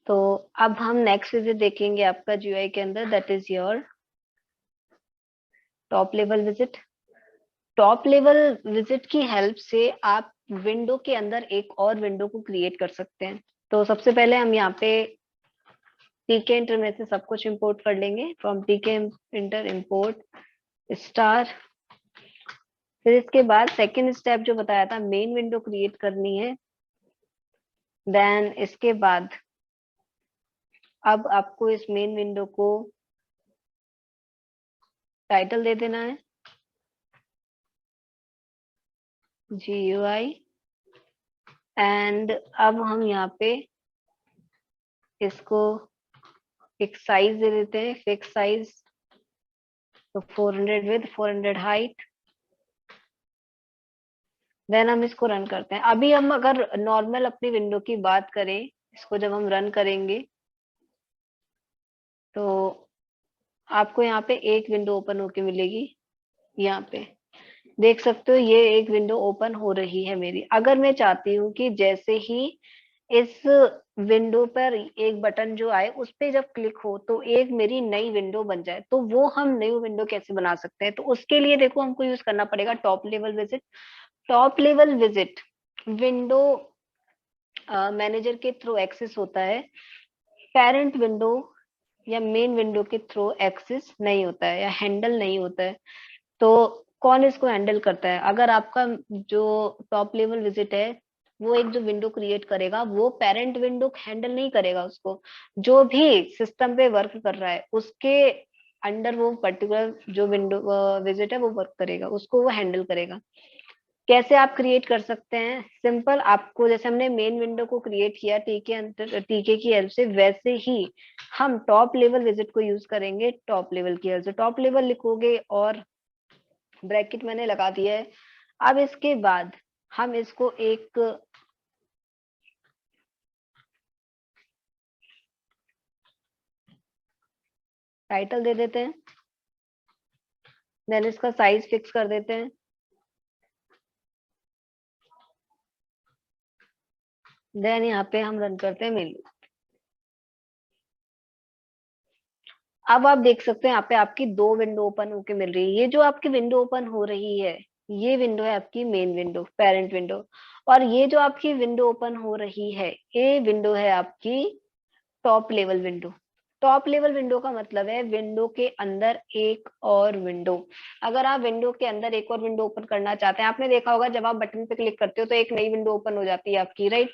तो अब हम नेक्स्ट विजिट देखेंगे आपका जीयूआई के अंदर, that is your top level visit. Top level visit की हेल्प से आप विंडो के अंदर एक और विंडो को क्रिएट कर सकते हैं। तो सबसे पहले हम यहाँ पे टीके इंटर में से सब कुछ इंपोर्ट कर लेंगे। फ्रॉम टीके इंटर इंपोर्ट स्टार। फिर इसके बाद सेकेंड स्टेप जो बताया था, मेन विंडो क्रिएट करनी है। देन इसके बाद अब आपको इस मेन विंडो को टाइटल दे देना है GUI। एंड अब हम यहाँ पे इसको एक साइज दे देते हैं, फिक्स साइज। तो 400 विद 400 हाइट। देन हम इसको रन करते हैं। अभी हम अगर नॉर्मल अपनी विंडो की बात करें, इसको जब हम रन करेंगे तो आपको यहाँ पे एक विंडो ओपन होके मिलेगी। यहाँ पे देख सकते हो ये एक विंडो ओपन हो रही है मेरी। अगर मैं चाहती हूँ कि जैसे ही इस विंडो पर एक बटन जो आए उस पे जब क्लिक हो तो एक मेरी नई विंडो बन जाए, तो वो हम नई विंडो कैसे बना सकते हैं? तो उसके लिए देखो हमको यूज करना पड़ेगा top level visit. Top level visit window manager के थ्रू एक्सेस होता है, पेरेंट विंडो या मेन विंडो के थ्रू एक्सेस नहीं होता है या हैंडल नहीं होता है। तो कौन इसको हैंडल करता है? अगर आपका जो टॉप लेवल विजिट है वो एक जो विंडो क्रिएट करेगा, वो पेरेंट विंडो हैंडल नहीं करेगा उसको। जो भी सिस्टम पे वर्क कर रहा है उसके अंडर वो पर्टिकुलर जो विंडो विजिट है वो वर्क करेगा, उसको वो हैंडल करेगा। कैसे आप क्रिएट कर सकते हैं? सिंपल, आपको जैसे हमने मेन विंडो को क्रिएट किया टीके की हेल्प से, वैसे ही हम टॉप लेवल विजिट को यूज करेंगे टॉप लेवल की हेल्प से। टॉप लेवल लिखोगे और ब्रैकेट मैंने लगा दिया है। अब इसके बाद हम इसको एक टाइटल दे देते हैं। देन इसका साइज फिक्स कर देते हैं। देन यहाँ पे हम रन करते हैं मेनू। अब आप देख सकते हैं यहाँ पे आपकी दो विंडो ओपन होके मिल रही है। ये जो आपकी विंडो ओपन हो रही है, ये विंडो है आपकी मेन विंडो, पेरेंट विंडो। और ये जो आपकी विंडो ओपन हो रही है, ये विंडो है आपकी top level window. Top level window का मतलब है विंडो के अंदर एक और विंडो। अगर आप विंडो के अंदर एक और विंडो ओपन करना चाहते हैं, आपने देखा होगा जब आप बटन पे क्लिक करते हो तो एक नई विंडो ओपन हो जाती है आपकी, राइट?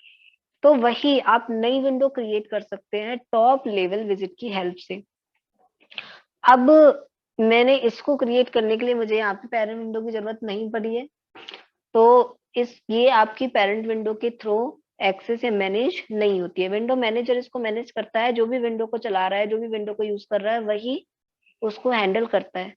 तो वही आप नई विंडो क्रिएट कर सकते हैं टॉप लेवल विजिट की हेल्प से। अब मैंने इसको क्रिएट करने के लिए मुझे यहाँ पे पेरेंट विंडो की जरूरत नहीं पड़ी है। तो ये आपकी पेरेंट विंडो के थ्रू एक्सेस या मैनेज नहीं होती है। विंडो मैनेजर इसको मैनेज करता है। जो भी विंडो को चला रहा है, जो भी विंडो को यूज कर रहा है, वही उसको हैंडल करता है।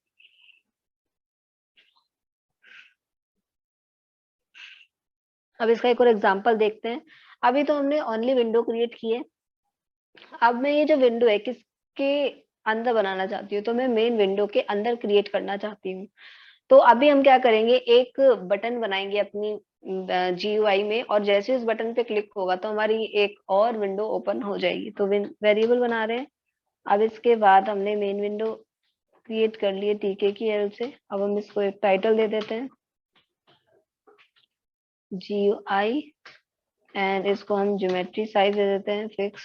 अब इसका एक और एग्जांपल देखते हैं। अभी तो हमने ओनली विंडो क्रिएट की है। अब मैं ये जो विंडो है किसके अंदर बनाना चाहती हूँ? तो मैं मेन विंडो के अंदर क्रिएट करना चाहती हूँ। तो अभी हम क्या करेंगे, एक बटन बनाएंगे अपनी GUI में, और जैसे उस बटन पे क्लिक होगा तो हमारी एक और विंडो ओपन हो जाएगी। तो वेरिएबल बना रहे हैं। अब इसके बाद हमने मेन विंडो क्रिएट कर लिए टीके की हेल्प से। अब हम इसको एक टाइटल दे देते हैं GUI। एंड इसको हम ज्योमेट्री साइज दे देते हैं फिक्स।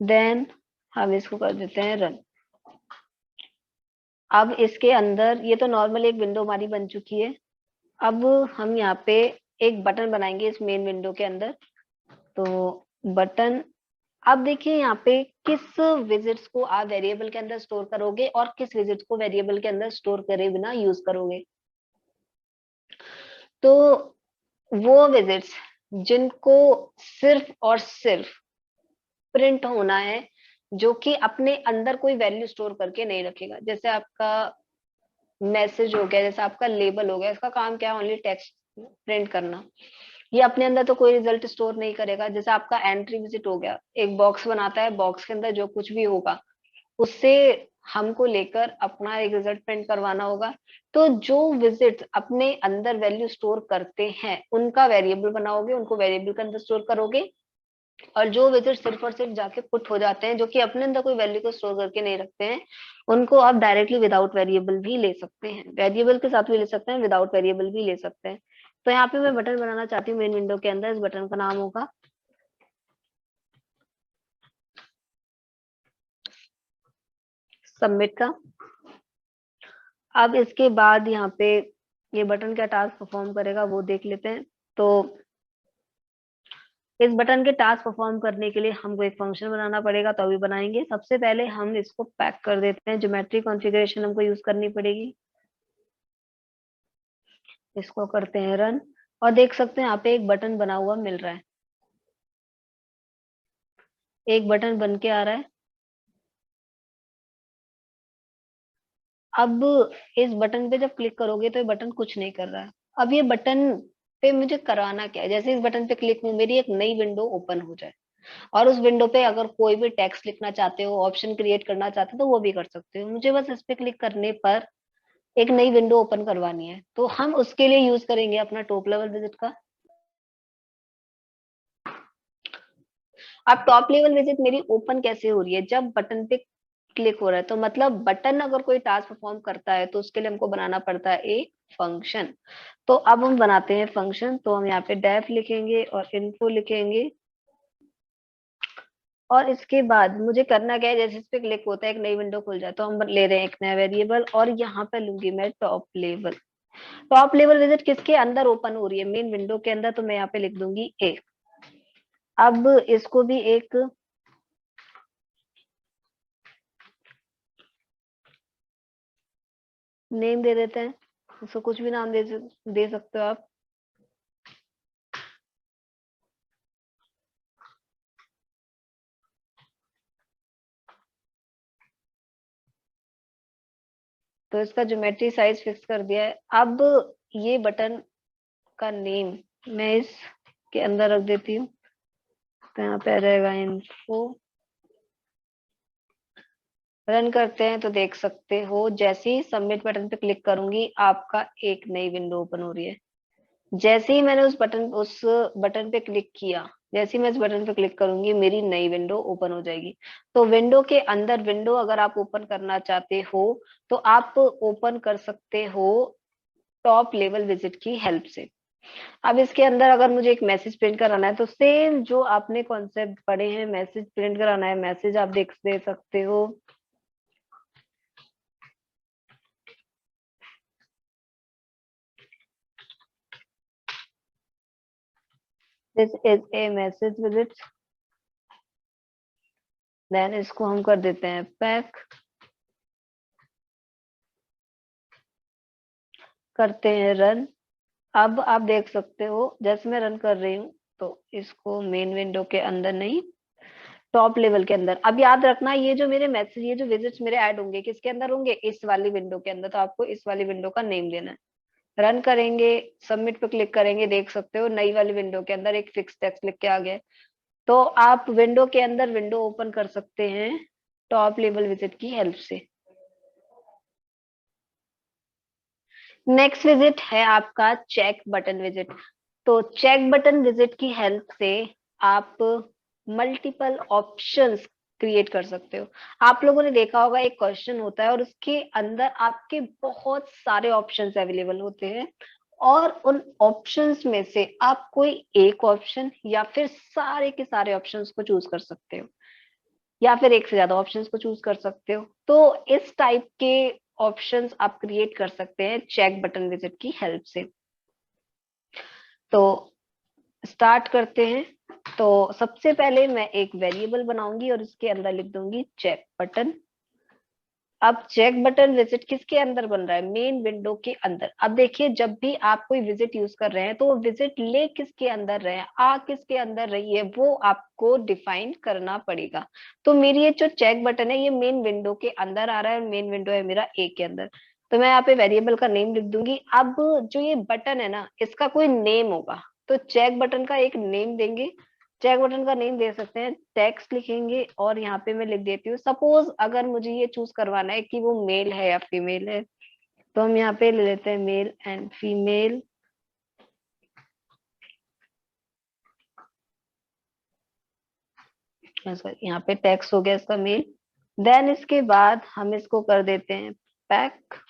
देन हम इसको कर देते हैं रन। अब इसके अंदर ये तो नॉर्मल एक विंडो हमारी बन चुकी है। अब हम यहाँ पे एक बटन बनाएंगे इस मेन विंडो के अंदर। तो बटन, अब देखिए यहाँ पे किस विजिट्स को आप वेरिएबल के अंदर स्टोर करोगे और किस विजिट्स को वेरिएबल के अंदर स्टोर करे बिना यूज करोगे। तो वो विजिट्स जिनको सिर्फ और सिर्फ प्रिंट होना है, जो कि अपने अंदर कोई वैल्यू स्टोर करके नहीं रखेगा। जैसे आपका मैसेज हो गया, जैसे आपका लेबल हो गया, इसका काम क्या है? ओनली टेक्स्ट प्रिंट करना। ये अपने अंदर तो कोई रिजल्ट स्टोर नहीं करेगा। जैसे आपका एंट्री विजिट हो गया, एक बॉक्स बनाता है, बॉक्स के अंदर जो कुछ भी होगा उससे हमको लेकर अपना एक रिजल्ट प्रिंट करवाना होगा। तो जो विजिट अपने अंदर वैल्यू स्टोर करते हैं उनका वेरिएबल बनाओगे, उनको वेरिएबल के अंदर स्टोर करोगे। और जो विजिट सिर्फ और सिर्फ जाके पुट हो जाते हैं, जो कि अपने अंदर कोई वैल्यू को स्टोर करके नहीं रखते हैं, उनको आप डायरेक्टली विदाउट वेरिएबल भी ले सकते हैं, वेरिएबल के साथ भी ले सकते हैं, विदाउट वेरिएबल भी ले सकते हैं। तो यहाँ पे मैं बटन बनाना चाहती हूँ मेन विंडो के अंदर। इस बटन का नाम होगा सबमिट का। अब इसके बाद यहाँ पे ये बटन क्या टास्क परफॉर्म करेगा वो देख लेते हैं। तो इस बटन के टास्क परफॉर्म करने के लिए हमको एक फंक्शन बनाना पड़ेगा, तो अभी बनाएंगे। सबसे पहले हम इसको पैक कर देते हैं, ज्योमेट्री कॉन्फ़िगरेशन हमको यूज करनी पड़ेगी। इसको करते हैं रन, और देख सकते हैं यहाँ पे एक बटन बना हुआ मिल रहा है, एक बटन बन के आ रहा है। अब इस बटन पे जब क्लिक करोगे तो ये बटन कुछ नहीं कर रहा है। अब ये बटन पे मुझे कराना क्या है, जैसे इस बटन पे क्लिक हूँ मेरी एक नई विंडो ओपन हो जाए, और उस विंडो पे अगर कोई भी टेक्स्ट लिखना चाहते हो, ऑप्शन क्रिएट करना चाहते हो, तो वो भी कर सकते हो। मुझे बस इस पे क्लिक करने पर एक नई विंडो ओपन करवानी है, तो हम उसके लिए यूज करेंगे अपना टॉप लेवल विजिट का। अब टॉप लेवल विजिट मेरी ओपन कैसे हो रही है, जब बटन पे क्लिक हो रहा है, तो मतलब बटन अगर कोई टास्क परफॉर्म करता है तो उसके लिए हमको बनाना पड़ता है एक फंक्शन। तो अब हम बनाते हैं फंक्शन। तो हम यहाँ पे डेफ लिखेंगे और इन्फो लिखेंगे, और इसके बाद मुझे करना क्या है, जैसे इस पे क्लिक होता है एक नई विंडो खुल जाए, तो हम ले रहे हैं एक नया वेरिएबल, और यहाँ पे लूंगी मैं top level. Top level visit किसके अंदर ओपन हो रही है, मेन विंडो के अंदर, तो मैं यहाँ पे लिख दूंगी ए। अब इसको भी एक नेम दे देते हैं, इसको कुछ भी नाम दे सकते हो आप। तो इसका ज्योमेट्री साइज फिक्स कर दिया है। अब ये बटन का नेम मैं इसके अंदर रख देती हूँ, तो यहाँ पे आ जाएगा इन्फो। रन करते हैं तो देख सकते हो जैसे ही सबमिट बटन पे क्लिक करूंगी आपका एक नई विंडो ओपन हो रही है। जैसे ही मैंने उस बटन पे क्लिक किया, जैसे ही मैं इस बटन पे क्लिक करूंगी मेरी नई विंडो ओपन हो जाएगी। तो विंडो के अंदर विंडो अगर आप ओपन करना चाहते हो तो आप ओपन कर सकते हो टॉप लेवल विजिट की हेल्प से। अब इसके अंदर अगर मुझे एक मैसेज प्रिंट कराना है, तो सेम जो आपने कॉन्सेप्ट पढ़े हैं, मैसेज प्रिंट कराना है, मैसेज आप दे सकते हो। This is a message visit, then इसको हम कर देते हैं पैक, करते हैं रन। अब आप देख सकते हो जैसे मैं रन कर रही हूँ, तो इसको मेन विंडो के अंदर नहीं, टॉप लेवल के अंदर। अब याद रखना ये जो मेरे मैसेज, ये जो विजिट्स मेरे ऐड होंगे किसके अंदर होंगे, इस वाली विंडो के अंदर। तो आपको इस वाली विंडो का नेम देना है। रन करेंगे, सबमिट पे क्लिक करेंगे, देख सकते हो नई वाली विंडो के अंदर एक फिक्स टेक्स्ट लिख के आ गया। तो आप विंडो के अंदर विंडो ओपन कर सकते हैं टॉप लेवल विजिट की हेल्प से। नेक्स्ट विजिट है आपका चेक बटन विजिट। तो चेक बटन विजिट की हेल्प से आप मल्टीपल ऑप्शंस क्रिएट कर सकते हो। आप लोगों ने देखा होगा एक क्वेश्चन होता है और उसके अंदर आपके बहुत सारे ऑप्शंस अवेलेबल होते हैं, और उन ऑप्शंस में से आप कोई एक ऑप्शन या फिर सारे के सारे ऑप्शंस को चूज कर सकते हो, या फिर एक से ज्यादा ऑप्शंस को चूज कर सकते हो। तो इस टाइप के ऑप्शंस आप क्रिएट कर सकते हैं चेक बटन विजिट की हेल्प से। तो स्टार्ट करते हैं। तो सबसे पहले मैं एक वेरिएबल बनाऊंगी और इसके अंदर लिख दूंगी चेक बटन। अब चेक बटन विजिट किसके अंदर बन रहा है, मेन विंडो के अंदर। अब देखिए जब भी आप कोई विजिट यूज कर रहे हैं तो वो विजिट ले किसके अंदर रहे हैं, आ किसके अंदर रही है, वो आपको डिफाइन करना पड़ेगा। तो मेरी ये जो चेक बटन है ये मेन विंडो के अंदर आ रहा है, मेन विंडो है मेरा ए के अंदर। तो मैं यहाँ पे वेरिएबल का नेम लिख दूंगी। अब जो ये बटन है ना इसका कोई नेम होगा, तो चेक बटन का एक नेम देंगे। चेक बटन का नेम दे सकते हैं, टेक्स्ट लिखेंगे और यहाँ पे मैं लिख देती हूँ, सपोज अगर मुझे ये चूज करवाना है कि वो मेल है या फीमेल है, तो हम यहाँ पे ले लेते हैं मेल एंड फीमेल। यहाँ पे टेक्स्ट हो गया इसका मेल। देन इसके बाद हम इसको कर देते हैं पैक।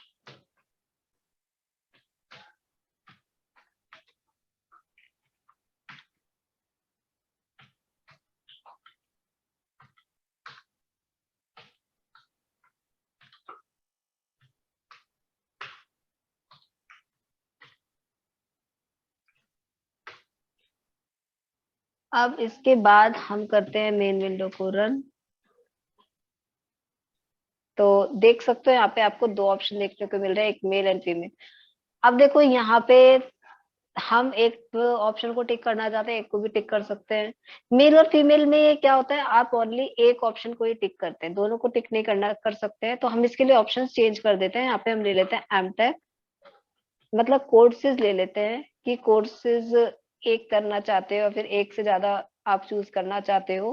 अब इसके बाद हम करते हैं मेन विंडो को रन। तो देख सकते हो यहाँ पे आपको दो ऑप्शन देखने को मिल रहे हैं, एक मेल एंड फीमेल। अब देखो यहाँ पे हम एक ऑप्शन को टिक करना चाहते हैं, एक को भी टिक कर सकते हैं। मेल और फीमेल में ये क्या होता है, आप ओनली एक ऑप्शन को ही टिक करते हैं, दोनों को टिक नहीं करना कर सकते हैं। तो हम इसके लिए ऑप्शन चेंज कर देते हैं। यहाँ पे हम ले लेते हैं एमटेक, मतलब कोर्सेज ले लेते हैं कि कोर्सेज एक करना चाहते हो या फिर एक से ज्यादा आप चूज करना चाहते हो,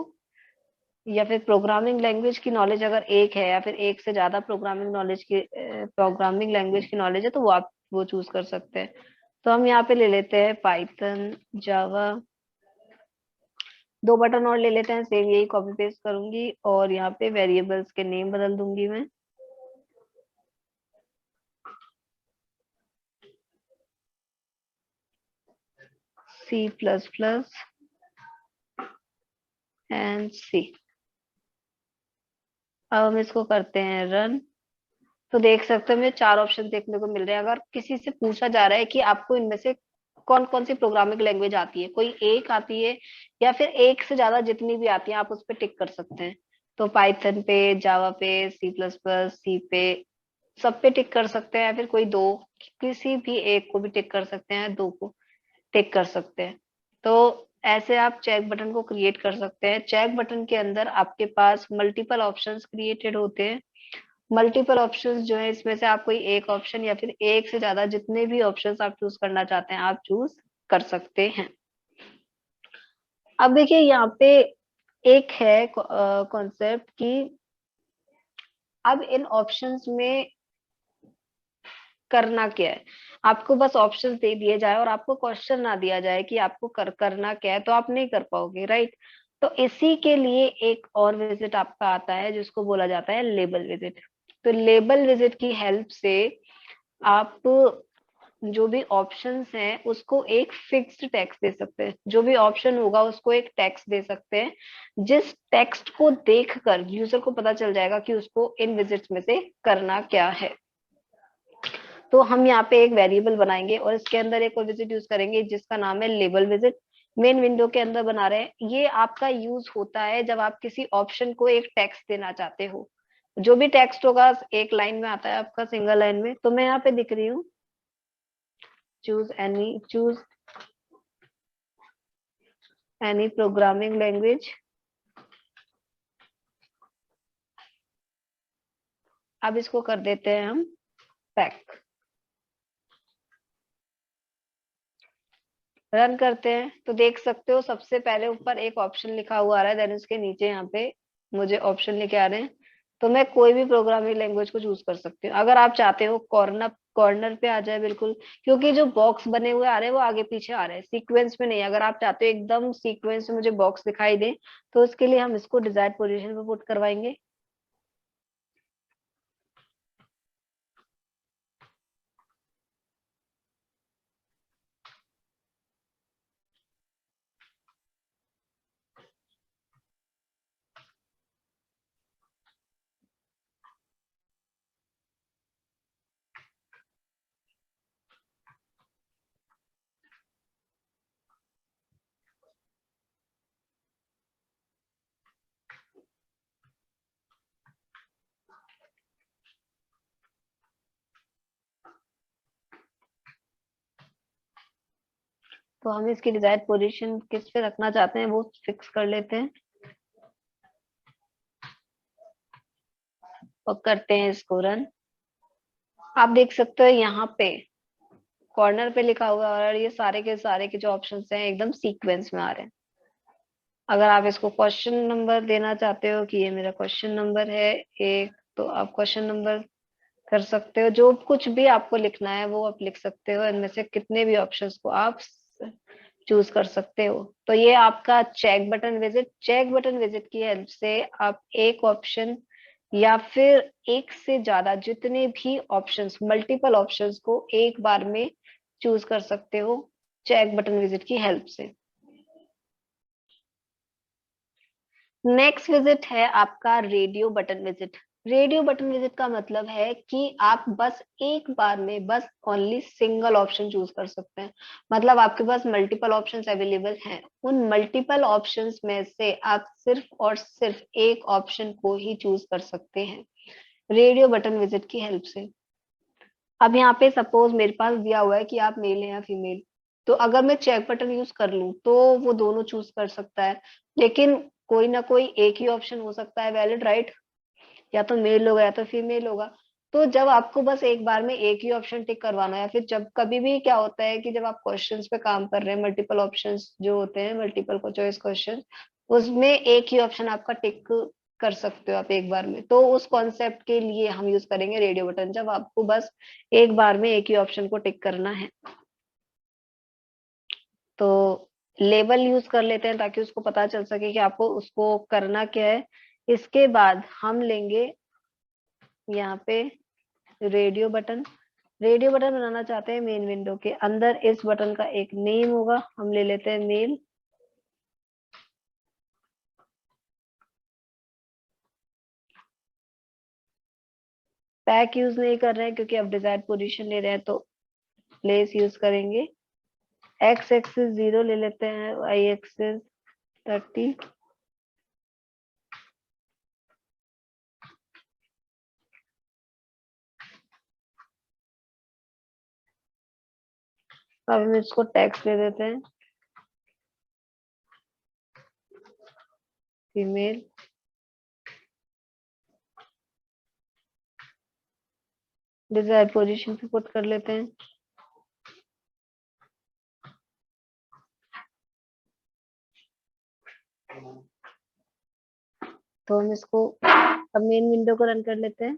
या फिर प्रोग्रामिंग लैंग्वेज की नॉलेज अगर एक है या फिर एक से ज्यादा प्रोग्रामिंग लैंग्वेज की नॉलेज है तो वो आप वो चूज कर सकते हैं। तो हम यहाँ पे ले लेते हैं पाइथन, जावा। दो बटन और ले लेते हैं, सेम यही कॉपी पेस्ट करूंगी और यहाँ पे वेरिएबल्स के नेम बदल दूंगी मैं। C++ एंड सी। अब हम इसको करते हैं रन। तो देख सकते हो मुझे चार ऑप्शन देखने को मिल रहे हैं। अगर किसी से पूछा जा रहा है कि आपको इनमें से कौन कौन सी प्रोग्रामिंग लैंग्वेज आती है, कोई एक आती है या फिर एक से ज्यादा जितनी भी आती है आप उस पर टिक कर सकते हैं। तो पाइथन पे, जावा पे, C++, सी पे, सब पे टिक कर सकते हैं, या फिर कोई दो, किसी भी एक को भी टिक कर सकते हैं, दो को टिक कर सकते हैं। तो ऐसे आप चेक बटन को क्रिएट कर सकते हैं। चेक बटन के अंदर आपके पास मल्टीपल ऑप्शंस क्रिएटेड होते हैं। मल्टीपल ऑप्शंस जो है इसमें से आप कोई एक ऑप्शन या फिर एक से ज्यादा जितने भी ऑप्शंस आप चूज करना चाहते हैं आप चूज कर सकते हैं। अब देखिए यहाँ पे एक है कॉन्सेप्ट कि अब इन ऑप्शंस में करना क्या है। आपको बस ऑप्शंस दे दिए जाए और आपको क्वेश्चन ना दिया जाए कि आपको करना क्या है, तो आप नहीं कर पाओगे, राइट। तो इसी के लिए एक और विजिट आपका आता है जिसको बोला जाता है लेबल विजिट। तो लेबल विजिट की हेल्प से आप जो भी ऑप्शंस हैं उसको एक फिक्स्ड टेक्स्ट दे सकते हैं। जो भी ऑप्शन होगा उसको एक टेक्स्ट दे सकते हैं, जिस टेक्स्ट को देखकर यूजर को पता चल जाएगा कि उसको इन विजिट्स में से करना क्या है। तो हम यहाँ पे एक वेरिएबल बनाएंगे और इसके अंदर एक और विजिट यूज करेंगे जिसका नाम है लेबल विजिट। मेन विंडो के अंदर बना रहे हैं। ये आपका यूज होता है जब आप किसी ऑप्शन को एक टेक्स्ट देना चाहते हो। जो भी टेक्स्ट होगा एक लाइन में आता है आपका, सिंगल लाइन में। तो मैं यहाँ पे दिख रही हूँ, चूज एनी प्रोग्रामिंग लैंग्वेज। अब इसको कर देते हैं हम पैक। रन करते हैं तो देख सकते हो सबसे पहले ऊपर एक ऑप्शन लिखा हुआ आ रहा है, देन उसके नीचे यहाँ पे मुझे ऑप्शन लिखे आ रहे हैं। तो मैं कोई भी प्रोग्रामिंग लैंग्वेज को चूज कर सकती हूँ। अगर आप चाहते हो कॉर्नर कॉर्नर पे आ जाए बिल्कुल, क्योंकि जो बॉक्स बने हुए आ रहे हैं वो आगे पीछे आ रहे हैं, सीक्वेंस में नहीं। अगर आप चाहते हो एकदम सीक्वेंस में मुझे बॉक्स दिखाई दे, तो उसके लिए हम इसको डिजायर्ड पोजीशन पे पुट करवाएंगे। तो हम इसकी डिजायर्ड पोजीशन किस पे रखना चाहते हैं वो फिक्स कर लेते हैं और करते हैं इसको रन। आप देख सकते हो यहाँ पे कॉर्नर पे लिखा हुआ है और ये सारे के जो ऑप्शंस हैं एकदम सीक्वेंस में आ रहे हैं। अगर आप इसको क्वेश्चन नंबर देना चाहते हो कि ये मेरा क्वेश्चन नंबर है एक, तो आप क्वेश्चन नंबर कर सकते हो। जो कुछ भी आपको लिखना है वो आप लिख सकते हो, इनमें से कितने भी ऑप्शंस को आप चूज कर सकते हो। तो ये आपका चेक बटन विजिट की हेल्प से आप एक ऑप्शन या फिर एक से ज्यादा जितने भी ऑप्शंस, मल्टीपल ऑप्शंस को एक बार में चूज कर सकते हो चेक बटन विजिट की हेल्प से। नेक्स्ट विजिट है आपका radio button visit. Radio button visit का मतलब है कि आप बस एक बार में बस ओनली सिंगल ऑप्शन चूज कर सकते हैं। मतलब आपके पास मल्टीपल ऑप्शंस अवेलेबल हैं, उन मल्टीपल ऑप्शंस में से आप सिर्फ और सिर्फ एक ऑप्शन को ही चूज कर सकते हैं रेडियो बटन विजिट की हेल्प से। अब यहाँ पे सपोज मेरे पास दिया हुआ है कि आप मेल हैं या फीमेल, तो अगर मैं चेक बटन यूज कर लूं तो वो दोनों चूज कर सकता है, लेकिन कोई ना कोई एक ही ऑप्शन हो सकता है वैलिड, राइट? या तो मेल होगा या तो फीमेल होगा। तो जब आपको बस एक बार में एक ही ऑप्शन टिक करवाना है, या फिर जब कभी भी क्या होता है कि जब आप क्वेश्चंस पे काम कर रहे हैं, मल्टीपल ऑप्शंस जो होते हैं, मल्टीपल को चॉइस क्वेश्चन, उसमें एक ही ऑप्शन आपका टिक कर सकते हो आप एक बार में। तो उस कॉन्सेप्ट के लिए हम यूज करेंगे रेडियो बटन, जब आपको बस एक बार में एक ही ऑप्शन को टिक करना है। तो लेबल यूज कर लेते हैं ताकि उसको पता चल सके कि आपको उसको करना क्या है। इसके बाद हम लेंगे यहाँ पे रेडियो बटन। रेडियो बटन बनाना चाहते हैं मेन विंडो के अंदर, इस बटन का एक नेम होगा, हम ले लेते हैं मेल। पैक यूज नहीं कर रहे हैं क्योंकि अब डिजायर्ड पोजीशन ले रहे हैं, तो प्लेस यूज करेंगे। एक्स एक्सिस 0 ले लेते हैं, वाई एक्सिस 30। अब हम इसको टेक्स्ट दे देते हैं फीमेल। डिजायर्ड पोजीशन पे पुट कर लेते हैं। तो हम इसको अब मेन विंडो को रन कर लेते हैं।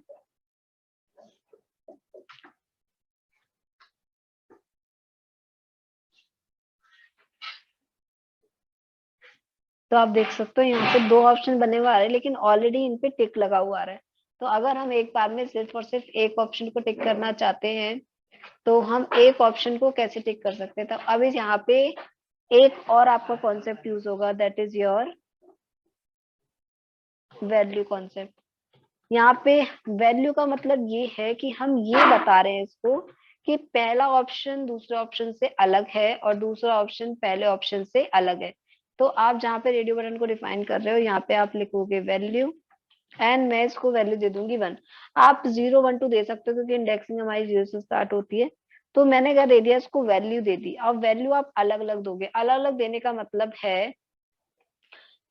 तो आप देख सकते हो यहाँ पे दो ऑप्शन बने हुए आ रहे हैं, लेकिन ऑलरेडी इन पे टिक लगा हुआ आ रहा है। तो अगर हम एक बार में सिर्फ और सिर्फ एक ऑप्शन को टिक करना चाहते हैं, तो हम एक ऑप्शन को कैसे टिक कर सकते हैं? तो अब इस यहाँ पे एक और आपका कॉन्सेप्ट यूज होगा, that is your value concept. यहाँ पे वैल्यू का मतलब ये है कि हम ये बता रहे हैं इसको कि पहला ऑप्शन दूसरे ऑप्शन से अलग है और दूसरा ऑप्शन पहले ऑप्शन से अलग है। तो आप जहाँ पे रेडियो बटन को डिफाइन कर रहे हो, यहाँ पे आप लिखोगे वैल्यू, एंड मैं इसको वैल्यू दे दूंगी 1। आप 0 1 2 दे सकते हो क्योंकि इंडेक्सिंग हमारी 0 से स्टार्ट होती है। तो मैंने क्या दे दिया, इसको वैल्यू दे दी। अब वैल्यू आप अलग अलग दोगे, अलग अलग देने का मतलब है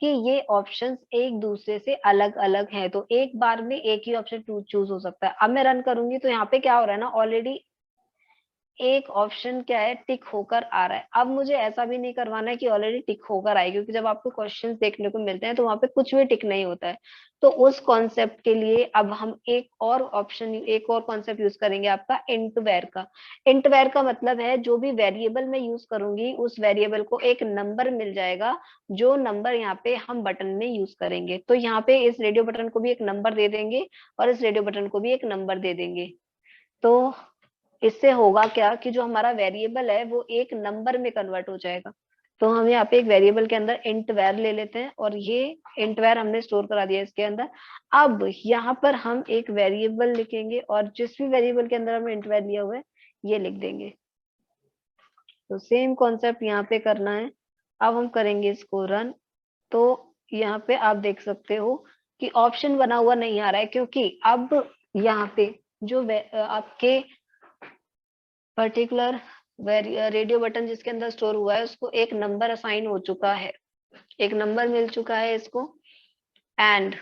कि ये ऑप्शंस एक दूसरे से अलग अलग हैं, तो एक बार में एक ही ऑप्शन चूज हो सकता है। अब मैं रन करूंगी तो यहाँ पे क्या हो रहा है ना, ऑलरेडी एक ऑप्शन क्या है, टिक होकर आ रहा है। अब मुझे ऐसा भी नहीं करवाना है कि ऑलरेडी टिक होकर आए, क्योंकि जब आपको क्वेश्चंस देखने को मिलते हैं तो वहां पे कुछ भी टिक नहीं होता है। तो उस कॉन्सेप्ट के लिए अब हम एक और कॉन्सेप्ट यूज करेंगे, आपका इंट वेर का। इंट वेर का मतलब है जो भी वेरिएबल मैं यूज करूंगी उस वेरिएबल को एक नंबर मिल जाएगा, जो नंबर यहाँ पे हम बटन में यूज करेंगे। तो यहाँ पे इस रेडियो बटन को भी एक नंबर दे देंगे और इस रेडियो बटन को भी एक नंबर दे देंगे। तो इससे होगा क्या कि जो हमारा वेरिएबल है वो एक नंबर में कन्वर्ट हो जाएगा। तो हम यहाँ पे एक वेरिएबल के अंदर इंट वैर ले लेते हैं और ये इंट वैर हमने स्टोर करा दिया इसके अंदर। अब यहाँ पर हम एक वेरिएबल लिखेंगे और जिस भी वेरिएबल के अंदर हमने इंट वैर लिया हुआ है ये लिख देंगे। तो सेम कॉन्सेप्ट यहाँ पे करना है। अब हम करेंगे इसको रन। तो यहाँ पे आप देख सकते हो कि ऑप्शन बना हुआ नहीं आ रहा है, क्योंकि अब यहाँ पे जो आपके पर्टिकुलर रेडियो बटन जिसके अंदर स्टोर हुआ है उसको एक नंबर असाइन हो चुका है, एक नंबर मिल चुका है इसको। एंड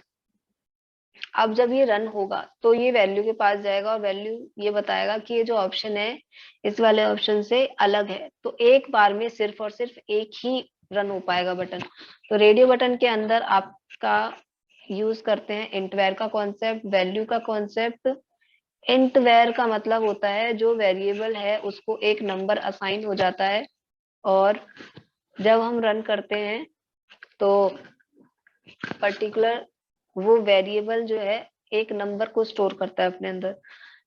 अब जब ये रन होगा तो ये वैल्यू के पास जाएगा और वैल्यू ये बताएगा कि ये जो ऑप्शन है इस वाले ऑप्शन से अलग है। तो एक बार में सिर्फ और सिर्फ एक ही रन हो पाएगा बटन। तो रेडियो बटन के अंदर आपका यूज करते हैं इंटवर का कॉन्सेप्ट, वैल्यू का कॉन्सेप्ट। इंटवर का मतलब होता है जो वेरिएबल है उसको एक नंबर असाइन हो जाता है, और जब हम रन करते हैं तो पर्टिकुलर वो वेरिएबल जो है एक नंबर को स्टोर करता है अपने अंदर,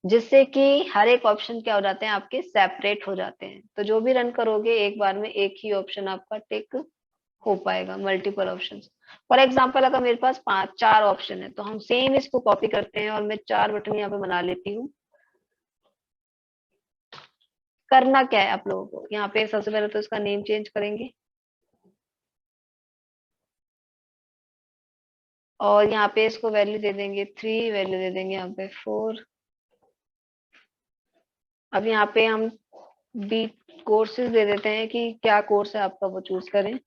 जिससे कि हर एक ऑप्शन क्या हो जाते हैं आपके सेपरेट हो जाते हैं। तो जो भी रन करोगे एक बार में एक ही ऑप्शन आपका टिक हो पाएगा, मल्टीपल ऑप्शंस। फॉर एग्जांपल अगर मेरे पास 4 ऑप्शन है तो हम सेम इसको कॉपी करते हैं और मैं 4 बटन यहाँ पे बना लेती हूँ। करना क्या है आप लोगों को, यहाँ पे सबसे पहले तो इसका नेम चेंज करेंगे, और यहाँ पे इसको वैल्यू दे देंगे 3, वैल्यू दे देंगे यहाँ पे 4। अब यहाँ पे हम बी कोर्सेज दे देते हैं कि क्या कोर्स है आपका वो चूज करें।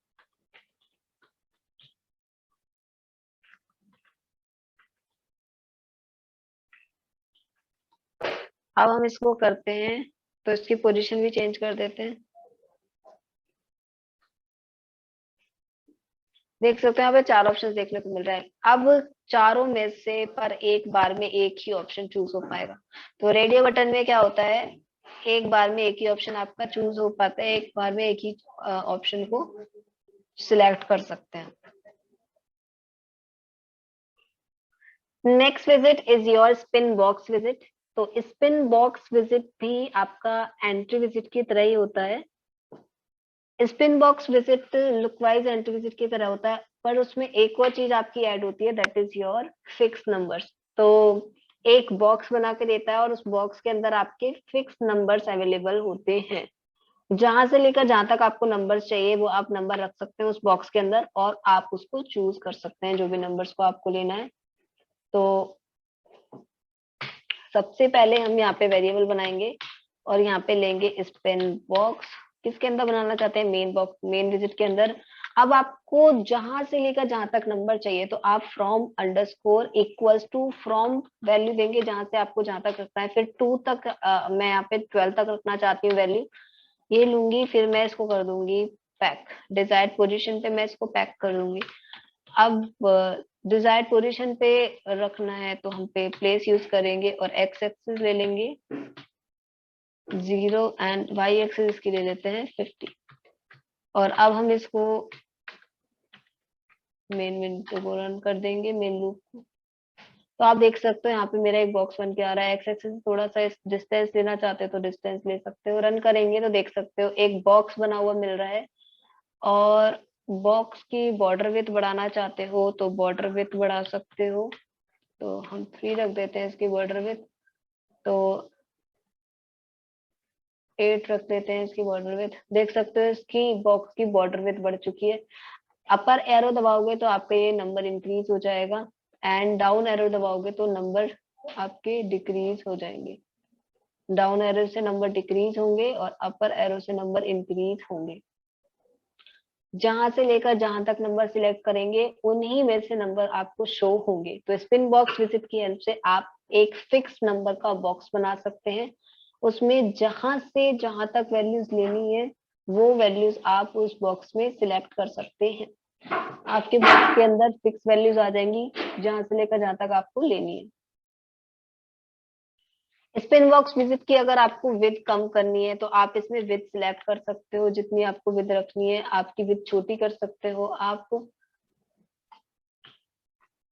अब हम इसको करते हैं तो इसकी पोजीशन भी चेंज कर देते हैं। देख सकते हैं यहाँ पे 4 ऑप्शन देखने को मिल रहा है। अब चारों में से पर एक बार में एक ही ऑप्शन चूज हो पाएगा। तो रेडियो बटन में क्या होता है, एक बार में एक ही ऑप्शन आपका चूज हो पाता है, एक बार में एक ही ऑप्शन को सिलेक्ट कर सकते हैं। Next visit is your spin box visit. तो स्पिन बॉक्स विजिट भी आपका एंट्री विजिट की तरह ही होता है। Spin box visit look wise entry visit की तरह होता है, पर उसमें एक और चीज आपकी ऐड होती है, that is your fix numbers. तो एक बॉक्स बना के देता है और उस बॉक्स के अंदर आपके फिक्स नंबर्स अवेलेबल होते हैं। जहां से लेकर जहां तक आपको नंबर्स चाहिए वो आप नंबर रख सकते हैं उस बॉक्स के अंदर, और आप उसको चूज कर सकते हैं जो भी नंबर्स को आपको लेना है। तो सबसे पहले हम यहाँ पे वेरिएबल बनाएंगे और यहाँ पे लेंगे स्पिन बॉक्स। किसके अंदर बनाना चाहते हैं, मेन बॉक्स, मेन विजिट के अंदर। अब आपको जहां से लेकर जहां तक नंबर चाहिए तो आप from underscore equals to from value देंगे जहां से आपको जहां तक रखना है। फिर 2 तक मैं यहाँ पे 12 तक रखना चाहती हूँ वैल्यू, ये लूंगी, फिर मैं इसको कर दूंगी पैक। डिजायर्ड पोजीशन पे मैं इसको पैक कर दूंगी। अब डिजायर्ड पोजीशन पे रखना है तो हम पे प्लेस यूज करेंगे और एक्स एक्सिस ले लेंगे 0 एंड वाई एक्सिस इसकी ले लेते हैं 50। और अब हम इसको मेन विंडो को रन कर देंगे, मेन लूप को। तो आप देख सकते हो यहाँ पे मेरा एक बॉक्स बन के आ रहा है। एक्स एक्सिस थोड़ा सा डिस्टेंस लेना चाहते हो तो डिस्टेंस ले सकते हो। रन करेंगे तो देख सकते हो एक बॉक्स बना हुआ मिल रहा है, और बॉक्स की बॉर्डर विड्थ बढ़ाना चाहते हो तो बॉर्डर विड्थ बढ़ा सकते हो। तो हम 3 रख देते हैं इसकी बॉर्डर विड्थ, तो 8 रख देते हैं इसकी बॉर्डर विड्थ। देख सकते हो इसकी बॉक्स की बॉर्डर विड्थ बढ़ चुकी है। अपर एरो दबाओगे तो आपका ये नंबर इंक्रीज हो जाएगा, एंड डाउन एरो दबाओगे तो नंबर आपके डिक्रीज हो जाएंगे। डाउन एरो से नंबर डिक्रीज होंगे और अपर एरो से नंबर इंक्रीज होंगे। जहां से लेकर जहां तक नंबर सिलेक्ट करेंगे उन्हीं में से नंबर आपको शो होंगे। तो स्पिन बॉक्स विजिट की हेल्प से आप एक फिक्स नंबर का बॉक्स बना सकते हैं, उसमें जहां से जहां तक वैल्यूज लेनी है वो वैल्यूज आप उस बॉक्स में सिलेक्ट कर सकते हैं। आपके बॉक्स के अंदर फिक्स वैल्यूज आ जाएंगी जहां से लेकर जहां तक आपको लेनी है। स्पिन बॉक्स विजिट की अगर आपको विड्थ कम करनी है तो आप इसमें विड्थ सिलेक्ट कर सकते हो, जितनी आपको विड्थ रखनी है आपकी विड्थ छोटी कर सकते हो आप।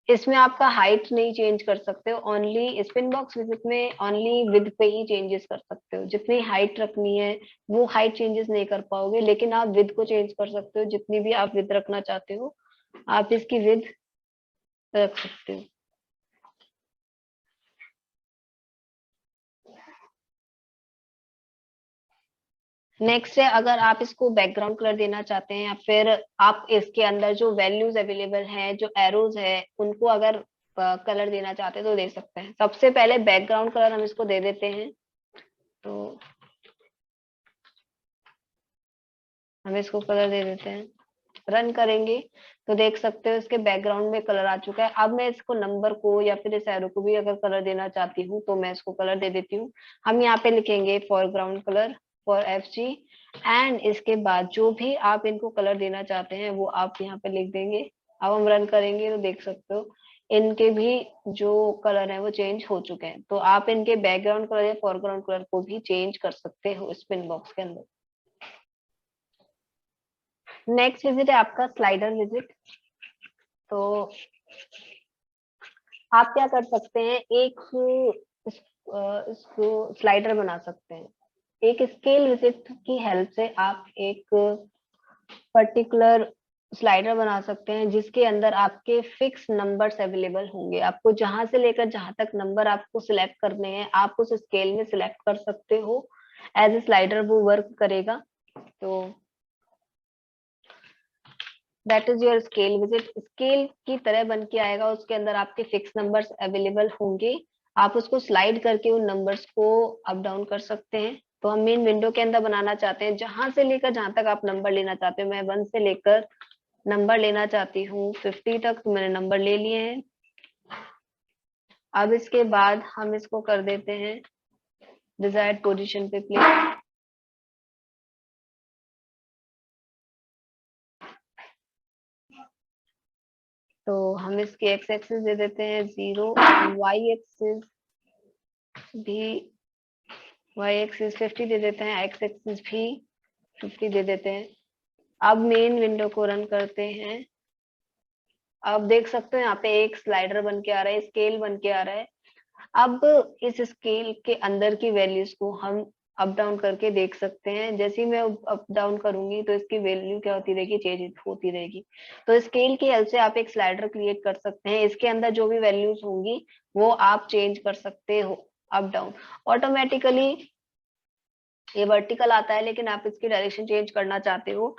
इसमें आपका हाइट नहीं चेंज कर सकते हो, ओनली स्पिन बॉक्स विजिट में ओनली विड्थ पे ही चेंजेस कर सकते हो। जितनी हाइट रखनी है वो हाइट चेंजेस नहीं कर पाओगे, लेकिन आप विड्थ को चेंज कर सकते हो। जितनी भी आप विड्थ रखना चाहते हो आप इसकी विड्थ रख सकते हो। नेक्स्ट है, अगर आप इसको बैकग्राउंड कलर देना चाहते हैं या फिर आप इसके अंदर जो वैल्यूज अवेलेबल हैं, जो एरोज है, उनको अगर कलर देना चाहते हैं तो दे सकते हैं। सबसे पहले बैकग्राउंड कलर हम इसको दे देते हैं। तो हम इसको कलर दे देते हैं, रन करेंगे तो देख सकते हो इसके बैकग्राउंड में कलर आ चुका है। अब मैं इसको नंबर को या फिर इस एरो को भी अगर कलर देना चाहती हूँ तो मैं इसको कलर दे देती हूँ। हम यहाँ पे लिखेंगे foreground colour for F G, and इसके बाद जो भी आप इनको कलर देना चाहते हैं वो आप यहाँ पे लिख देंगे। अब हम रन करेंगे तो देख सकते हो इनके भी जो कलर है वो चेंज हो चुके हैं। तो आप इनके बैकग्राउंड कलर या फोरग्राउंड कलर को भी चेंज कर सकते हो इस पिन बॉक्स के अंदर। नेक्स्ट विजिट है आपका स्लाइडर विजिट। तो आप क्या कर सकते हैं, इसको स्लाइडर बना सकते हैं। एक स्केल विजिट की हेल्प से आप एक पर्टिकुलर स्लाइडर बना सकते हैं जिसके अंदर आपके फिक्स नंबर्स अवेलेबल होंगे। आपको जहां से लेकर जहां तक नंबर आपको सिलेक्ट करने हैं आप उस स्केल में सिलेक्ट कर सकते हो। एज ए स्लाइडर वो वर्क करेगा। तो that is your scale visit. Scale की तरह बन के आएगा, उसके अंदर आपके फिक्स नंबर्स अवेलेबल होंगे। आप उसको स्लाइड करके उन नंबर्स को अप डाउन कर सकते हैं। तो हम मेन विंडो के अंदर बनाना चाहते हैं, जहां से लेकर जहां तक आप नंबर लेना चाहते हो। मैं 1 से लेकर नंबर लेना चाहती हूँ 50 तक, तो मैंने नंबर ले लिए हैं। अब इसके बाद हम इसको कर देते हैं डिजायर्ड पोजीशन पे प्लेस। तो हम इसके एक्स एक्सिस दे देते हैं 0, वाई एक्सिस भी वाई एक्सिस 50 दे देते हैं, एक्स एक्सिस भी 50 दे देते हैं। अब मेन विंडो को रन करते हैं। अब देख सकते हो यहाँ पे एक स्लाइडर बन के आ रहा है, स्केल बन के आ रहा है। अब इस स्केल के अंदर की वैल्यूज को हम अप डाउन करके देख सकते हैं। जैसे ही मैं अप डाउन करूंगी तो इसकी वैल्यू क्या होती रहेगी, चेंज होती रहेगी। तो स्केल की हेल्प से आप एक स्लाइडर क्रिएट कर सकते हैं। इसके अंदर जो भी वैल्यूज होंगी वो आप चेंज कर सकते हो अप डाउन ऑटोमेटिकली। ये वर्टिकल आता है, लेकिन आप इसकी डायरेक्शन चेंज करना चाहते हो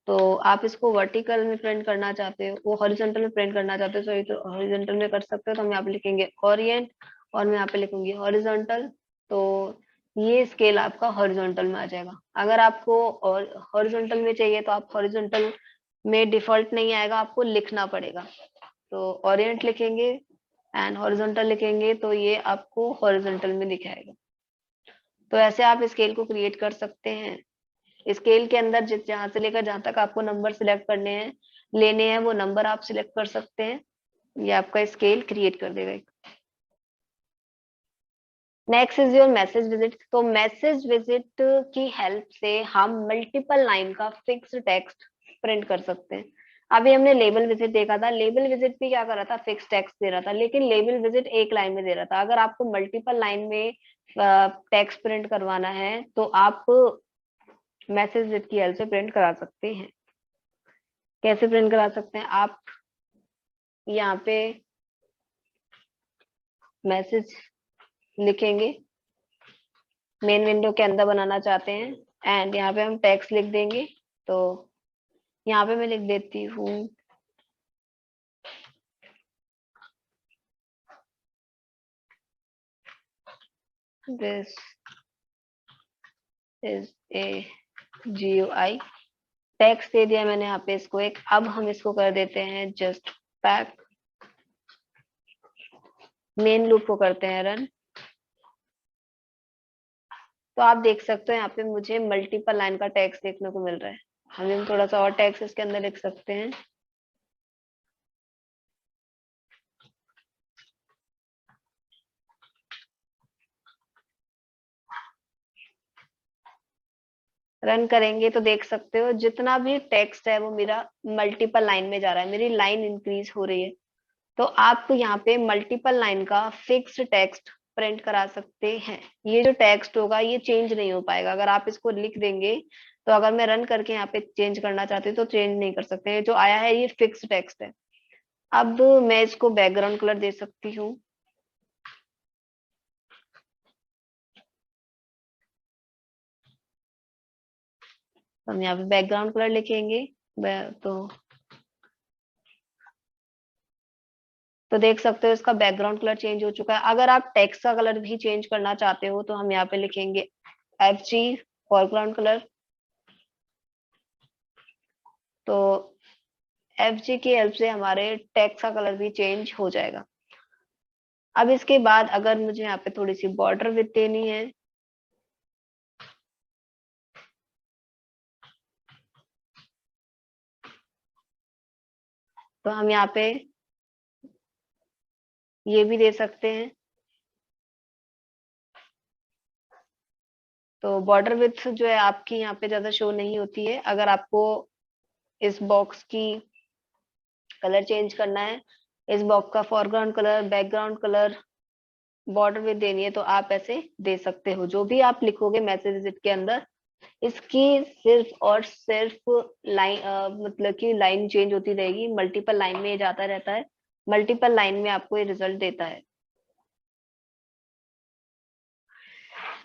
तो आप इसको वर्टिकल में प्रिंट करना चाहते हो, वो हॉरिजॉन्टल में प्रिंट करना चाहते हो, सॉरी तो हॉरिजॉन्टल में कर सकते हो। तो हम यहाँ पे लिखेंगे ओरिएंट और मैं यहाँ पे लिखूंगी हॉरिजॉन्टल। तो ये स्केल आपका हॉरिजॉन्टल में आ जाएगा। अगर आपको और हॉरिजॉन्टल में चाहिए तो आप हॉरिजॉन्टल में डिफॉल्ट नहीं आएगा, आपको लिखना पड़ेगा। तो ओरिएंट लिखेंगे एंड हॉरिजॉन्टल लिखेंगे तो ये आपको हॉरिजॉन्टल में दिखाएगा। तो ऐसे आप स्केल को क्रिएट कर सकते हैं। स्केल के अंदर जहां से लेकर जहां तक आपको नंबर सिलेक्ट करने हैं लेने हैं वो नंबर आप सिलेक्ट कर सकते हैं। ये आपका स्केल क्रिएट कर देगा। Next is your message visit. तो मैसेज विजिट की हेल्प से हम मल्टीपल लाइन का फिक्स टेक्स्ट प्रिंट कर सकते हैं। अभी हमने लेबल विजिट देखा था, लेबल विजिट भी क्या कर रहा था, फिक्स टेक्स्ट दे रहा था, लेकिन लेबल विजिट एक लाइन में दे रहा था। अगर आपको मल्टीपल लाइन में टेक्स्ट प्रिंट करवाना है तो आप मैसेज विजिट की हेल्प से प्रिंट करा सकते हैं। कैसे प्रिंट करा सकते हैं, आप यहाँ पे मैसेज लिखेंगे, मेन विंडो के अंदर बनाना चाहते हैं एंड यहाँ पे हम टेक्स्ट लिख देंगे। तो यहाँ पे मैं लिख देती हूँ this is a GUI। Text दे दिया मैंने यहाँ पे इसको एक। अब हम इसको कर देते हैं जस्ट पैक। मेन लूप को करते हैं रन। तो आप देख सकते हो यहाँ पे मुझे मल्टीपल लाइन का टेक्स्ट देखने को मिल रहा है। हम थोड़ा सा और टेक्स्ट इसके अंदर लिख सकते हैं। रन करेंगे तो देख सकते हो जितना भी टेक्स्ट है वो मेरा मल्टीपल लाइन में जा रहा है, मेरी लाइन इंक्रीज हो रही है। तो आप यहाँ पे मल्टीपल लाइन का फिक्स्ड टेक्स्ट प्रिंट करा सकते हैं। ये जो टेक्स्ट होगा ये चेंज नहीं हो पाएगा। अगर आप इसको लिख देंगे तो अगर मैं रन करके यहाँ पे चेंज करना चाहती हूँ तो चेंज नहीं कर सकते। जो आया है ये फिक्स टेक्स्ट है। अब मैं इसको बैकग्राउंड कलर दे सकती हूँ। हम यहाँ पे बैकग्राउंड कलर लिखेंगे। तो देख सकते हो इसका बैकग्राउंड कलर चेंज हो चुका है। अगर आप टेक्स्ट का कलर भी चेंज करना चाहते हो तो हम यहाँ पे लिखेंगे FG फोरग्राउंड कलर। तो FG की हेल्प से हमारे टेक्स्ट का कलर भी चेंज हो जाएगा। अब इसके बाद अगर मुझे यहाँ पे थोड़ी सी बॉर्डर विड्थ देनी है तो हम यहाँ पे ये भी दे सकते हैं। तो बॉर्डर विड्थ जो है आपकी यहाँ पे ज्यादा शो नहीं होती है। अगर आपको इस बॉक्स की कलर चेंज करना है, इस बॉक्स का foreground colour, background colour, border width देनी है, तो आप ऐसे दे सकते हो। जो भी आप लिखोगे मैसेज विजिट के अंदर, इसकी सिर्फ और सिर्फ लाइन मतलब कि लाइन चेंज होती रहेगी। मल्टीपल लाइन में ये जाता रहता है, मल्टीपल लाइन में आपको ये रिजल्ट देता है।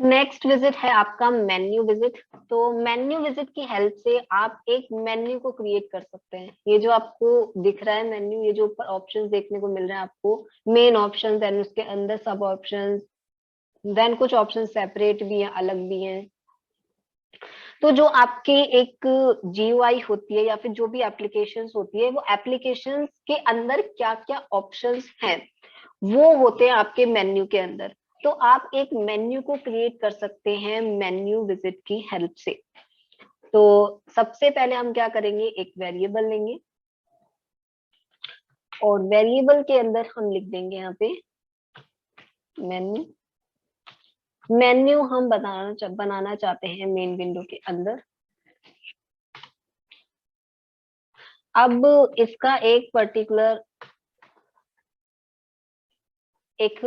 नेक्स्ट विजिट है आपका मेन्यू विजिट। तो मेन्यू विजिट की हेल्प से आप एक मेन्यू को क्रिएट कर सकते हैं। ये जो आपको दिख रहा है मेन्यू, ये जो ऊपर ऑप्शंस देखने को मिल रहे हैं आपको, मेन ऑप्शन, देन उसके अंदर सब ऑप्शंस, देन कुछ ऑप्शन सेपरेट भी हैं, अलग भी हैं। तो जो आपकी एक जीयूआई होती है या फिर जो भी एप्लीकेशंस होती है, वो एप्लीकेशंस के अंदर क्या क्या ऑप्शंस हैं वो होते हैं आपके मेन्यू के अंदर। तो आप एक मेन्यू को क्रिएट कर सकते हैं मेन्यू विजिट की हेल्प से। तो सबसे पहले हम क्या करेंगे, एक वेरिएबल लेंगे और वेरिएबल के अंदर हम लिख देंगे यहाँ पे मेन्यू। मेन्यू हम बनाना चाहते हैं मेन विंडो के अंदर। अब इसका एक पर्टिकुलर एक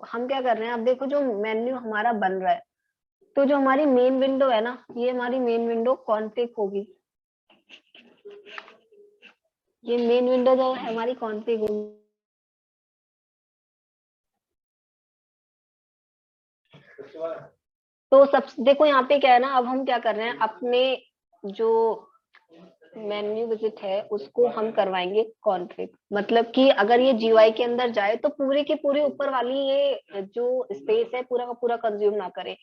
हम क्या कर रहे हैं, अब देखो जो मेन्यू हमारा बन रहा है, तो जो हमारी मेन विंडो है ना, ये हमारी मेन विंडो कॉन्फ़िग होगी। ये मेन विंडो जो है हमारी कॉन्फ़िग होगी। तो सब देखो यहाँ पे क्या है ना, अब हम क्या कर रहे हैं, अपने जो मेन्यू विजिट है उसको हम करवाएंगे कॉन्फ़िग। मतलब कि अगर ये जीयूआई के अंदर जाए तो पूरे के पूरे ऊपर वाली ये जो स्पेस है पूरा का पूरा कंज्यूम ना करे।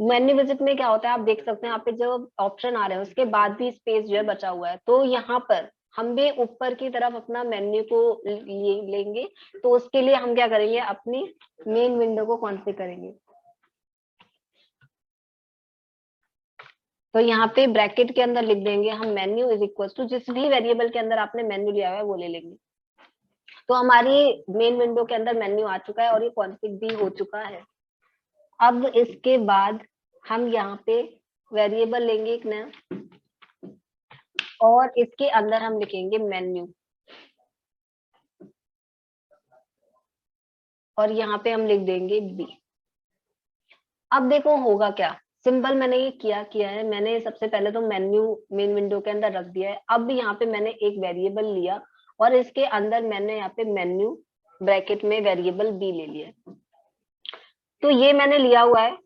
मेन्यू विजिट में क्या होता है, आप देख सकते हैं यहाँ पे जो ऑप्शन आ रहे हैं उसके बाद भी स्पेस जो है बचा हुआ है। तो यहाँ पर हम भी ऊपर की तरफ अपना मेन्यू को लेंगे। तो उसके लिए हम क्या करेंगे, अपनी मेन विंडो को कॉन्फ़िग करेंगे। तो यहाँ पे ब्रैकेट के अंदर लिख देंगे हम मेन्यू इज इक्वल टू, जिस भी वेरिएबल के अंदर आपने मेन्यू लिया हुआ है वो ले लेंगे। तो हमारी मेन विंडो के अंदर मेन्यू आ चुका है और ये कॉन्फ़िग भी हो चुका है। अब इसके बाद हम यहाँ पे वेरिएबल लेंगे एक नया और इसके अंदर हम लिखेंगे मेन्यू, और यहाँ पे हम लिख देंगे बी। अब देखो होगा क्या, सिंपल मैंने ये किया है, मैंने सबसे पहले तो मेन्यू मेन विंडो के अंदर रख दिया है। अब यहाँ पे मैंने एक वेरिएबल लिया और इसके अंदर मैंने यहाँ पे मेन्यू ब्रैकेट में वेरिएबल बी ले लिया। तो ये मैंने लिया हुआ है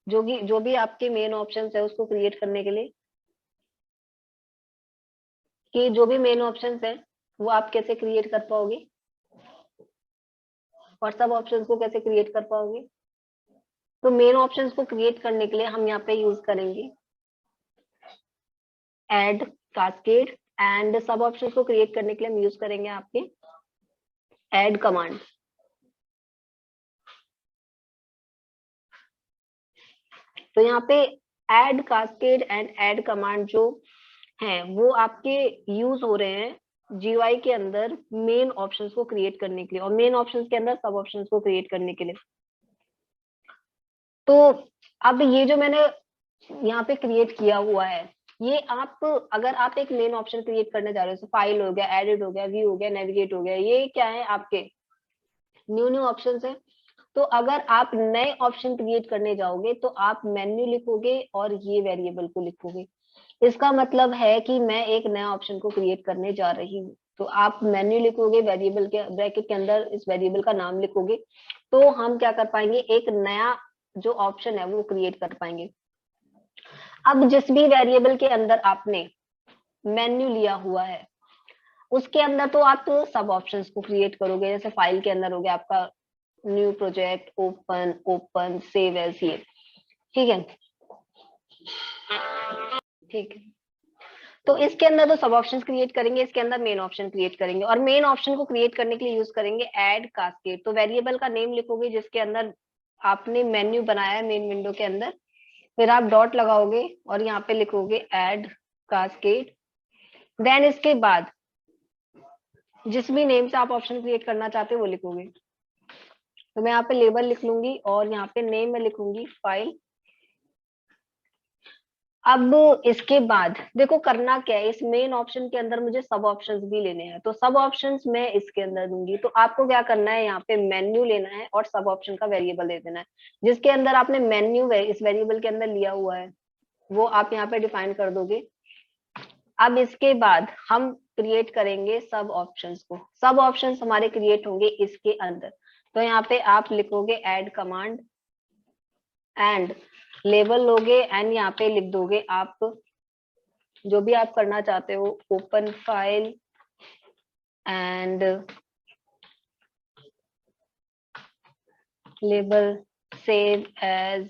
जो भी आपके मेन ऑप्शन है उसको क्रिएट करने के लिए, कि जो भी मेन ऑप्शन है वो आप कैसे क्रिएट कर पाओगे और सब ऑप्शंस को कैसे क्रिएट कर पाओगे। तो मेन ऑप्शंस को क्रिएट करने के लिए हम यहाँ पे यूज करेंगे ऐड कास्केड, एंड सब ऑप्शंस को क्रिएट करने के लिए हम यूज करेंगे आपके ऐड कमांड। तो यहाँ पे add cascade and add command जो हैं वो आपके यूज हो रहे हैं जीयूआई के अंदर मेन ऑप्शंस को क्रिएट करने के लिए और मेन ऑप्शंस के अंदर सब ऑप्शंस को क्रिएट करने के लिए। तो अब ये जो मैंने यहाँ पे क्रिएट किया हुआ है, ये आप अगर आप एक मेन ऑप्शन क्रिएट करने जा रहे हो, फाइल हो गया, एडिट हो गया, व्यू हो गया, नेविगेट हो गया, ये क्या है आपके न्यू न्यू ऑप्शन है। तो अगर आप नए ऑप्शन क्रिएट करने जाओगे तो आप मेन्यू लिखोगे और ये वेरिएबल को लिखोगे। इसका मतलब है कि मैं एक नया ऑप्शन को क्रिएट करने जा रही हूँ। तो आप मेन्यू लिखोगे, वेरिएबल के ब्रैकेट के अंदर इस वेरिएबल का नाम लिखोगे, तो हम क्या कर पाएंगे, एक नया जो ऑप्शन है वो क्रिएट कर पाएंगे। अब जिस भी वेरिएबल के अंदर आपने मेन्यू लिया हुआ है उसके अंदर तो आप तो सब ऑप्शंस को क्रिएट करोगे। जैसे फाइल के अंदर हो गया आपका new project, open, open, save as, ये ठीक है। ठीक है, तो इसके अंदर तो सब ऑप्शंस क्रिएट करेंगे, इसके अंदर मेन ऑप्शन क्रिएट करेंगे और मेन ऑप्शन को क्रिएट करने के लिए यूज करेंगे ऐड कास्केड। तो वेरिएबल का नेम लिखोगे जिसके अंदर आपने मेन्यू बनाया है मेन विंडो के अंदर, फिर आप डॉट लगाओगे और यहाँ पे लिखोगे ऐड कास्केड। देन इसके बाद जिस भी नेम से आप ऑप्शन क्रिएट करना चाहते हो वो लिखोगे। तो मैं यहाँ पे लेबल लिख लूंगी और यहाँ पे नेम में लिखूंगी फाइल। अब इसके बाद देखो करना क्या है, इस मेन ऑप्शन के अंदर मुझे सब ऑप्शंस भी लेने हैं, तो सब ऑप्शंस मैं इसके अंदर दूंगी। तो आपको क्या करना है, यहाँ पे मेन्यू लेना है और सब ऑप्शन का वेरिएबल दे देना है। जिसके अंदर आपने मेन्यू इस वेरिएबल के अंदर लिया हुआ है वो आप यहाँ पे डिफाइन कर दोगे। अब इसके बाद हम क्रिएट करेंगे सब ऑप्शंस को। सब ऑप्शंस हमारे क्रिएट होंगे इसके अंदर। तो यहाँ पे आप लिखोगे ऐड कमांड एंड लेबल लोगे एंड यहाँ पे लिख दोगे आप जो भी आप करना चाहते हो, open file and label save as.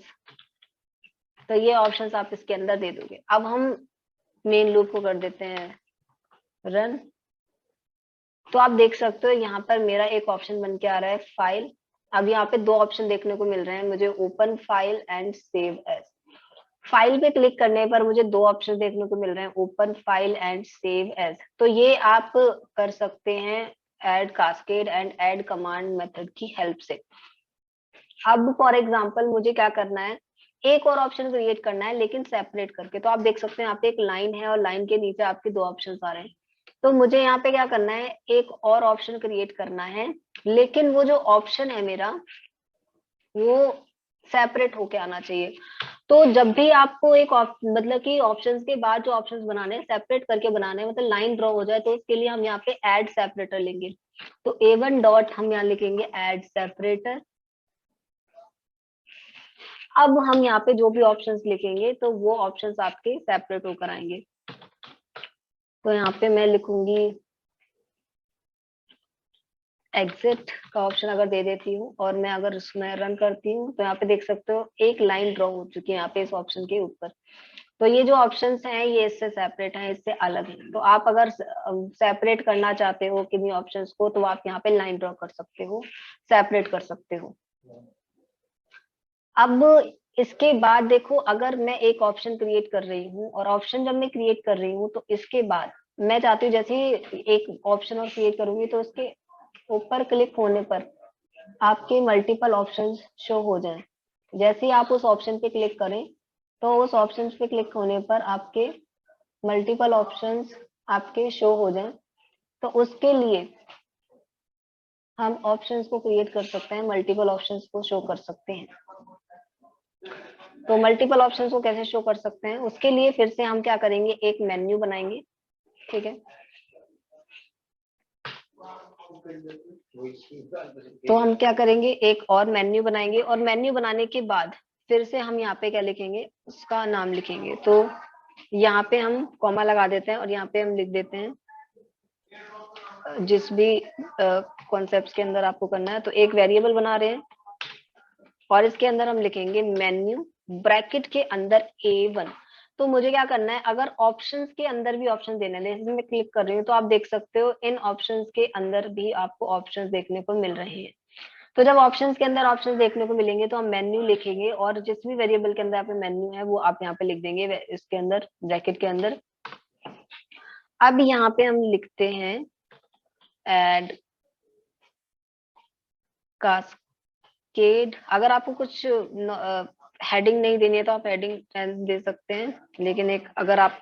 तो ये ऑप्शंस आप इसके अंदर दे दोगे। अब हम मेन लूप को कर देते हैं रन। तो आप देख सकते हो यहाँ पर मेरा एक ऑप्शन बन के आ रहा है फाइल। अब यहाँ पे दो ऑप्शन देखने को मिल रहे हैं मुझे, open file and save as. File पे क्लिक करने पर मुझे दो ऑप्शन देखने को मिल रहे हैं, open file and save as. तो ये आप कर सकते हैं add cascade and add command method की हेल्प से। अब फॉर एग्जांपल मुझे क्या करना है, एक और ऑप्शन क्रिएट करना है लेकिन सेपरेट करके। तो आप देख सकते हैं यहाँ पे एक लाइन है और लाइन के नीचे आपके दो ऑप्शंस आ रहे हैं। तो मुझे यहाँ पे क्या करना है, एक और ऑप्शन क्रिएट करना है, लेकिन वो जो ऑप्शन है मेरा वो सेपरेट होके आना चाहिए। तो जब भी आपको एक मतलब कि ऑप्शंस के बाद जो ऑप्शंस बनाने हैं सेपरेट करके बनाने हैं, मतलब लाइन ड्रॉ हो जाए, तो उसके लिए हम यहाँ पे ऐड सेपरेटर लेंगे। तो A1 डॉट हम यहाँ लिखेंगे ऐड सेपरेटर। अब हम यहाँ पे जो भी ऑप्शंस लिखेंगे तो वो ऑप्शंस आपके सेपरेट होकर आएंगे। तो यहाँ पे मैं लिखूंगी एग्जिट का ऑप्शन अगर दे देती हूँ और मैं अगर उसमें रन करती हूँ तो यहाँ पे देख सकते हो एक लाइन ड्रॉ हो चुकी है यहाँ पे इस ऑप्शन के ऊपर। तो ये जो ऑप्शंस हैं ये इससे सेपरेट हैं, इससे अलग है। तो आप अगर सेपरेट करना चाहते हो किन्हीं ऑप्शंस को तो आप यहाँ पे लाइन ड्रॉ कर सकते हो, सेपरेट कर सकते हो। अब इसके बाद देखो, अगर मैं एक ऑप्शन क्रिएट कर रही हूँ और ऑप्शन जब मैं क्रिएट कर रही हूँ तो इसके बाद मैं चाहती हूँ जैसे ही एक ऑप्शन और क्रिएट करूंगी तो उसके ऊपर क्लिक होने पर आपके मल्टीपल ऑप्शंस शो हो जाएं। जैसे ही आप उस ऑप्शन पे क्लिक करें तो उस ऑप्शन पे क्लिक होने पर आपके मल्टीपल ऑप्शंस आपके शो हो जाएं। तो उसके लिए हम ऑप्शंस को क्रिएट कर सकते हैं, मल्टीपल ऑप्शंस को शो कर सकते हैं। तो मल्टीपल ऑप्शंस को कैसे शो कर सकते हैं, उसके लिए फिर से हम क्या करेंगे, एक मेन्यू बनाएंगे। ठीक है, तो हम क्या करेंगे, एक और मेन्यू बनाएंगे और मेन्यू बनाने के बाद फिर से हम यहाँ पे क्या लिखेंगे, उसका नाम लिखेंगे। तो यहाँ पे हम कॉमा लगा देते हैं और यहाँ पे हम लिख देते हैं जिस भी कॉन्सेप्ट्स के अंदर आपको करना है। तो एक वेरिएबल बना रहे हैं और इसके अंदर हम लिखेंगे मेन्यू ब्रैकेट के अंदर A1। तो मुझे क्या करना है, अगर ऑप्शंस के अंदर भी ऑप्शन देना है, जैसे मैं क्लिक कर रही हूँ तो आप देख सकते हो इन ऑप्शंस के अंदर भी आपको ऑप्शंस देखने को मिल रहे हैं। तो जब ऑप्शंस के अंदर ऑप्शंस देखने को मिलेंगे तो हम मेन्यू लिखेंगे और जिस भी वेरिएबल के अंदर यहाँ पे मेन्यू है वो आप यहाँ पे लिख देंगे इसके अंदर ब्रैकेट के अंदर। अब यहाँ पे हम लिखते हैं ऐड कास्केड। अगर आपको कुछ हेडिंग नहीं देनी है तो आप हेडिंग दे सकते हैं, लेकिन एक अगर आप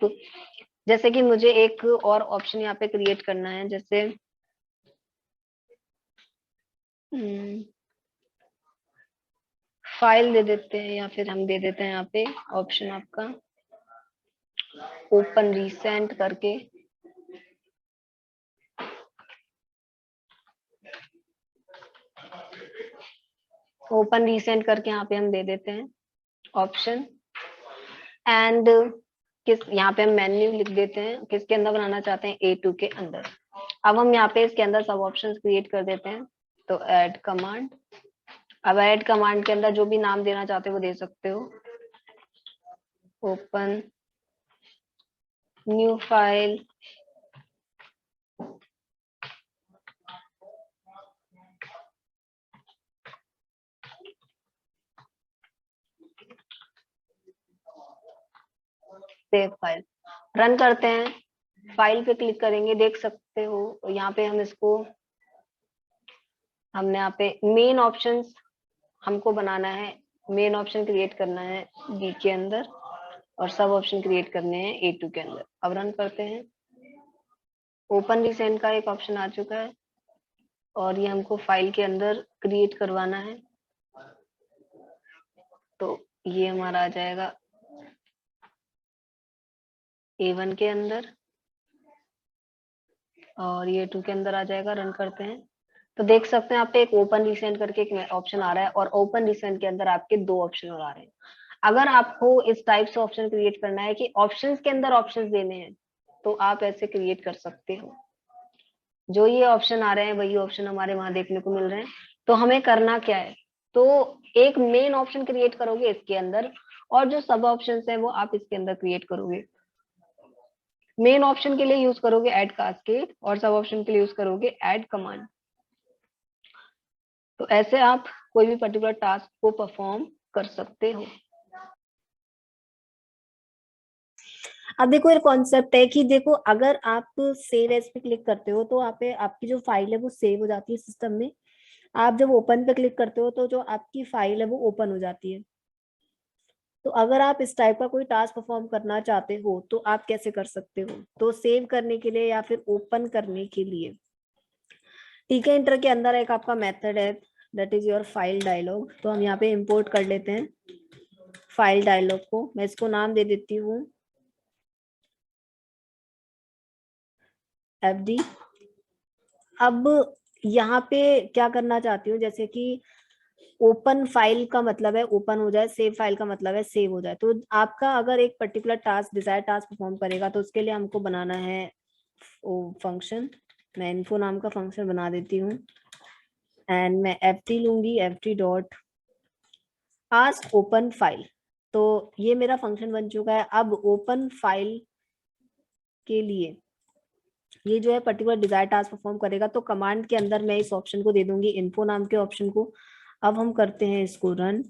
जैसे कि मुझे एक और ऑप्शन यहाँ पे क्रिएट करना है, जैसे फाइल दे देते हैं या फिर हम दे देते हैं यहाँ पे ऑप्शन आपका ओपन रिसेंट करके। ओपन रिसेंट करके यहाँ पे हम दे देते हैं ऑप्शन एंड यहाँ पे हम मेन्यू लिख देते हैं, किसके अंदर बनाना चाहते हैं, A2 के अंदर। अब हम यहाँ पे इसके अंदर सब ऑप्शंस क्रिएट कर देते हैं। तो ऐड कमांड, अब ऐड कमांड के अंदर जो भी नाम देना चाहते हो वो दे सकते हो, open new file save file. Run करते हैं फाइल पे क्लिक करेंगे, देख सकते हो यहाँ पे हमने यहाँ पे मेन ऑप्शंस हमको बनाना है, मेन ऑप्शन क्रिएट करना है बी के अंदर और सब ऑप्शन क्रिएट करने हैं A2 के अंदर। अब रन करते हैं। ओपन रिसेंट का एक ऑप्शन आ चुका है और ये हमको फाइल के अंदर क्रिएट करवाना है, तो ये हमारा आ जाएगा A1 के अंदर और ये 2 के अंदर आ जाएगा। रन करते हैं तो देख सकते हैं आप पे एक ओपन रिसेंट करके एक ऑप्शन आ रहा है और ओपन रिसेंट के अंदर आपके 2 ऑप्शन और आ रहे हैं। अगर आपको इस टाइप से ऑप्शन क्रिएट करना है कि ऑप्शंस के अंदर ऑप्शंस देने हैं, तो आप ऐसे क्रिएट कर सकते हो। जो ये ऑप्शन आ रहे हैं वही ऑप्शन हमारे वहां देखने को मिल रहे हैं। तो हमें करना क्या है, तो एक मेन ऑप्शन क्रिएट करोगे इसके अंदर और जो सब ऑप्शंस है वो आप इसके अंदर क्रिएट करोगे। मेन ऑप्शन के लिए यूज करोगे ऐड कास्केड और सब ऑप्शन के लिए यूज करोगे ऐड कमांड। तो ऐसे आप कोई भी पर्टिकुलर टास्क को परफॉर्म कर सकते हो। अब देखो ये कॉन्सेप्ट है कि देखो अगर आप सेव एज पे क्लिक करते हो तो आप आपकी जो फाइल है वो सेव हो जाती है सिस्टम में। आप जब ओपन पे क्लिक करते हो तो जो आपकी फाइल है वो ओपन हो जाती है। तो अगर आप इस टाइप का कोई टास्क परफॉर्म करना चाहते हो तो आप कैसे कर सकते हो, तो सेव करने के लिए या फिर ओपन करने के लिए ठीक है, इंटर के अंदर एक आपका मेथड है that is your file dialog. तो हम यहाँ पे इंपोर्ट कर लेते हैं फाइल डायलॉग को। मैं इसको नाम दे देती हूँ FD। अब यहाँ पे क्या करना चाहती हूँ, जैसे कि ओपन फाइल का मतलब है ओपन हो जाए, सेव फाइल का मतलब है सेव हो जाए। तो आपका अगर एक particular task desire task perform करेगा तो उसके लिए हमको बनाना है फंक्शन। मैं इन्फो नाम का फंक्शन बना देती हूँ एंड मैं FD लूंगी, FD dot ask open file. तो ये मेरा फंक्शन बन चुका है। अब ओपन फाइल के लिए ये जो है पर्टिकुलर डिजायर टास्क परफॉर्म करेगा, तो कमांड के अंदर मैं इस ऑप्शन को दे दूंगी इन्फो नाम के ऑप्शन को। अब हम करते हैं इसको रन।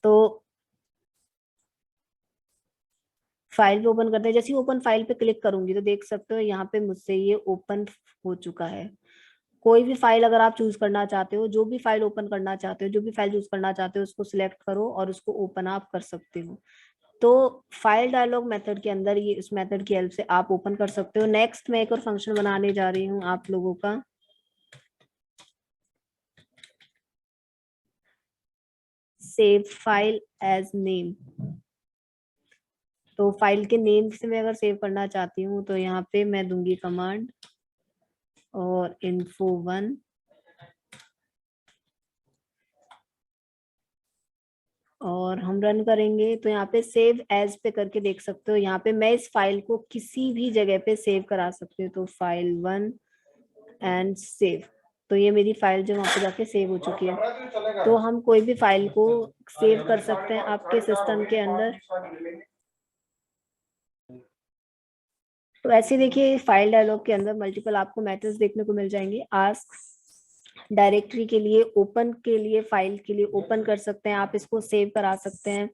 तो फाइल पे ओपन करते हैं, जैसे ही ओपन फाइल पे क्लिक करूंगी तो देख सकते हो यहाँ पे मुझसे ये ओपन हो चुका है। कोई भी फाइल अगर आप चूज करना चाहते हो, जो भी फाइल ओपन करना चाहते हो, जो भी फाइल चूज करना चाहते हो उसको सिलेक्ट करो और उसको ओपन आप कर सकते हो। तो फाइल डायलॉग मेथड के अंदर ये इस मेथड की हेल्प से आप ओपन कर सकते हो। नेक्स्ट मैं एक और फंक्शन बनाने जा रही हूँ आप लोगों का, सेव फाइल एज नेम। तो फाइल के नेम से मैं अगर सेव करना चाहती हूँ तो यहाँ पे मैं दूंगी कमांड और info1 और हम रन करेंगे तो यहाँ पे सेव एज पे करके देख सकते हो। यहाँ पे मैं इस फाइल को किसी भी जगह पे सेव करा सकती हूँ। तो फाइल 1 एंड सेव, तो ये मेरी फाइल जो वहां पे जाके सेव हो चुकी है। तो हम कोई भी फाइल को सेव कर सकते हैं आपके सिस्टम के अंदर। तो ऐसे देखिए फाइल डायलॉग के अंदर मल्टीपल आपको मेथड्स देखने को मिल जाएंगे। आस्क डायरेक्टरी के लिए, ओपन के लिए, फाइल के लिए ओपन कर सकते हैं आप, इसको सेव करा सकते हैं,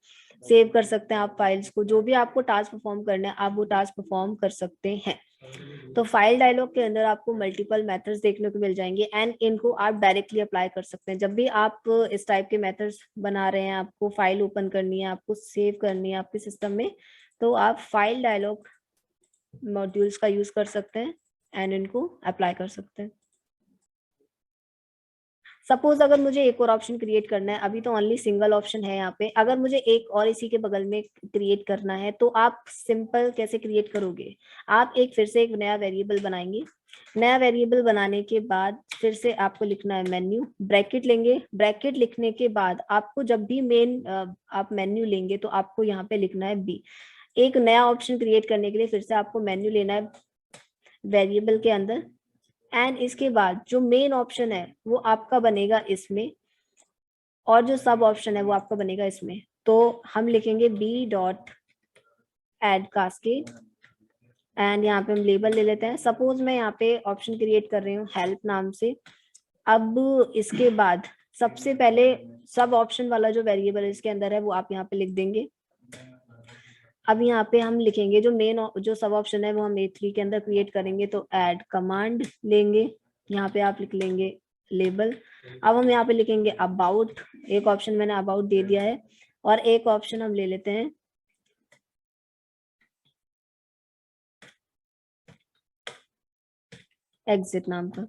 सेव कर सकते हैं आप फाइल्स को। जो भी आपको टास्क परफॉर्म करना है आप वो टास्क परफॉर्म कर सकते हैं। तो फाइल डायलॉग के अंदर आपको मल्टीपल मेथड्स देखने को मिल जाएंगे एंड इनको आप डायरेक्टली अप्लाई कर सकते हैं। जब भी आप इस टाइप के मेथड्स बना रहे हैं, आपको फाइल ओपन करनी है, आपको सेव करनी है आपके सिस्टम में, तो आप फाइल डायलॉग मॉड्यूल्स का यूज कर सकते हैं एंड इनको अप्लाई कर सकते हैं। सपोज अगर मुझे एक और ऑप्शन क्रिएट करना है, अभी तो ओनली सिंगल ऑप्शन है यहाँ पे, अगर मुझे एक और इसी के बगल में क्रिएट करना है तो आप सिंपल कैसे क्रिएट करोगे, आप एक फिर से एक नया वेरिएबल बनाएंगे। नया वेरिएबल बनाने के बाद फिर से आपको लिखना है मेन्यू, ब्रैकेट लेंगे। ब्रैकेट लिखने के बाद आपको जब भी मेन आप मेन्यू लेंगे तो आपको यहाँ पे लिखना है बी। एक नया ऑप्शन क्रिएट करने के लिए फिर से आपको मेन्यू लेना है वेरिएबल के अंदर एंड इसके बाद जो मेन ऑप्शन है वो आपका बनेगा इसमें और जो सब ऑप्शन है वो आपका बनेगा इसमें। तो हम लिखेंगे B dot add cascade and यहाँ पे हम लेबल ले लेते हैं। सपोज मैं यहाँ पे ऑप्शन क्रिएट कर रही हूँ हेल्प नाम से। अब इसके बाद सबसे पहले सब ऑप्शन वाला जो वेरिएबल इसके अंदर है वो आप यहाँ पे लिख देंगे। अब यहाँ पे हम लिखेंगे जो मेन जो सब ऑप्शन है वो हम A3 के अंदर क्रिएट करेंगे, तो ऐड कमांड लेंगे, यहाँ पे आप लिख लेंगे लेबल। अब हम यहाँ पे लिखेंगे अबाउट, एक ऑप्शन मैंने अबाउट दे दिया है, और एक ऑप्शन हम ले लेते हैं एग्जिट नाम का।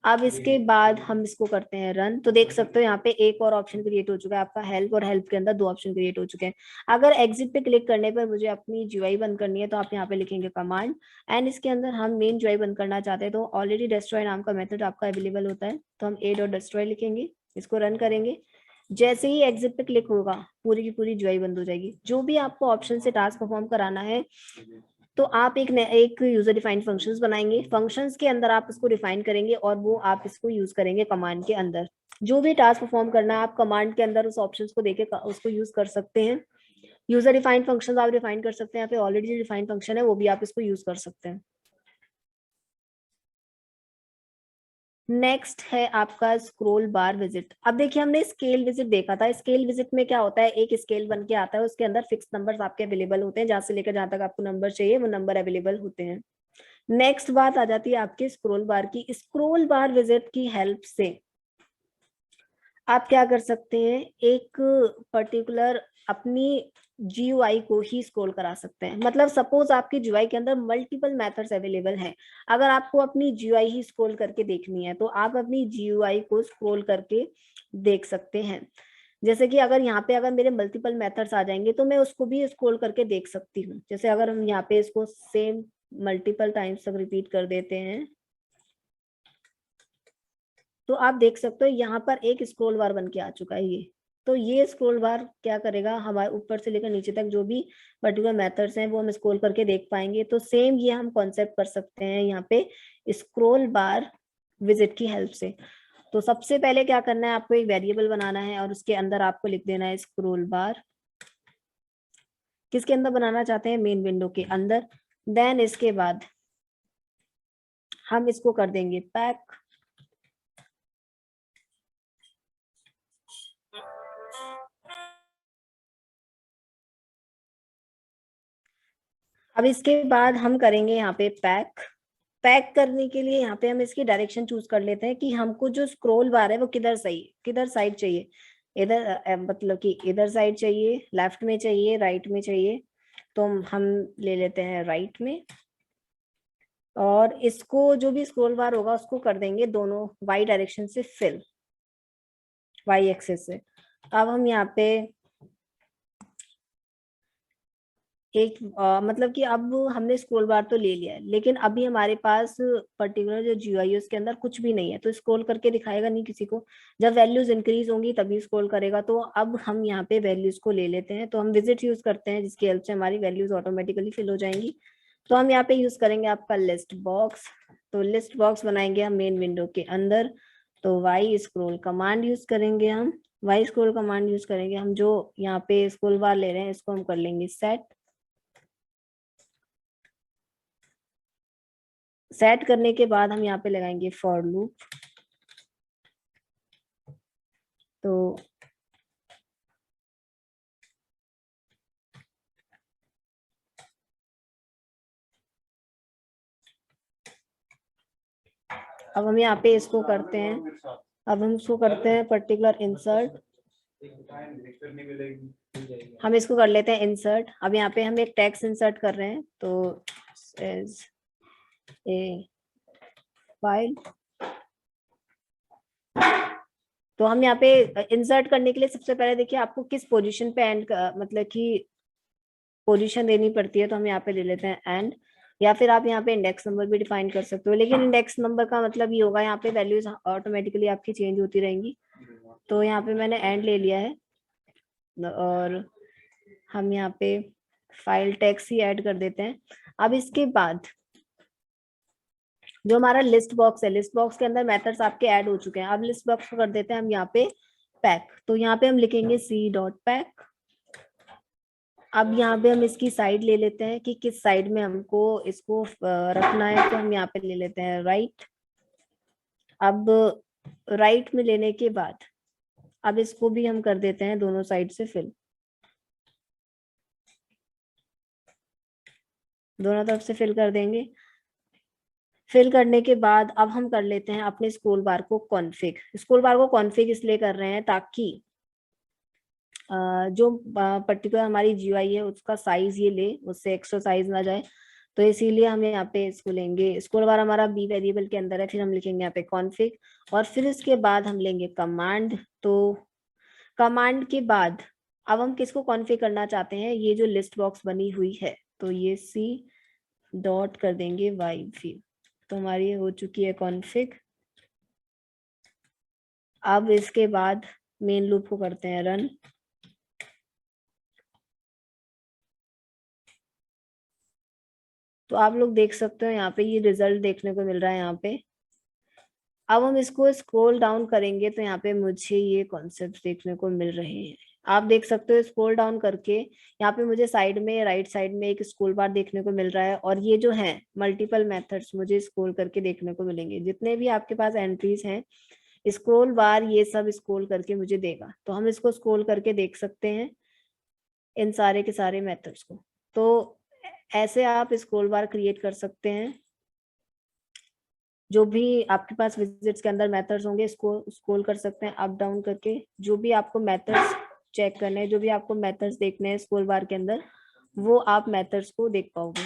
अब इसके बाद हम इसको करते हैं रन, तो देख सकते हो यहाँ पे एक और ऑप्शन क्रिएट हो चुका है आपका हेल्प, और हेल्प के अंदर 2 ऑप्शन क्रिएट हो चुके हैं। अगर एग्जिट पे क्लिक करने पर मुझे अपनी जीयूआई बंद करनी है तो आप यहाँ पे लिखेंगे कमांड, एंड इसके अंदर हम मेन जीयूआई बंद करना चाहते हैं तो ऑलरेडी डिस्ट्रॉय नाम का मेथड आपका अवेलेबल होता है, तो हम a.destroy लिखेंगे, इसको रन करेंगे। जैसे ही एग्जिट पे क्लिक होगा पूरी की पूरी जीयूआई बंद हो जाएगी। जो भी आपको ऑप्शन से टास्क परफॉर्म कराना है तो आप एक यूजर डिफाइंड फंक्शंस बनाएंगे, फंक्शंस के अंदर आप इसको डिफाइन करेंगे और वो आप इसको यूज करेंगे कमांड के अंदर। जो भी टास्क परफॉर्म करना है आप कमांड के अंदर उस ऑप्शंस को देके उसको यूज कर सकते हैं। यूजर डिफाइंड फंक्शंस आप डिफाइन कर सकते हैं, यहाँ पे ऑलरेडी जो डिफाइंड फंक्शन है वो भी आप इसको यूज कर सकते हैं। नेक्स्ट है आपका स्क्रोल बार विजिट। अब देखिए हमने स्केल विजिट देखा था, स्केल विजिट में क्या होता है, एक स्केल बन के आता है, उसके अंदर फिक्स नंबर्स आपके अवेलेबल होते हैं, जहां से लेकर जहां तक आपको नंबर चाहिए वो नंबर अवेलेबल होते हैं। नेक्स्ट बात आ जाती है आपके स्क्रोल बार की। स्क्रोल बार विजिट की हेल्प से आप क्या कर सकते हैं, एक पर्टिकुलर अपनी जीयूआई को ही स्क्रॉल करा सकते हैं। मतलब सपोज आपकी जीयूआई के अंदर मल्टीपल मेथड्स अवेलेबल हैं, अगर आपको अपनी जीयूआई ही स्क्रॉल करके देखनी है तो आप अपनी जीयूआई को स्क्रॉल करके देख सकते हैं। जैसे कि अगर यहाँ पे अगर मेरे मल्टीपल मेथड्स आ जाएंगे तो मैं उसको भी स्क्रॉल करके देख सकती हूँ। जैसे अगर हम यहाँ पे इसको सेम मल्टीपल टाइम्स तक रिपीट कर देते हैं तो आप देख सकते हो यहाँ पर एक स्क्रॉल बार बन के आ चुका है ये। तो ये स्क्रॉल बार क्या करेगा, हमारे ऊपर से लेकर नीचे तक जो भी पर्टिकुलर मेथड्स हैं वो हम स्क्रॉल करके देख पाएंगे। तो सेम ये हम कॉन्सेप्ट कर सकते हैं यहाँ पे स्क्रॉल बार विजिट की हेल्प से। तो सबसे पहले क्या करना है, आपको एक वेरिएबल बनाना है और उसके अंदर आपको लिख देना है स्क्रॉल बार। किसके अंदर बनाना चाहते हैं, मेन विंडो के अंदर। देन इसके बाद हम इसको कर देंगे पैक। अब इसके बाद हम करेंगे यहाँ पे पैक। पैक करने के लिए यहाँ पे हम इसकी डायरेक्शन चूज कर लेते हैं कि हमको जो स्क्रॉल बार है वो किधर सही किधर साइड चाहिए। इधर मतलब कि इधर साइड चाहिए, लेफ्ट में चाहिए, राइट में चाहिए। तो हम ले लेते हैं राइट में, और इसको जो भी स्क्रॉल बार होगा उसको कर देंगे दोनों वाई डायरेक्शन से फिल, वाई एक्सेस से। अब हम यहाँ पे एक मतलब कि अब हमने स्क्रॉल बार तो ले लिया है लेकिन अभी हमारे पास पर्टिकुलर जो जीयूआई है उसके अंदर कुछ भी नहीं है, तो स्क्रॉल करके दिखाएगा नहीं किसी को। जब वैल्यूज इंक्रीज होंगी तभी स्क्रॉल करेगा। तो अब हम यहाँ पे वैल्यूज को ले लेते हैं, तो हम विजिट यूज करते हैं जिसकी हेल्प से हमारी वैल्यूज ऑटोमेटिकली फिल हो जाएंगी। तो हम यहाँ पे यूज करेंगे आपका लिस्ट बॉक्स। तो लिस्ट बॉक्स बनाएंगे हम मेन विंडो के अंदर। तो वाई स्क्रॉल कमांड यूज करेंगे हम, वाई स्क्रॉल कमांड यूज करेंगे हम, जो यहाँ पे स्क्रॉल बार ले रहे हैं इसको हम कर लेंगे सेट। सेट करने के बाद हम यहाँ पे लगाएंगे फॉर लूप। तो अब हम यहाँ पे इसको करते हैं, अब हम इसको करते हैं पर्टिकुलर इंसर्ट। हम इसको कर लेते हैं इंसर्ट। अब यहाँ पे हम एक टेक्स्ट इंसर्ट कर रहे हैं, तो एज ए फाइल। तो हम यहाँ पे इंसर्ट करने के लिए सबसे पहले देखिए आपको किस पोजीशन पे एंड मतलब कि पोजीशन देनी पड़ती है, तो हम यहाँ पे ले लेते हैं एंड। या फिर आप यहाँ पे इंडेक्स नंबर भी डिफाइन कर सकते हो, लेकिन इंडेक्स नंबर का मतलब ये होगा यहाँ पे वैल्यूज ऑटोमेटिकली आपकी चेंज होती रहेंगी। तो यहाँ पे मैंने एंड ले लिया है, और हम यहाँ पे फाइल टेक्स्ट ही ऐड कर देते हैं। अब इसके बाद जो हमारा लिस्ट बॉक्स है, लिस्ट बॉक्स के अंदर मेथड्स आपके ऐड हो चुके हैं। अब लिस्ट बॉक्स को कर देते हैं हम यहाँ पे पैक। तो यहाँ पे हम लिखेंगे सी डॉट पैक। अब यहाँ पे हम इसकी साइड ले लेते हैं कि किस साइड में हमको इसको रखना है, तो हम यहाँ पे ले लेते हैं राइट। अब राइट में लेने के बाद अब इसको भी हम कर देते हैं दोनों साइड से फिल। दोनों तरफ से फिल कर देंगे। फिल करने के बाद अब हम कर लेते हैं अपने स्क्रोल बार को कॉन्फ़िग। स्क्रोल बार को कॉन्फ़िग इसलिए कर रहे हैं ताकि जो पर्टिकुलर हमारी जीयूआई है उसका साइज ये ले, उससे एक्स्ट्रा साइज ना जाए। तो इसीलिए हम यहाँ पे इसको लेंगे। स्क्रोल बार हमारा बी वेरिएबल के अंदर है, फिर हम लिखेंगे यहाँ पे कॉन्फ़िग, और फिर इसके बाद हम लेंगे कमांड। तो कमांड के बाद अब हम किसको कॉन्फ़िग करना चाहते हैं, ये जो लिस्ट बॉक्स बनी हुई है, तो ये सी डॉट कर देंगे वाई भी। तो हमारी हो चुकी है कॉन्फ़िग। अब इसके बाद मेन लूप को करते हैं रन। तो आप लोग देख सकते हो यहाँ पे ये रिजल्ट देखने को मिल रहा है यहाँ पे। अब हम इसको स्क्रॉल डाउन करेंगे तो यहाँ पे मुझे ये कॉन्सेप्ट देखने को मिल रहे हैं। आप देख सकते हो स्क्रॉल डाउन करके यहाँ पे मुझे साइड में, राइट साइड में एक स्क्रोल बार देखने को मिल रहा है, और ये जो है मल्टीपल मेथड्स मुझे स्क्रॉल करके देखने को मिलेंगे। जितने भी आपके पास एंट्रीज हैं स्क्रॉल बार ये सब स्क्रॉल करके मुझे देगा। तो हम इसको स्क्रॉल करके देख सकते हैं इन सारे के सारे मेथड्स को। तो ऐसे आप स्क्रॉल बार क्रिएट कर सकते हैं। जो भी आपके पास विजिट्स के अंदर मेथड्स होंगे इसको स्क्रॉल कर सकते हैं अप डाउन करके। जो भी आपको मेथड्स चेक करने हैं, जो भी आपको मेथड्स देखने हैं स्क्रॉल बार के अंदर, वो आप मेथड्स को देख पाओगे।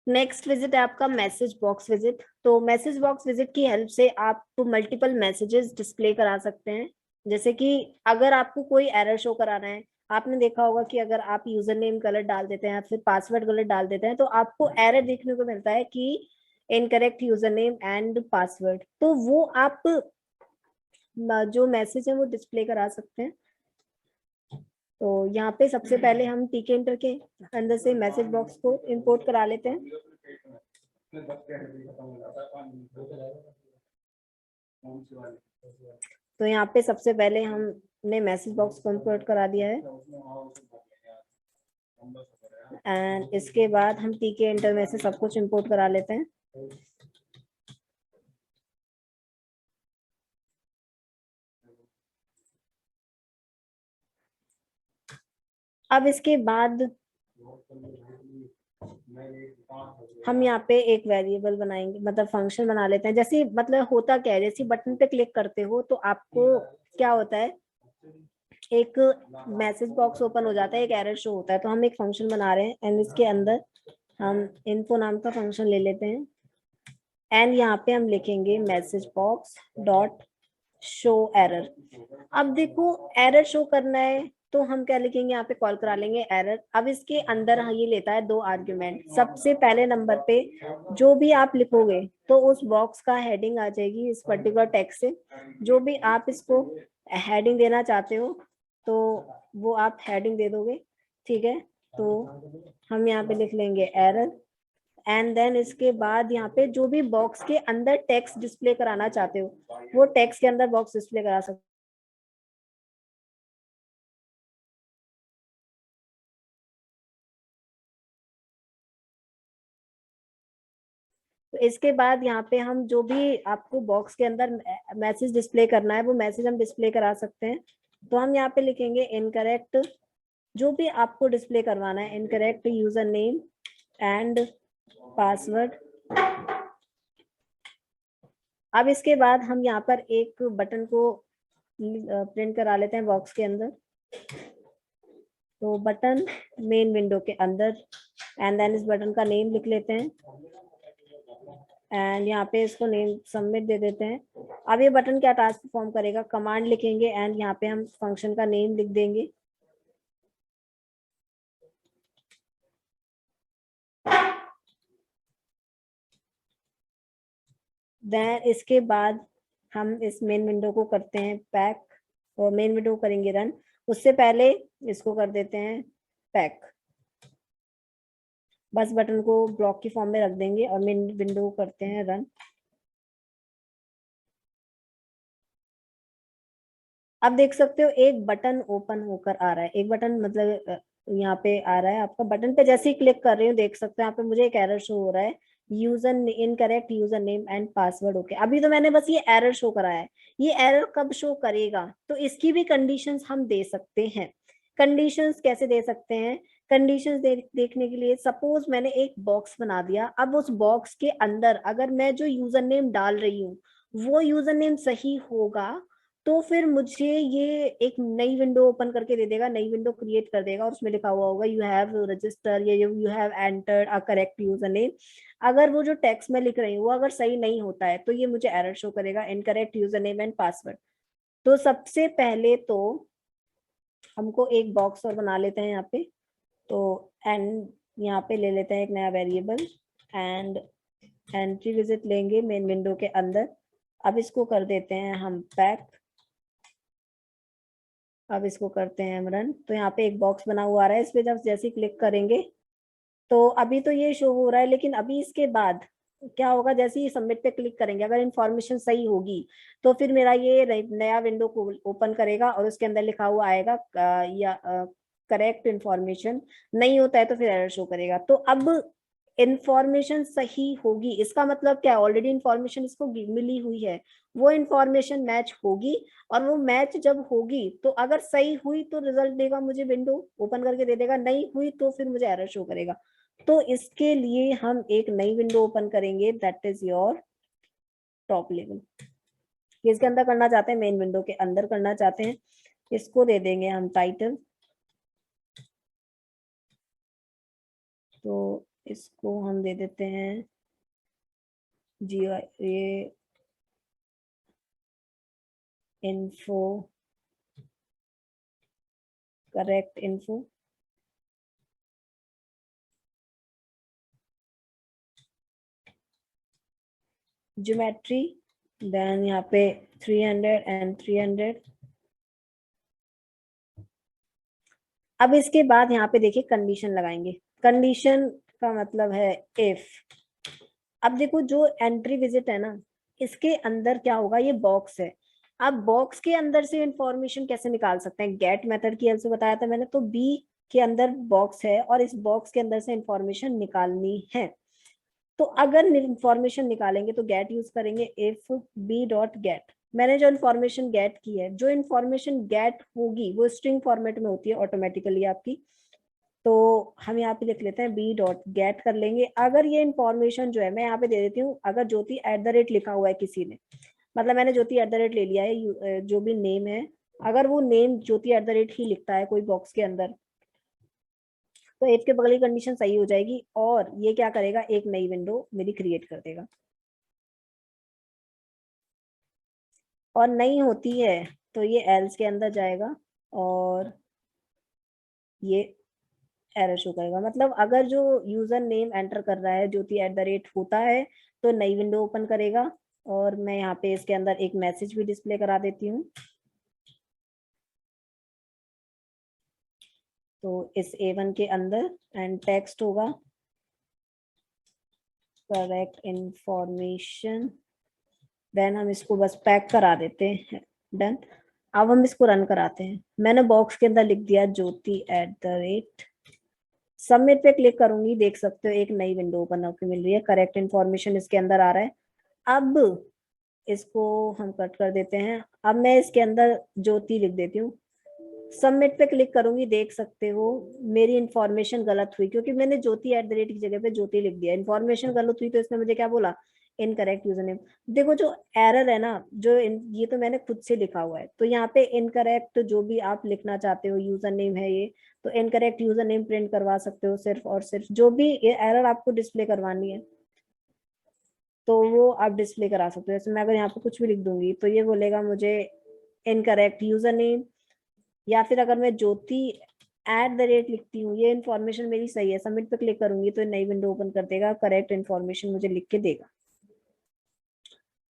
नेक्स्ट विजिट है आपका मैसेज बॉक्स विजिट। तो मैसेज बॉक्स विजिट की हेल्प से आप मल्टीपल मैसेजेस डिस्प्ले करा सकते हैं। जैसे कि अगर आपको कोई एरर शो कराना है, आपने देखा होगा कि अगर आप यूजर नेम गलत डाल देते हैं, फिर पासवर्ड गलत डाल देते हैं, तो आपको एरर देखने को मिलता है कि incorrect user name and password. तो वो आप जो मैसेज है वो डिस्प्ले करा सकते हैं। तो यहाँ पे सबसे पहले हम टीके इंटर के अंदर से मैसेज बॉक्स को इंपोर्ट करा लेते हैं। तो यहाँ पे सबसे पहले हमने मैसेज बॉक्स को इंपोर्ट करा दिया है, एंड इसके बाद हम टीके इंटर में से सब कुछ इंपोर्ट करा लेते हैं। अब इसके बाद हम यहाँ पे एक वेरिएबल बनाएंगे, मतलब फंक्शन बना लेते हैं। जैसे मतलब होता क्या है, जैसे बटन पे क्लिक करते हो तो आपको क्या होता है, एक मैसेज बॉक्स ओपन हो जाता है, एक एरर शो होता है। तो हम एक फंक्शन बना रहे हैं एंड इसके अंदर हम इन्फो नाम का फंक्शन ले लेते हैं, एंड यहाँ पे हम लिखेंगे message box dot show error. अब देखो एरर शो करना है तो हम क्या लिखेंगे, यहाँ पे कॉल करा लेंगे एरर। अब इसके अंदर ये लेता है 2 आर्ग्यूमेंट। सबसे पहले नंबर पे जो भी आप लिखोगे तो उस बॉक्स का हेडिंग आ जाएगी इस पर्टिकुलर टेक्स्ट से। जो भी आप इसको हेडिंग देना चाहते हो तो वो आप हेडिंग दे दोगे, ठीक है। तो हम यहाँ पे लिख लेंगे एरर, एंड देन इसके बाद यहाँ पे जो भी बॉक्स के अंदर टेक्स्ट डिस्प्ले कराना चाहते हो वो टेक्स्ट के अंदर बॉक्स डिस्प्ले करा सकते हो। तो इसके बाद यहाँ पे हम जो भी आपको बॉक्स के अंदर मैसेज डिस्प्ले करना है वो मैसेज हम डिस्प्ले करा सकते हैं। तो हम यहाँ पे लिखेंगे इनकरेक्ट, जो भी आपको डिस्प्ले करवाना है, incorrect user name and password. अब इसके बाद हम यहाँ पर एक बटन को प्रिंट करा लेते हैं बॉक्स के अंदर। तो बटन मेन विंडो के अंदर, एंड देन इस बटन का नेम लिख लेते हैं, एंड यहाँ पे इसको नेम सबमिट दे देते हैं। अब ये बटन क्या टास्क परफॉर्म करेगा, कमांड लिखेंगे एंड यहाँ पे हम फंक्शन का नेम लिख देंगे। देन इसके बाद हम इस मेन विंडो को करते हैं पैक, और मेन विंडो को करेंगे रन। उससे पहले इसको कर देते हैं पैक। बस बटन को ब्लॉक की फॉर्म में रख देंगे और मेन विंडो को करते हैं रन। अब देख सकते हो एक बटन ओपन होकर आ रहा है। एक बटन मतलब यहाँ पे आ रहा है आपका। बटन पे जैसे ही क्लिक कर रही हूँ देख सकते हो यहाँ पे मुझे एक एरर शो हो रहा है, user incorrect user name and password. Okay, अभी तो मैंने बस ये एरर शो कराया है। ये एरर कब शो करेगा तो इसकी भी कंडीशंस हम दे सकते हैं। कंडीशंस कैसे दे सकते हैं? कंडीशंस देखने के लिए सपोज मैंने एक बॉक्स बना दिया, अब उस बॉक्स के अंदर अगर मैं जो यूजर नेम डाल रही हूँ वो यूजर नेम सही होगा तो फिर मुझे ये एक नई विंडो ओपन करके दे देगा, नई विंडो क्रिएट कर देगा और उसमें लिखा हुआ होगा यू हैव रजिस्टर या you have entered a correct user name. अगर वो जो टेक्स्ट में लिख रही हूँ वो अगर सही नहीं होता है तो ये मुझे एरर शो करेगा, incorrect user name and password. तो सबसे पहले तो हमको एक बॉक्स और बना लेते हैं यहाँ पे। तो एंड यहाँ पे ले लेते हैं एक नया वेरिएबल एंड एंट्री विजिट लेंगे मेन विंडो के अंदर। अब इसको कर देते हैं हम बैक। अब इसको करते हैं हम रन। तो यहाँ पे एक बॉक्स बना हुआ आ रहा है, इस पे जब जैसे ही क्लिक करेंगे तो अभी तो ये शो हो रहा है, लेकिन अभी इसके बाद क्या होगा, जैसे ही सबमिट पे क्लिक करेंगे अगर इन्फॉर्मेशन सही होगी तो फिर मेरा ये नया विंडो को ओपन करेगा और उसके अंदर लिखा हुआ आएगा या करेक्ट इन्फॉर्मेशन। नहीं होता है तो फिर एरर शो करेगा। तो अब इंफॉर्मेशन सही होगी, इसका मतलब क्या है, ऑलरेडी इंफॉर्मेशन इसको मिली हुई है, वो इंफॉर्मेशन मैच होगी। और वो मैच जब होगी तो अगर सही हुई तो रिजल्ट देगा, मुझे विंडो ओपन करके दे देगा, नहीं हुई तो फिर मुझे एरर शो करेगा। तो इसके लिए हम एक नई विंडो ओपन करेंगे, that is your top level. इसके अंदर करना चाहते हैं, मेन विंडो के अंदर करना चाहते हैं। इसको दे देंगे हम टाइटल। तो इसको हम दे देते हैं ये info, correct info. Geometry then यहाँ पे 300 एंड 300। अब इसके बाद यहाँ पे देखिए कंडीशन लगाएंगे। कंडीशन का मतलब है इफ। अब देखो जो एंट्री विजिट है ना, इसके अंदर क्या होगा, ये बॉक्स है। अब बॉक्स के अंदर से इंफॉर्मेशन कैसे निकाल सकते हैं, गेट मेथड की हेल्प से बताया था मैंने। तो बी के अंदर बॉक्स है और इस बॉक्स के अंदर से इंफॉर्मेशन निकालनी है। तो अगर इंफॉर्मेशन निकालेंगे तो गेट यूज करेंगे, इफ बी डॉट गेट। मैंने जो इन्फॉर्मेशन गेट की है, जो इन्फॉर्मेशन गेट होगी वो स्ट्रिंग फॉर्मेट में होती है ऑटोमेटिकली आपकी। तो हम यहाँ पे लिख लेते हैं बी डॉट गेट कर लेंगे। अगर ये इन्फॉर्मेशन जो है, मैं यहाँ पे दे देती हूँ, अगर ज्योति एट द रेट लिखा हुआ है किसी ने, मतलब मैंने ज्योति एट द रेट ले लिया है, जो भी नेम है, अगर वो name Jyoti at the rate ही लिखता है कोई बॉक्स के अंदर, तो इफ के बगल की कंडीशन सही हो जाएगी और ये क्या करेगा, एक नई विंडो मेरी क्रिएट कर देगा। और नहीं होती है तो ये एल्स के अंदर जाएगा और ये एरर शो करेगा। मतलब अगर जो यूजर नेम एंटर कर रहा है ज्योति एट द रेट होता है तो नई विंडो ओपन करेगा। और मैं यहाँ पे इसके अंदर एक मैसेज भी डिस्प्ले करा देती हूँ। तो इस A1 के अंदर एंड टेक्स्ट होगा करेक्ट इंफॉर्मेशन। देन हम इसको बस पैक करा देते हैं, डन। अब हम इसको रन कराते हैं। मैंने बॉक्स के अंदर लिख दिया ज्योति एट द रेट। सबमिट पे क्लिक करूंगी, देख सकते हो एक नई विंडो ओपन होकर मिल रही है, करेक्ट इन्फॉर्मेशन इसके अंदर आ रहा है। अब इसको हम कट कर देते हैं। अब मैं इसके अंदर ज्योति लिख देती हूँ। सबमिट पे क्लिक करूंगी, देख सकते हो मेरी इन्फॉर्मेशन गलत हुई क्योंकि मैंने ज्योति एट द रेट की जगह पे ज्योति लिख दिया। इन्फॉर्मेशन गलत हुई तो इसने मुझे क्या बोला, इनकरेक्ट यूजर नेम। देखो जो एरर है ना, ये तो मैंने खुद से लिखा हुआ है, तो यहाँ पे इनकरेक्ट जो भी आप लिखना चाहते हो यूजर नेम है ये, तो इनकरेक्ट यूजर नेम प्रिंट करवा सकते हो सिर्फ और सिर्फ। जो भी ये एरर आपको डिस्प्ले करवानी है तो वो आप डिस्प्ले करा सकते हो। जैसे मैं अगर यहाँ पे कुछ भी लिख दूंगी तो ये बोलेगा मुझे इनकरेक्ट यूजर नेम, या फिर अगर मैं ज्योति एट द रेट लिखती हूँ, ये इन्फॉर्मेशन मेरी सही है, सबमिट पे क्लिक करूंगी तो नई विंडो ओपन कर देगा, करेक्ट इन्फॉर्मेशन मुझे लिख के देगा।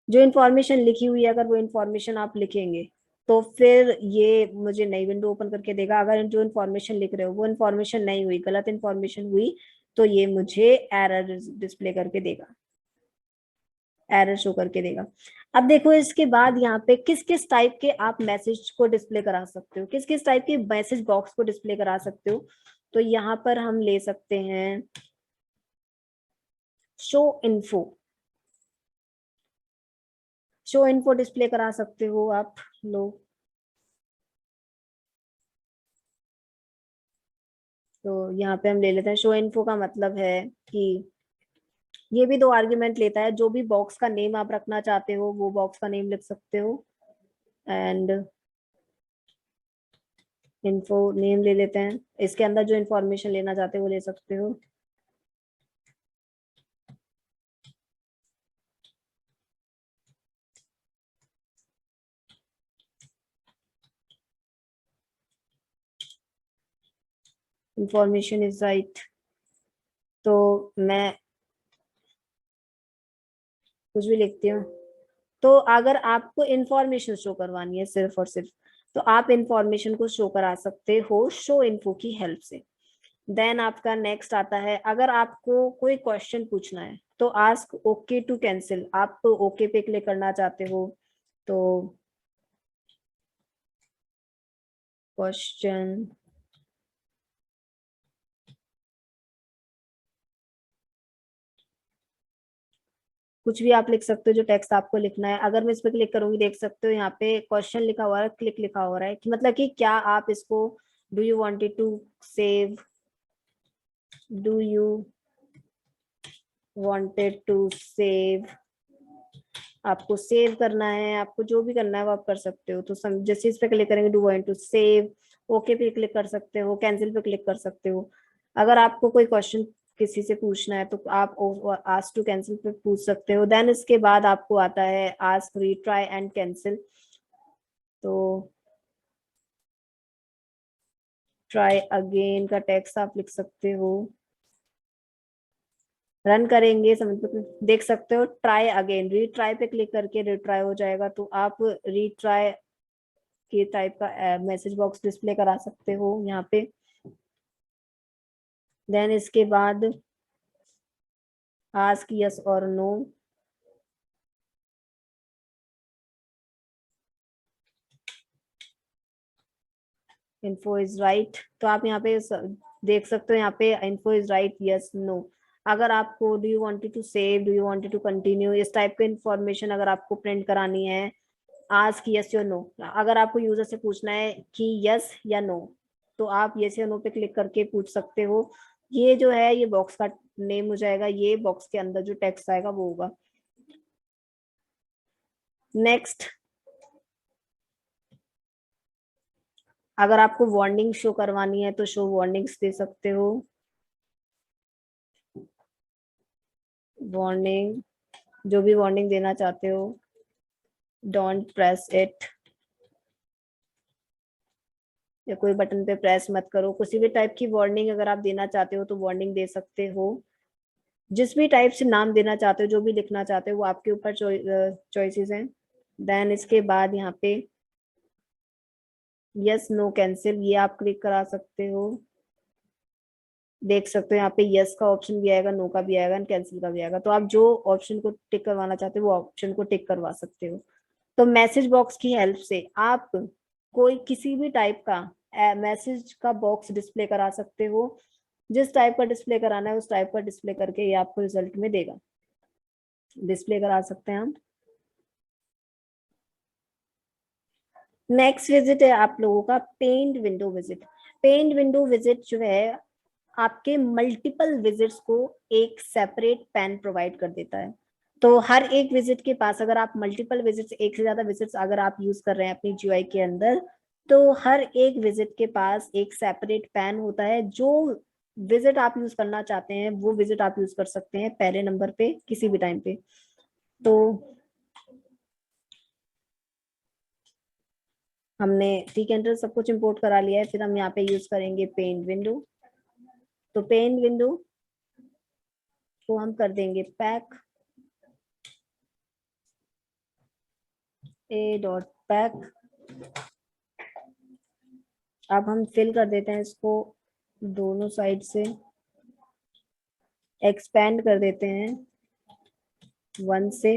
जो इन्फॉर्मेशन लिखी हुई है अगर वो इन्फॉर्मेशन आप लिखेंगे तो फिर ये मुझे नई विंडो ओपन करके देगा। अगर जो इन्फॉर्मेशन लिख रहे हो वो इन्फॉर्मेशन नहीं हुई, गलत इन्फॉर्मेशन हुई, तो ये मुझे एरर डिस्प्ले करके देगा, एरर शो करके देगा। अब देखो इसके बाद यहाँ पे किस किस टाइप के आप मैसेज को डिस्प्ले करा सकते हो, किस किस टाइप के मैसेज बॉक्स को डिस्प्ले करा सकते हो। तो यहाँ पर हम ले सकते हैं show info. Show info display करा सकते हो आप लोग। तो यहाँ पे हम ले लेते हैं शो इन्फो का मतलब है कि ये भी दो आर्ग्यूमेंट लेता है, जो भी बॉक्स का नेम आप रखना चाहते हो वो बॉक्स का नेम लिख सकते हो, एंड इन्फो नेम ले लेते हैं, इसके अंदर जो इन्फॉर्मेशन लेना चाहते हो वो ले सकते हो। इंफॉर्मेशन इज राइट, तो मैं कुछ भी लिखती हूँ। तो अगर आपको इंफॉर्मेशन शो करवानी है सिर्फ और सिर्फ, तो आप इंफॉर्मेशन को शो करा सकते हो शो इन्फो की हेल्प से। देन आपका नेक्स्ट आता है, अगर आपको कोई क्वेश्चन पूछना है तो आस्क ओके टू कैंसिल, आप ओके पे क्लिक करना चाहते हो तो क्वेश्चन कुछ भी आप लिख सकते हो जो टेक्स्ट आपको लिखना है। अगर मैं इस पे क्लिक करूंगी देख सकते हो यहाँ पे क्वेश्चन लिखा हुआ है, क्लिक लिखा हो रहा है कि मतलब कि क्या आप इसको do you wanted to save, do you wanted to save, आपको सेव करना है, आपको जो भी करना है वो आप कर सकते हो। तो जैसे इस पे क्लिक करेंगे do want to save, okay पे क्लिक कर सकते हो, कैंसिल पे क्लिक कर सकते हो। अगर आपको कोई क्वेश्चन किसी से पूछना है तो आप आस्क टू कैंसिल पे पूछ सकते हो। देन इसके बाद आपको आता है आस्क रीट्राई एंड कैंसिल, तो ट्राई अगेन का टेक्स्ट आप लिख सकते हो। रन करेंगे समझ देख सकते हो ट्राई अगेन, रीट्राई पे क्लिक करके रिट्राई हो जाएगा, तो आप रीट्राई के टाइप का मैसेज बॉक्स डिस्प्ले करा सकते हो यहाँ पे। देन इसके बाद आस्क यस और नो, इन्फो इज राइट, तो आप यहाँ पे देख सकते हो यहाँ पे info is right yes no. अगर आपको do you wanted to save, do you wanted to continue, इस टाइप का इंफॉर्मेशन अगर आपको प्रिंट करानी है, आस्क यस या नो, अगर आपको यूजर से पूछना है कि यस या नो, तो आप यस या नो पे क्लिक करके पूछ सकते हो। ये जो है ये बॉक्स का नेम हो जाएगा, ये बॉक्स के अंदर जो टेक्स्ट आएगा वो होगा। नेक्स्ट, अगर आपको वार्निंग शो करवानी है तो शो वार्निंग्स दे सकते हो। वार्निंग, जो भी वार्निंग देना चाहते हो, डोंट प्रेस इट, या कोई बटन पे प्रेस मत करो, किसी भी टाइप की वार्निंग अगर आप देना चाहते हो तो वार्निंग दे सकते हो। जिस भी टाइप से नाम देना चाहते हो, जो भी लिखना चाहते हो वो आपके ऊपर चॉइसेस हैं। देन इसके बाद यहाँ पे यस नो कैंसिल, ये आप क्लिक करा सकते हो। देख सकते हो यहाँ पे यस का ऑप्शन भी आएगा, नो का भी आएगा, कैंसिल का भी आएगा, तो आप जो ऑप्शन को टिक करवाना चाहते हो वो ऑप्शन को टिक करवा सकते हो। तो मैसेज बॉक्स की हेल्प से आप कोई किसी भी टाइप का मैसेज का बॉक्स डिस्प्ले करा सकते हो। जिस टाइप का डिस्प्ले कराना है उस टाइप का डिस्प्ले करके ये आपको रिजल्ट में देगा, डिस्प्ले करा सकते हैं हम। नेक्स्ट विजिट है आप लोगों का पेंड विंडो विजिट। पेंड विंडो विजिट जो है आपके मल्टीपल विजिट्स को एक सेपरेट पैन प्रोवाइड कर देता है। तो हर एक विजिट के पास अगर आप मल्टीपल विजिट्स, एक से ज्यादा विजिट्स अगर आप यूज कर रहे हैं अपनी जीयूआई के अंदर, तो हर एक विजिट के पास एक सेपरेट पैन होता है। जो विजिट आप यूज करना चाहते हैं वो विजिट आप यूज कर सकते हैं पहले नंबर पे किसी भी टाइम पे। तो हमने टिकएंटर सब कुछ इंपोर्ट करा लिया है, फिर हम यहाँ पे यूज करेंगे पेन विंडो। तो पेन विंडो को हम कर देंगे पैक, ए डॉट पैक। अब हम फिल कर देते हैं इसको दोनों साइड से, एक्सपेंड कर देते हैं 1 से।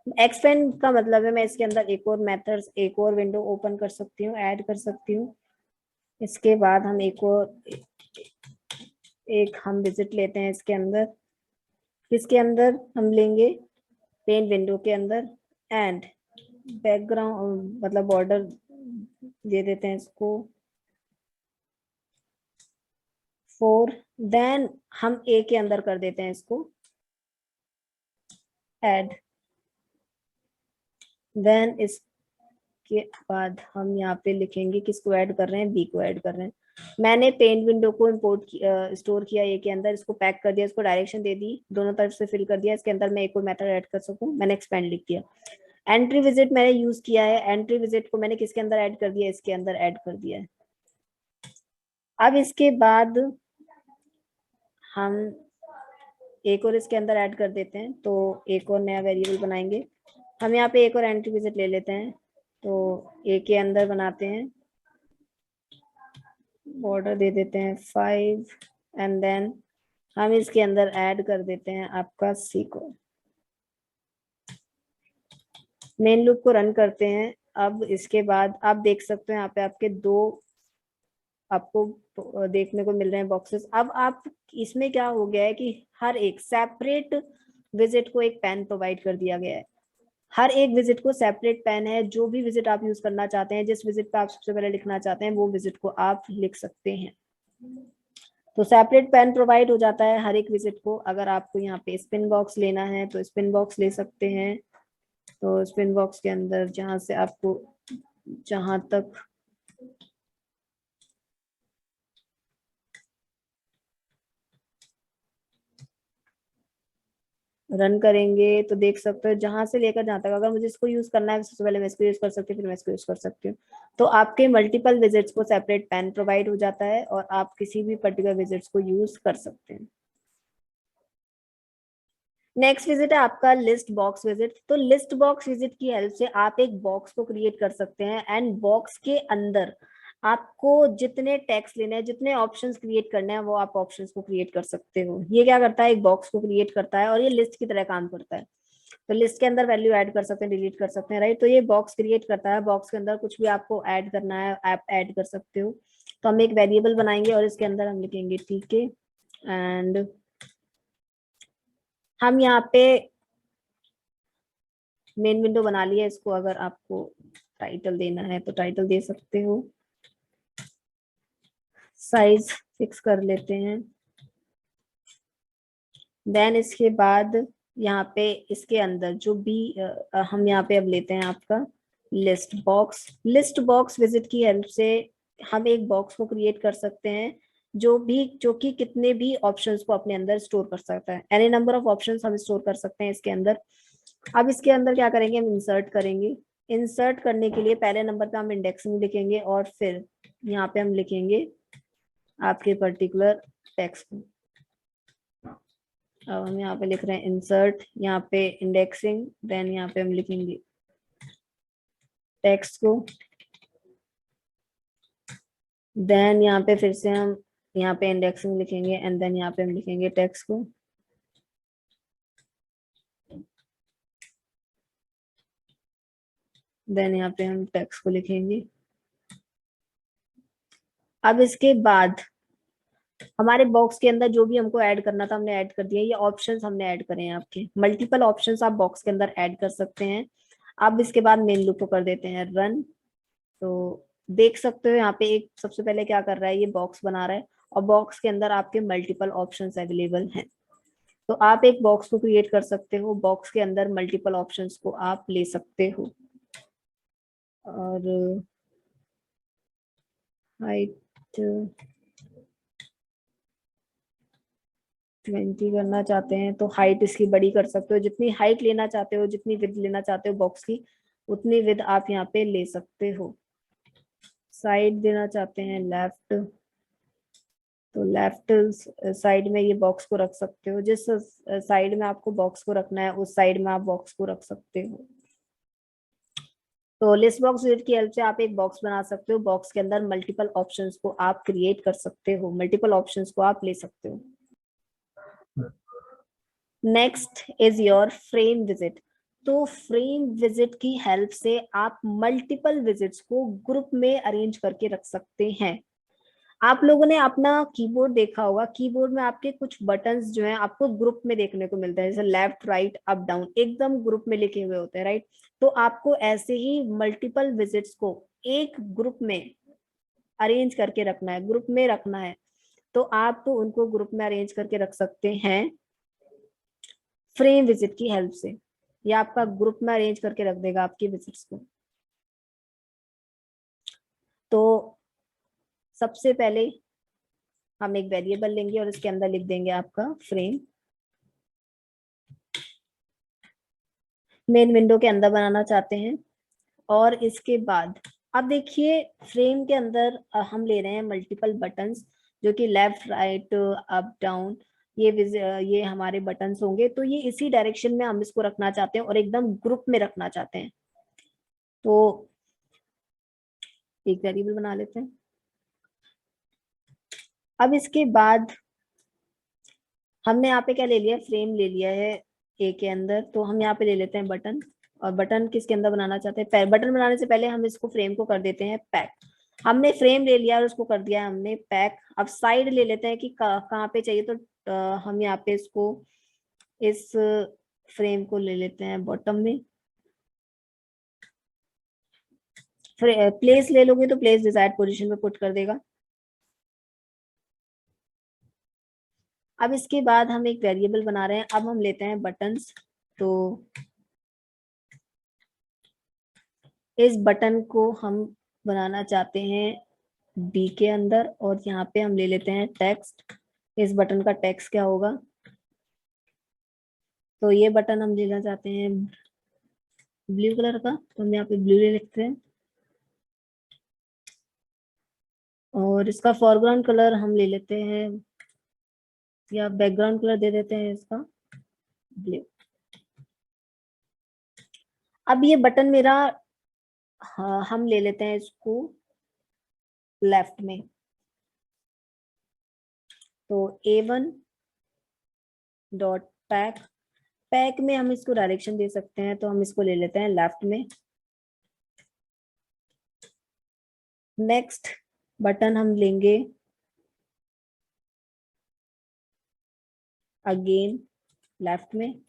एक्सपेंड का मतलब है मैं इसके अंदर एक और मेथड्स, एक और विंडो ओपन कर सकती हूँ, ऐड कर सकती हूँ। इसके बाद हम एक हम विजिट लेते हैं इसके अंदर, किसके अंदर हम लेंगे, पेन विंडो के अंदर, एंड बैकग्राउंड मतलब बॉर्डर दे देते हैं इसको 4, देन हम ए के अंदर कर देते हैं इसको ऐड, देन इसके बाद हम यहाँ पे लिखेंगे किसको ऐड कर रहे हैं, बी को ऐड कर रहे हैं। मैंने पेंट विंडो को स्टोर किया ए के अंदर, इसको पैक कर दिया, इसको डायरेक्शन दे दी, दोनों तरफ से फिल कर दिया। इसके अंदर मैं एक और मेथड ऐड कर सकूं, मैंने एक्सपेंड लिख दिया। एंट्री विजिट मैंने यूज किया है, एंट्री विजिट को मैंने किसके अंदर ऐड कर दिया, इसके अंदर ऐड कर दिया है। अब इसके बाद हम एक और इसके अंदर ऐड कर देते हैं, तो एक और नया वेरिएबल बनाएंगे। हम यहाँ पे एक और एंट्री विजिट ले लेते हैं, तो ए के अंदर बनाते हैं, बॉर्डर दे देते हैं 5, एंड देन हम इसके अंदर ऐड कर देते हैं आपका सी को। मेन लूप को रन करते हैं। अब इसके बाद आप देख सकते हैं यहाँ पे आपके दो आपको देखने को मिल रहे हैं बॉक्सेस। अब आप इसमें क्या हो गया है कि हर एक सेपरेट विजिट को एक पेन प्रोवाइड कर दिया गया है। हर एक विजिट को सेपरेट पेन है, जो भी विजिट आप यूज करना चाहते हैं, जिस विजिट पे आप सबसे पहले लिखना चाहते हैं, वो विजिट को आप लिख सकते हैं। तो सेपरेट पेन प्रोवाइड हो जाता है हर एक विजिट को। अगर आपको यहाँ पे स्पिन बॉक्स लेना है तो स्पिन बॉक्स ले सकते हैं। तो स्पिन बॉक्स के अंदर जहां से आपको जहां तक रन करेंगे तो देख सकते हो जहां से लेकर जहां तक, अगर मुझे इसको यूज करना है सबसे पहले मैं इसको यूज कर सकती हूँ, फिर मैं इसको यूज कर सकती हूँ। तो आपके मल्टीपल विजिट्स को सेपरेट पेन प्रोवाइड हो जाता है और आप किसी भी पर्टिकुलर विजिट्स को यूज कर सकते हैं। नेक्स्ट विजिट है आपका लिस्ट बॉक्स विजिट। तो लिस्ट बॉक्स विजिट की हेल्प से आप एक बॉक्स को क्रिएट कर सकते हैं, एंड बॉक्स के अंदर आपको जितने टेक्स्ट लेने हैं, जितने ऑप्शंस क्रिएट करने हैं, वो आप ऑप्शंस को क्रिएट कर सकते हो। ये क्या करता है, एक बॉक्स को क्रिएट करता है और ये लिस्ट की तरह काम करता है। तो लिस्ट के अंदर वैल्यू ऐड कर सकते हैं, डिलीट कर सकते हैं, राइट। तो ये बॉक्स क्रिएट करता है, बॉक्स के अंदर कुछ भी आपको ऐड करना है आप ऐड कर सकते हो। तो हम एक वेरिएबल बनाएंगे और इसके अंदर हम लिखेंगे ठीक है, एंड हम यहाँ पे मेन विंडो बना लिया। इसको अगर आपको टाइटल देना है तो टाइटल दे सकते हो, साइज फिक्स कर लेते हैं। देन इसके बाद यहाँ पे इसके अंदर जो भी हम यहाँ पे अब लेते हैं आपका list box. List box visit की हेल्प से हम एक बॉक्स को क्रिएट कर सकते हैं जो कि कितने भी ऑप्शंस को अपने अंदर स्टोर कर सकता है। एनी नंबर ऑफ ऑप्शंस हम स्टोर कर सकते हैं इसके अंदर। अब इसके अंदर क्या करेंगे, हम इंसर्ट करेंगे। इंसर्ट करने के लिए पहले नंबर पे हम इंडेक्सिंग लिखेंगे और फिर यहाँ पे हम लिखेंगे आपके पर्टिकुलर टेक्स्ट को। अब हम यहाँ पे लिख रहे हैं इंसर्ट, यहाँ पे इंडेक्सिंग, देन यहाँ पे हम लिखेंगे टेक्स्ट को, देन यहाँ पे फिर से हम यहाँ पे इंडेक्सिंग लिखेंगे, एंड देन यहाँ पे हम लिखेंगे टेक्स्ट को। देन यहाँ पे हम टेक्स्ट को लिखेंगे। अब इसके बाद हमारे बॉक्स के अंदर जो भी हमको ऐड करना था हमने ऐड कर दिया। ये ऑप्शंस हमने ऐड करे हैं, आपके मल्टीपल ऑप्शंस आप बॉक्स के अंदर ऐड कर सकते हैं। अब इसके बाद मेन लूप को कर देते हैं रन। तो देख सकते हो यहाँ पे एक सबसे पहले क्या कर रहा है, ये बॉक्स बना रहा है और बॉक्स के अंदर आपके मल्टीपल ऑप्शंस अवेलेबल हैं। तो आप एक बॉक्स को क्रिएट कर सकते हो, बॉक्स के अंदर मल्टीपल ऑप्शंस को आप ले सकते हो। और हाइट 20 करना चाहते हैं तो हाइट इसकी बड़ी कर सकते हो। जितनी हाइट लेना चाहते हो, जितनी विड्थ लेना चाहते हो बॉक्स की, उतनी विड्थ आप यहाँ पे ले सकते हो। साइड देना चाहते हैं लेफ्ट, तो लेफ्ट साइड में ये बॉक्स को रख सकते हो। जिस साइड में आपको बॉक्स को रखना है उस साइड में आप बॉक्स को रख सकते हो। तो लिस्ट बॉक्स विजिट की हेल्प से आप एक बॉक्स बना सकते हो, बॉक्स के अंदर मल्टीपल ऑप्शंस को आप क्रिएट कर सकते हो, मल्टीपल ऑप्शंस को आप ले सकते हो। Next is your frame visit. तो फ्रेम विजिट की हेल्प से आप मल्टीपल विजिट्स को ग्रुप में अरेंज करके रख सकते हैं। आप लोगों ने अपना कीबोर्ड देखा होगा, कीबोर्ड में आपके कुछ बटन्स जो हैं आपको ग्रुप में देखने को मिलते हैं, जैसे लेफ्ट राइट अप डाउन, एकदम ग्रुप में लिखे हुए होते हैं, राइट। तो आपको ऐसे ही मल्टीपल विजिट्स को एक ग्रुप में अरेंज करके रखना है, ग्रुप में रखना है। तो आप उनको ग्रुप में अरेंज करके रख सकते हैं फ्रेम विजिट की हेल्प से, या आपका ग्रुप में अरेंज करके रख देगा आपकी विजिट्स को। तो सबसे पहले हम एक वेरिएबल लेंगे और इसके अंदर लिख देंगे आपका फ्रेम। मेन विंडो के अंदर बनाना चाहते हैं। और इसके बाद अब देखिए फ्रेम के अंदर हम ले रहे हैं मल्टीपल बटन्स, जो कि लेफ्ट राइट अप डाउन, ये हमारे बटन्स होंगे। तो ये इसी डायरेक्शन में हम इसको रखना चाहते हैं और एकदम ग्रुप में रखना चाहते हैं। तो एक वेरिएबल बना लेते हैं। अब इसके बाद हमने यहाँ पे क्या ले लिया, फ्रेम ले लिया है ए के अंदर। तो हम यहाँ पे ले लेते हैं बटन, और बटन किसके अंदर बनाना चाहते हैं, बटन बनाने से पहले हम इसको फ्रेम को कर देते हैं पैक। हमने फ्रेम ले लिया और उसको कर दिया हमने पैक। अब साइड ले लेते हैं कि कहाँ पे चाहिए। तो हम यहाँ पे इसको इस फ्रेम को ले लेते हैं बॉटम में। प्लेस ले लोगे तो प्लेस डिजायर्ड पोजीशन में पुट कर देगा। अब इसके बाद हम एक वेरिएबल बना रहे हैं। अब हम लेते हैं बटन्स। तो इस बटन को हम बनाना चाहते हैं बी के अंदर, और यहाँ पे हम ले लेते हैं टेक्स्ट। इस बटन का टेक्स्ट क्या होगा, तो ये बटन हम लेना चाहते हैं ब्लू कलर का, तो हम यहाँ पे ब्लू ले लिखते हैं। और इसका फोरग्राउंड कलर हम ले लेते हैं, या बैकग्राउंड कलर दे देते हैं इसका ब्लू। अब ये बटन मेरा, हाँ, हम ले लेते हैं इसको लेफ्ट में। तो A1 डॉट पैक, पैक में हम इसको डायरेक्शन दे सकते हैं, तो हम इसको ले लेते हैं लेफ्ट में। नेक्स्ट बटन हम लेंगे अगेन लेफ्ट में,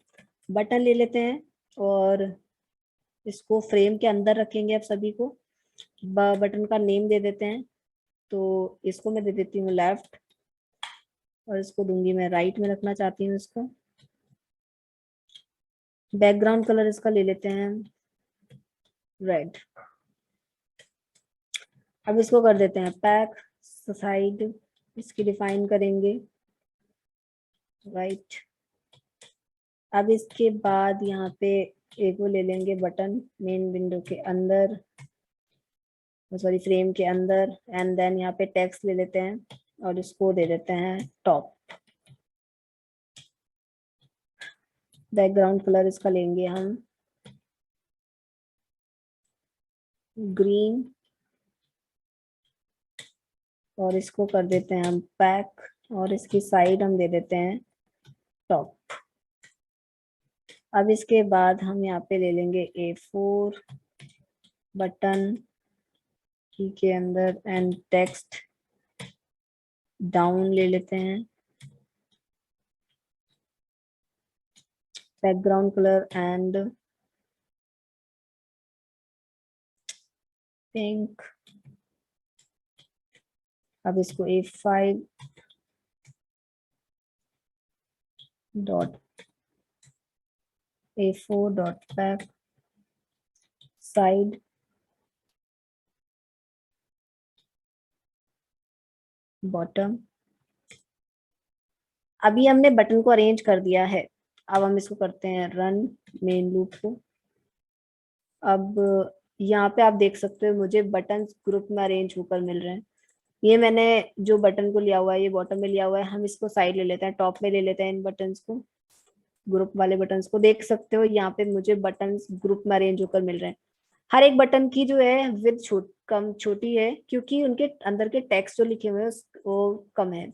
बटन ले लेते हैं और इसको फ्रेम के अंदर रखेंगे। अब सभी को बटन का नेम दे देते हैं। तो इसको मैं दे देती हूँ लेफ्ट, और इसको दूंगी मैं राइट में रखना चाहती हूँ इसको। बैकग्राउंड कलर इसका ले लेते हैं रेड। अब इसको कर देते हैं पैक, साइड इसकी डिफाइन करेंगे राइट। अब इसके बाद यहाँ पे एक वो ले लेंगे बटन मेन विंडो के अंदर, सॉरी फ्रेम के अंदर, एंड देन यहाँ पे टेक्स्ट ले लेते हैं और इसको दे देते हैं टॉप। बैकग्राउंड कलर इसका लेंगे हम ग्रीन, और इसको कर देते हैं हम पैक, और इसकी साइड हम दे देते हैं टॉप। अब इसके बाद हम यहाँ पे ले लेंगे A4 बटन की के अंदर, एंड टेक्स्ट डाउन ले लेते हैं। Background colour and pink. अब इसको A5 dot A4 dot pack side bottom. अभी हमने बटन को अरेंज कर दिया है। अब हम इसको करते हैं रन मेन लूप को। अब यहाँ पे आप देख सकते हो मुझे बटन ग्रुप में अरेंज होकर मिल रहे हैं। ये मैंने जो बटन को लिया हुआ है ये बॉटम में लिया हुआ है, हम इसको साइड ले लेते हैं, टॉप में ले लेते हैं। इन बटन्स को, ग्रुप वाले बटन्स को देख सकते हो यहाँ पे मुझे बटन्स ग्रुप में अरेंज होकर मिल रहे हैं। हर एक बटन की जो है विद कम छोटी है, क्योंकि उनके अंदर के टेक्स्ट जो लिखे हुए हैं वो कम है।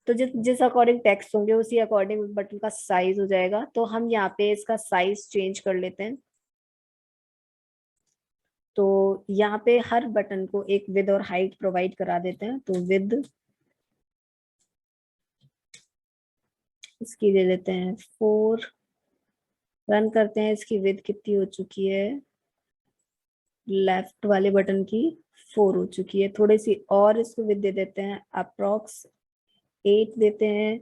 तो जिस अकॉर्डिंग टेक्स्ट होंगे उसी अकॉर्डिंग बटन का साइज हो जाएगा। तो हम यहाँ पे इसका साइज चेंज कर लेते हैं। तो यहाँ पे हर बटन को एक विद और हाइट प्रोवाइड करा देते हैं। तो विद इसकी ले लेते हैं 4, रन करते हैं। इसकी विद कितनी हो चुकी है, लेफ्ट वाले बटन की 4 हो चुकी है। थोड़ी सी और इसको विद दे देते हैं अप्रोक्स 8 देते हैं,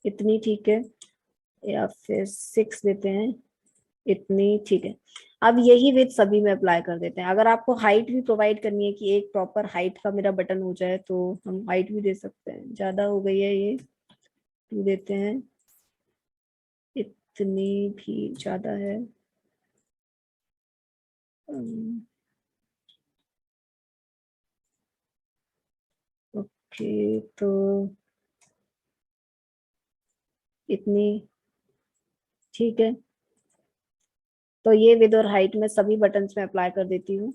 इतनी, ठीक है, या फिर 6 देते हैं, इतनी, ठीक है। अब यही विथ सभी में अप्लाई कर देते हैं। अगर आपको हाइट भी प्रोवाइड करनी है कि एक प्रॉपर हाइट का मेरा बटन हो जाए, तो हम हाइट भी दे सकते हैं। ज्यादा हो गई है ये, 2 देते हैं, इतनी भी ज्यादा है। ओके, तो इतनी, ठीक है। तो ये विद और हाइट में सभी बटन्स में अप्लाई कर देती हूँ।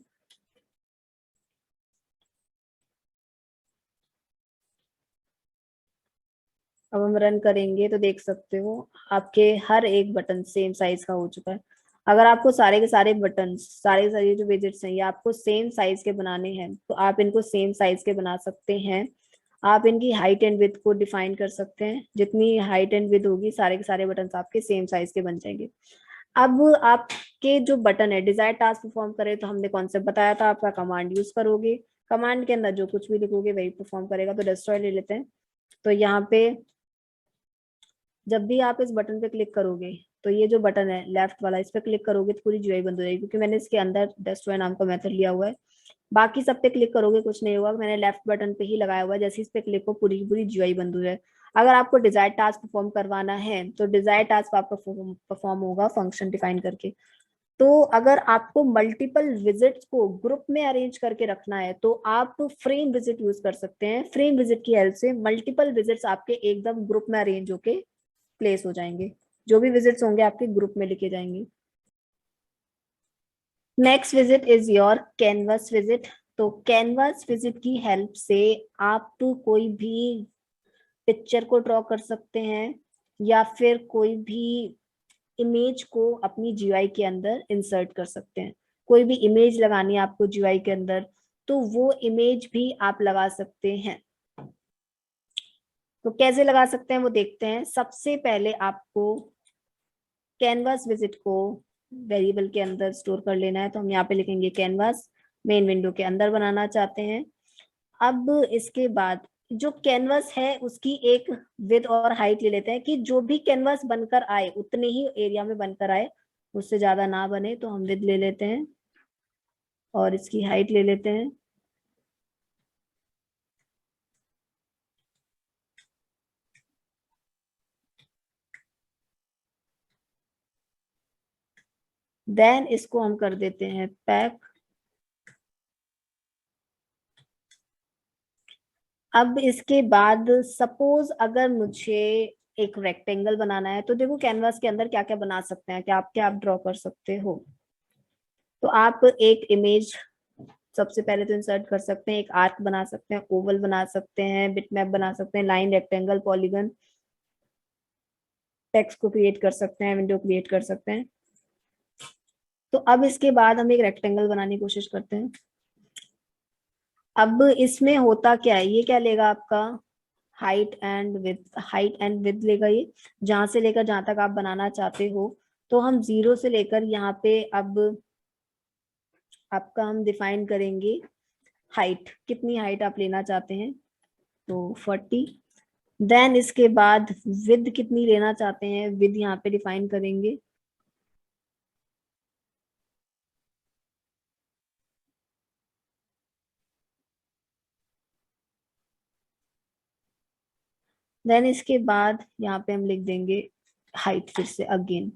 अब हम रन करेंगे तो देख सकते हो आपके हर एक बटन सेम साइज का हो चुका है। अगर आपको सारे के सारे बटन, सारे के सारे जो विजेट्स हैं, ये आपको सेम साइज के बनाने हैं, तो आप इनको सेम साइज के बना सकते हैं। आप इनकी हाइट एंड विड्थ को डिफाइन कर सकते हैं। जितनी हाइट एंड विड्थ होगी, सारे के सारे बटन आपके सेम साइज के बन जाएंगे। अब आपके जो बटन है डिजायर टास्क परफॉर्म करे, तो हमने कॉन्सेप्ट बताया था, आपका कमांड यूज करोगे, कमांड के अंदर जो कुछ भी लिखोगे वही परफॉर्म करेगा। तो डिस्ट्रॉय ले लेते हैं। तो यहाँ पे जब भी आप इस बटन पे क्लिक करोगे, तो ये जो बटन है लेफ्ट वाला, इस पे क्लिक करोगे तो पूरी जीयूआई बंद हो जाएगी, क्योंकि मैंने इसके अंदर डिस्ट्रॉय नाम का मेथड लिया हुआ है। बाकी सब पे क्लिक करोगे कुछ नहीं होगा, मैंने लेफ्ट बटन पे ही लगाया हुआ है। जैसे इस पे क्लिक हो, पूरी की पूरी जीयूआई बंद हो जाए। अगर आपको डिजायर टास्क परफॉर्म करवाना है, तो डिजायर टास्क आपका परफॉर्म होगा फंक्शन डिफाइन करके। तो अगर आपको मल्टीपल विजिट्स को ग्रुप में अरेंज करके रखना है, तो आप फ्रेम विजिट यूज कर सकते हैं। फ्रेम विजिट की हेल्प से मल्टीपल विजिट्स आपके एकदम ग्रुप में अरेंज होके प्लेस हो जाएंगे। जो भी विजिट्स होंगे आपके ग्रुप में लिखे जाएंगे। Next visit is your canvas visit. तो कैनवस विजिट की हेल्प से आप कोई भी पिक्चर को ड्रॉ कर सकते हैं, या फिर कोई भी इमेज को अपनी जीयूआई के अंदर इंसर्ट कर सकते हैं। कोई भी इमेज लगानी है आपको जीयूआई के अंदर, तो वो इमेज भी आप लगा सकते हैं। तो कैसे लगा सकते हैं वो देखते हैं। सबसे पहले आपको कैनवास विजिट को वेरिएबल के अंदर स्टोर कर लेना है। तो हम यहाँ पे लिखेंगे कैनवास, मेन विंडो के अंदर बनाना चाहते हैं। अब इसके बाद जो कैनवास है उसकी एक विड्थ और हाइट ले लेते हैं, कि जो भी कैनवास बनकर आए उतने ही एरिया में बनकर आए, उससे ज्यादा ना बने। तो हम विड्थ ले लेते हैं और इसकी हाइट ले लेते हैं। देन इसको हम कर देते हैं पैक। अब इसके बाद सपोज अगर मुझे एक रेक्टेंगल बनाना है, तो देखो कैनवास के अंदर क्या क्या बना सकते हैं, क्या आप ड्रॉ कर सकते हो। तो आप एक इमेज सबसे पहले तो इंसर्ट कर सकते हैं, एक आर्क बना सकते हैं, ओवल बना सकते हैं, बिटमैप बना सकते हैं, लाइन, रेक्टेंगल, पॉलीगन, टेक्स्ट को क्रिएट कर सकते हैं, विंडो क्रिएट कर सकते हैं। तो अब इसके बाद हम एक रेक्टेंगल बनाने की कोशिश करते हैं। अब इसमें होता क्या है, ये क्या लेगा आपका हाइट एंड विड्थ लेगा ये, जहां से लेकर जहां तक आप बनाना चाहते हो। तो हम 0 से लेकर यहाँ पे अब आपका हम डिफाइन करेंगे हाइट, कितनी हाइट आप लेना चाहते हैं, तो 40। देन इसके बाद विद कितनी लेना चाहते हैं, विद यहाँ पे डिफाइन करेंगे। देन इसके बाद यहाँ पे हम लिख देंगे हाइट, फिर से अगेन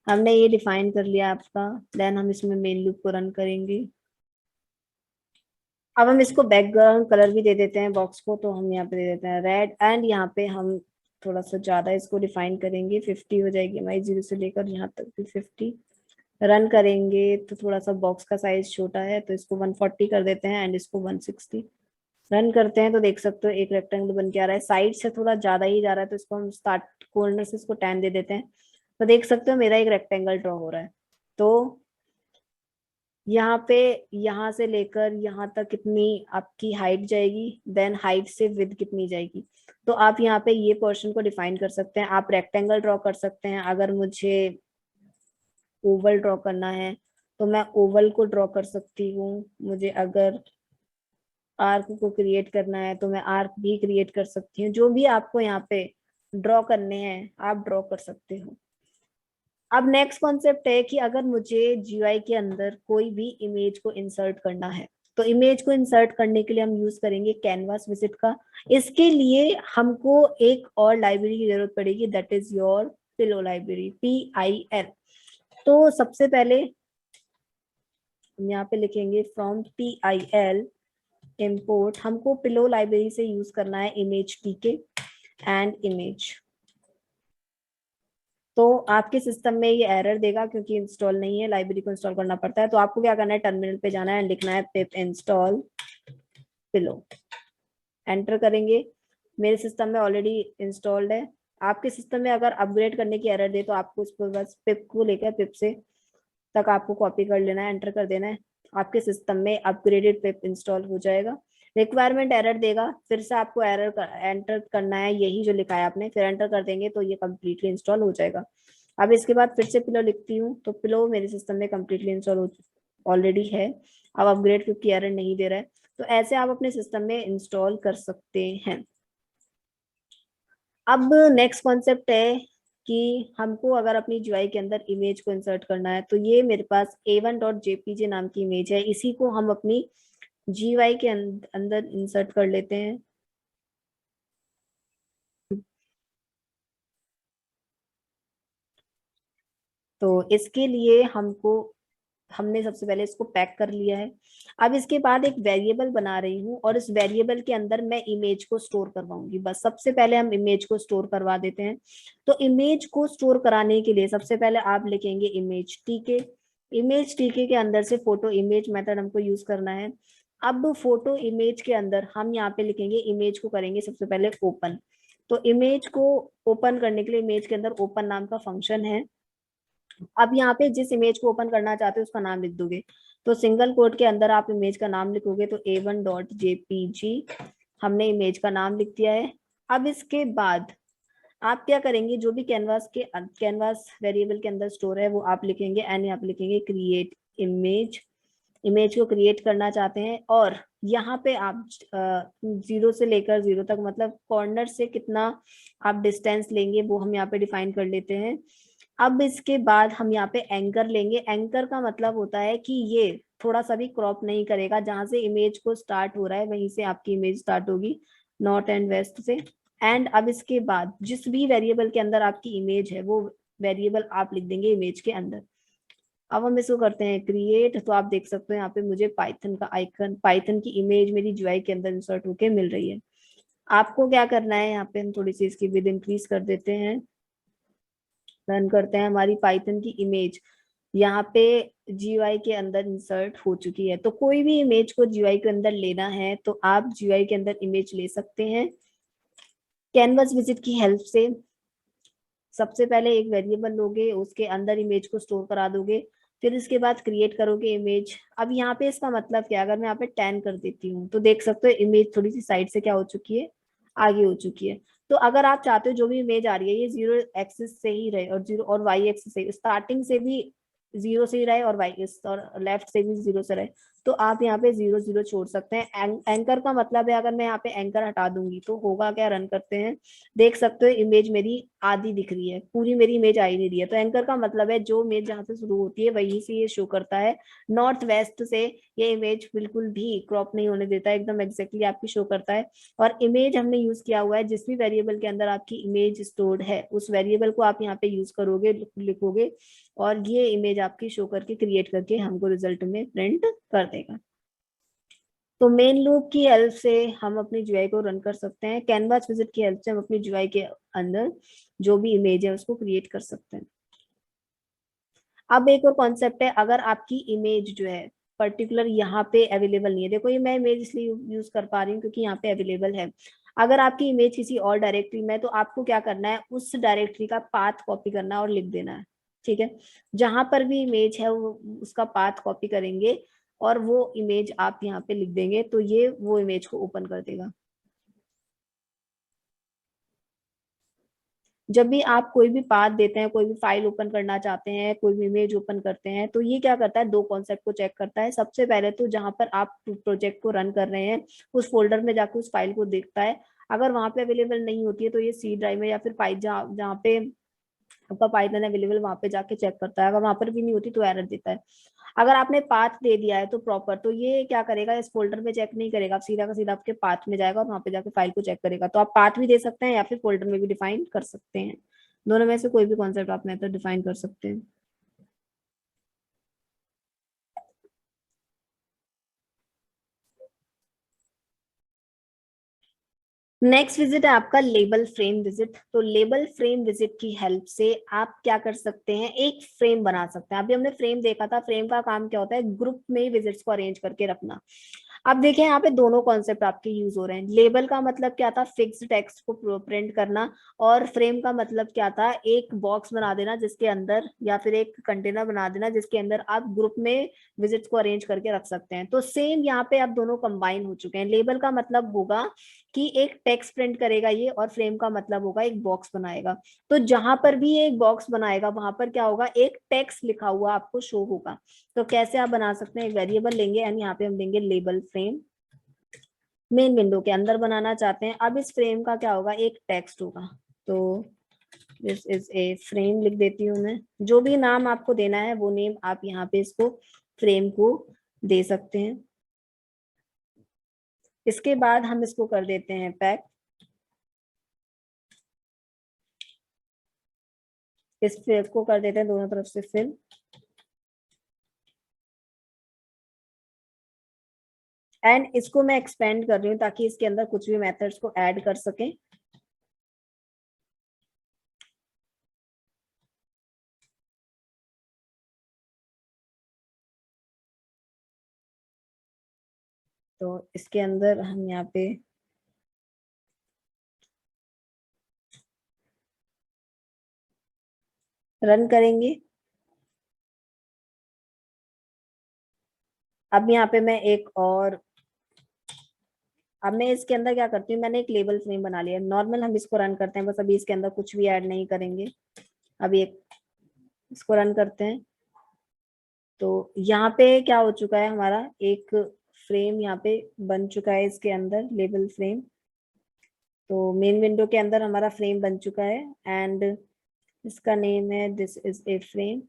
हमने ये डिफाइन कर लिया आपका। देन हम इसमें मेन लूप को रन करेंगे। अब हम इसको बैकग्राउंड कलर भी दे देते हैं बॉक्स को। तो हम यहाँ पे दे देते हैं रेड, एंड यहाँ पे हम थोड़ा सा ज्यादा इसको डिफाइन करेंगे, 50 हो जाएगी हमारी, 0 से लेकर यहाँ तक भी 50। रन करेंगे तो थोड़ा सा बॉक्स का साइज छोटा है, तो इसको 140 कर देते हैं, एंड इसको 160। रन करते हैं तो देख सकते हो एक रेक्टेंगल बन के आ रहा है। साइड से थोड़ा ज्यादा ही जा रहा है, तो इसको हम स्टार्ट कॉर्नर से इसको 10 दे देते हैं। तो देख सकते हो मेरा एक रेक्टेंगल ड्रॉ हो रहा है। तो यहाँ पे, यहाँ से लेकर यहाँ तक कितनी आपकी हाइट जाएगी, देन हाइट से विड्थ कितनी जाएगी। तो आप यहाँ पे ये पोर्शन को डिफाइन कर सकते हैं। आप रेक्टेंगल ड्रॉ कर सकते हैं। अगर मुझे ओवल ड्रॉ करना है, तो मैं ओवल को ड्रॉ कर सकती हूँ। मुझे अगर आर्क को क्रिएट करना है तो मैं आर्क भी क्रिएट कर सकती हूँ। जो भी आपको यहाँ पे ड्रॉ करने हैं आप ड्रॉ कर सकते हो। अब नेक्स्ट कॉन्सेप्ट है कि अगर मुझे जीयूआई के अंदर कोई भी इमेज को इंसर्ट करना है, तो इमेज को इंसर्ट करने के लिए हम यूज करेंगे कैनवास विजिट का। इसके लिए हमको एक और लाइब्रेरी की जरूरत पड़ेगी, that is your pillow library, PIL। तो सबसे पहले हम यहाँ पे लिखेंगे फ्रॉम PIL इंपोर्ट, हमको पिलो लाइब्रेरी से यूज करना है इमेज टीके एंड इमेज। तो आपके सिस्टम में ये एरर देगा क्योंकि इंस्टॉल नहीं है, लाइब्रेरी को इंस्टॉल करना पड़ता है। तो आपको क्या करना है, टर्मिनल पे जाना है, लिखना है पिप इंस्टॉल पिलो, एंटर करेंगे। मेरे सिस्टम में ऑलरेडी इंस्टॉल्ड है। आपके सिस्टम में अगर अपग्रेड करने की एरर दे तो आपको उसको बस पिप को लेकर पिप से तक आपको कॉपी कर लेना है, एंटर कर देना है, आपके सिस्टम में अपग्रेडेड पिप इंस्टॉल हो जाएगा। रिक्वायरमेंट एरर देगा, फिर से आपको एरर एंटर करना है, यही जो लिखा है आपने, फिर एंटर कर देंगे तो ये कम्प्लीटली इंस्टॉल हो जाएगा। अब इसके बाद फिर से पिलो लिखती हूँ, तो पिलो मेरे सिस्टम में कम्प्लीटली इंस्टॉल ऑलरेडी है। अब अपग्रेड क्योंकि एरर नहीं दे रहा है। तो ऐसे आप अपने सिस्टम में इंस्टॉल कर सकते हैं। अब नेक्स्ट कॉन्सेप्ट है कि हमको अगर अपनी जीयूआई के अंदर इमेज को इंसर्ट करना है, तो ये मेरे पास a1.jpg नाम की इमेज है, इसी को हम अपनी जीयूआई के अंदर इंसर्ट कर लेते हैं। तो इसके लिए हमने सबसे पहले इसको पैक कर लिया है। अब इसके बाद एक वेरिएबल बना रही हूँ और इस वेरिएबल के अंदर मैं इमेज को स्टोर करवाऊंगी। बस सबसे पहले हम इमेज को स्टोर करवा देते हैं। तो इमेज को स्टोर कराने के लिए सबसे पहले आप लिखेंगे इमेज टीके। इमेज टीके के अंदर से फोटो इमेज मेथड हमको यूज करना है। अब फोटो इमेज के अंदर हम यहाँ पे लिखेंगे, इमेज को करेंगे सबसे पहले ओपन। तो इमेज को ओपन करने के लिए इमेज के अंदर ओपन नाम का फंक्शन है। अब यहाँ पे जिस इमेज को ओपन करना चाहते हो उसका नाम लिख दोगे। तो सिंगल कोट के अंदर आप इमेज का नाम लिखोगे, तो a1.jpg हमने इमेज का नाम लिख दिया है। अब इसके बाद आप क्या करेंगे, जो भी कैनवास वेरिएबल के अंदर स्टोर है वो आप लिखेंगे, एंड यहाँ पे लिखेंगे क्रिएट इमेज। इमेज को क्रिएट करना चाहते हैं और यहाँ पे आप 0 से लेकर 0 तक, मतलब कॉर्नर से कितना आप डिस्टेंस लेंगे वो हम यहाँ पे डिफाइन कर लेते हैं। अब इसके बाद हम यहाँ पे एंकर लेंगे। एंकर का मतलब होता है कि ये थोड़ा सा भी क्रॉप नहीं करेगा, जहां से इमेज को स्टार्ट हो रहा है वहीं से आपकी इमेज स्टार्ट होगी, नॉर्थ एंड वेस्ट से। एंड अब इसके बाद जिस भी वेरिएबल के अंदर आपकी इमेज है वो वेरिएबल आप लिख देंगे इमेज के अंदर। अब हम इसको करते हैं क्रिएट। तो आप देख सकते हो यहाँ पे मुझे पाइथन का आइकन, पाइथन की इमेज मेरी जीयूआई के अंदर इंसर्ट होके मिल रही है। आपको क्या करना है, यहाँ पे हम थोड़ी सी इसकी विड्थ इंक्रीज कर देते हैं, रन करते हैं। हमारी पाइथन की इमेज यहाँ पे जीयूआई के अंदर इंसर्ट हो चुकी है। तो कोई भी इमेज को जीयूआई के अंदर लेना है तो आप जीयूआई के अंदर इमेज ले सकते हैं कैनवस विजिट की हेल्प से। सबसे पहले एक वेरिएबल लोगे, उसके अंदर इमेज को स्टोर करा दोगे, फिर इसके बाद क्रिएट करोगे इमेज। अब यहाँ पे इसका मतलब क्या है, अगर मैं यहाँ पे 10 कर देती हूँ तो देख सकते हो इमेज थोड़ी सी साइड से क्या हो चुकी है, आगे हो चुकी है। तो अगर आप चाहते हो जो भी इमेज आ रही है ये 0 एक्सिस से ही रहे और 0 और वाई एक्सिस से, स्टार्टिंग से भी 0 से ही रहे और वाई और लेफ्ट से भी 0 से रहे, तो आप यहाँ पे 0 0 छोड़ सकते हैं। एंकर का मतलब है, अगर मैं यहाँ पे एंकर हटा दूंगी तो होगा क्या, रन करते हैं, देख सकते हो इमेज मेरी आधी दिख रही है, पूरी मेरी इमेज आ ही नहीं रही है। तो एंकर का मतलब है जो इमेज जहां से शुरू होती है वहीं से ये शो करता है, नॉर्थ वेस्ट से ये इमेज बिल्कुल भी क्रॉप नहीं होने देता है, एकदम एग्जैक्टली आपकी शो करता है। और इमेज हमने यूज किया हुआ है, जिस भी वेरिएबल के अंदर आपकी इमेज स्टोर्ड है उस वेरिएबल को आप यहाँ पे यूज करोगे, लिखोगे, और ये इमेज आपकी शो करके क्रिएट करके हमको रिजल्ट में प्रिंट कर देगा। तो मेन लूप की हेल्प से हम अपनी जीयूआई को रन कर सकते हैं, कैनवास विजिट की हेल्प से हम अपनी जीयूआई के अंदर जो भी इमेज है उसको क्रिएट कर सकते हैं। अब एक और कॉन्सेप्ट है, अगर आपकी इमेज जो है पर्टिकुलर यहाँ पे अवेलेबल नहीं है, देखो ये मैं इमेज इसलिए यूज कर पा रही हूँ क्योंकि यहाँ पे अवेलेबल है। अगर आपकी इमेज किसी और डायरेक्टरी में है तो आपको क्या करना है, उस डायरेक्टरी का पाथ कॉपी करना है और लिख देना है। ठीक है, जहां पर भी इमेज है वो उसका पाथ कॉपी करेंगे और वो इमेज आप यहाँ पे लिख देंगे, तो ये वो इमेज को ओपन कर देगा। जब भी आप कोई भी पाथ देते हैं, कोई भी फाइल ओपन करना चाहते हैं, कोई भी इमेज ओपन करते हैं, तो ये क्या करता है, दो कॉन्सेप्ट को चेक करता है। सबसे पहले तो जहां पर आप प्रोजेक्ट को रन कर रहे हैं उस फोल्डर में जाकर उस फाइल को देखता है। अगर वहां पे अवेलेबल नहीं होती है तो ये सी ड्राइव में या फिर पाइप जहाँ जहाँ पे आपका पाइथन अवेलेबल वहां पे जाके चेक करता है। अगर वहां पर भी नहीं होती तो एरर देता है। अगर आपने पाथ दे दिया है तो प्रॉपर, तो ये क्या करेगा, इस फोल्डर में चेक नहीं करेगा, आप सीधा का सीधा आपके पाथ में जाएगा और वहां पे जाके फाइल को चेक करेगा। तो आप पाथ भी दे सकते हैं या फिर फोल्डर में भी डिफाइन कर सकते हैं। दोनों में से कोई भी कॉन्सेप्ट आप मेथड डिफाइन कर सकते हैं। नेक्स्ट विजिट है आपका लेबल फ्रेम विजिट। तो लेबल फ्रेम विजिट की हेल्प से आप क्या कर सकते हैं, एक फ्रेम बना सकते हैं। अभी हमने फ्रेम देखा था, फ्रेम का काम क्या होता है, ग्रुप में विजिट्स को अरेंज करके रखना। अब देखिए यहाँ पे दोनों कॉन्सेप्ट आपके यूज हो रहे हैं। लेबल का मतलब क्या था, फिक्स टेक्स्ट को प्रिंट करना, और फ्रेम का मतलब क्या था, एक बॉक्स बना देना जिसके अंदर, या फिर एक कंटेनर बना देना जिसके अंदर आप ग्रुप में विजिट्स को अरेंज करके रख सकते हैं। तो सेम यहाँ पे आप दोनों कंबाइन हो चुके हैं। लेबल का मतलब होगा कि एक टेक्स्ट प्रिंट करेगा ये, और फ्रेम का मतलब होगा एक बॉक्स बनाएगा। तो जहां पर भी ये एक बॉक्स बनाएगा वहां पर क्या होगा, एक टेक्स्ट लिखा हुआ आपको शो होगा। तो कैसे आप बना सकते हैं, एक वेरिएबल लेंगे एंड यहाँ पे हम देंगे लेबल फ्रेम। मेन विंडो के अंदर बनाना चाहते हैं। अब इस फ्रेम का क्या होगा, एक टेक्स्ट होगा। तो दिस इज ए फ्रेम लिख देती हूँ मैं। जो भी नाम आपको देना है वो नेम आप यहाँ पे इसको फ्रेम को दे सकते हैं। इसके बाद हम इसको कर देते हैं पैक। इस फेस को कर देते हैं दोनों तरफ से फिल। एंड इसको मैं एक्सपेंड कर रही हूँ ताकि इसके अंदर कुछ भी मेथड्स को ऐड कर सकें। तो इसके अंदर हम यहाँ पे रन करेंगे। अब यहाँ पे मैं एक और, अब मैं इसके अंदर क्या करती हूँ, मैंने एक लेबल फ्रेम बना लिया नॉर्मल। हम इसको रन करते हैं, बस अभी इसके अंदर कुछ भी ऐड नहीं करेंगे। अभी एक इसको रन करते हैं। तो यहाँ पे क्या हो चुका है, हमारा एक फ्रेम यहाँ पे बन चुका है इसके अंदर, लेबल फ्रेम। तो मेन विंडो के अंदर हमारा फ्रेम बन चुका है एंड इसका नेम है दिस इज ए फ्रेम।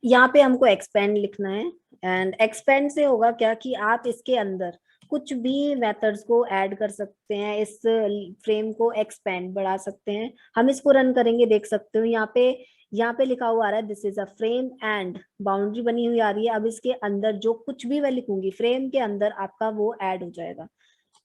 यहाँ पे हमको एक्सपेंड लिखना है। एंड एक्सपेंड से होगा क्या कि आप इसके अंदर कुछ भी मेथड्स को ऐड कर सकते हैं, इस फ्रेम को एक्सपेंड बढ़ा सकते हैं। हम इसको रन करेंगे, देख सकते हो यहाँ पे लिखा हुआ आ रहा है this is a frame and boundary बनी हुई आ रही है। अब इसके अंदर जो कुछ भी मैं लिखूंगी फ्रेम के अंदर आपका वो ऐड हो जाएगा।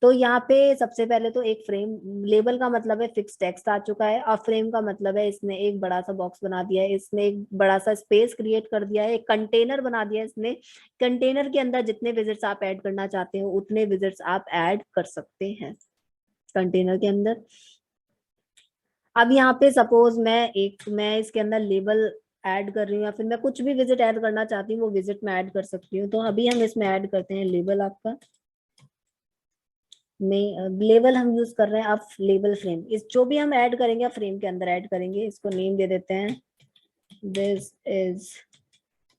तो यहाँ पे सबसे पहले तो एक फ्रेम, लेबल का मतलब है फिक्स टेक्स्ट आ चुका है, और फ्रेम का मतलब है इसने एक बड़ा सा बॉक्स बना दिया है, इसने एक बड़ा सा स्पेस क्रिएट कर दिया है, एक कंटेनर बना दिया है इसने। कंटेनर के अंदर जितने विजिट्स आप ऐड करना चाहते हो उतने विजिट्स आप ऐड कर सकते हैं कंटेनर के अंदर। अब यहाँ पे सपोज मैं इसके अंदर लेबल ऐड कर रही हूँ, या फिर मैं कुछ भी विजिट ऐड करना चाहती हूँ वो विजिट में ऐड कर सकती हूँ। तो अभी हम इसमें ऐड करते हैं लेबल आपका। में लेबल हम यूज कर रहे हैं अब लेबल फ्रेम। इस जो भी हम ऐड करेंगे फ्रेम के अंदर ऐड करेंगे। इसको नेम दे देते हैं दिस इज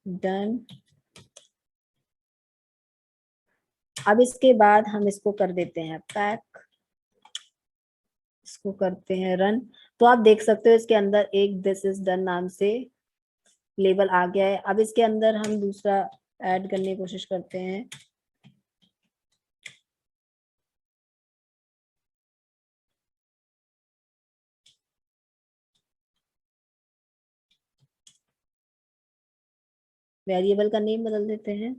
डन। अब इसके बाद हम इसको कर देते हैं पैक, इसको करते हैं रन। तो आप देख सकते हो इसके अंदर एक दिस इज डन नाम से लेबल आ गया है। अब इसके अंदर हम दूसरा ऐड करने की कोशिश करते हैं। वेरिएबल का नेम बदल देते हैं।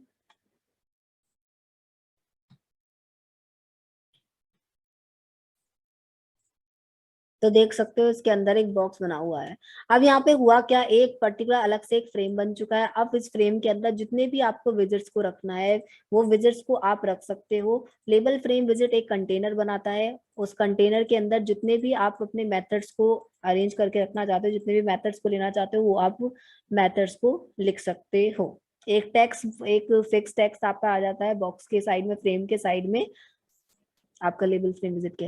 तो देख सकते हो इसके अंदर एक बॉक्स बना हुआ है। अब यहाँ पे हुआ क्या, एक पर्टिकुलर अलग से एक फ्रेम बन चुका है। अब इस फ्रेम के अंदर जितने भी आपको विजिट्स को रखना है वो विजिट्स को आप रख सकते हो। लेबल फ्रेम विजिट एक कंटेनर बनाता है, उस कंटेनर के अंदर जितने भी आप अपने मेथड्स को अरेंज करके रखना चाहते हो, जितने भी मेथड्स को लेना चाहते हो वो आप मेथड्स को लिख सकते हो। एक टेक्स्ट, एक फिक्स टेक्स्ट आपका आ जाता है बॉक्स के साइड में, फ्रेम के साइड में, आपका लेबल फ्रेम विजिट के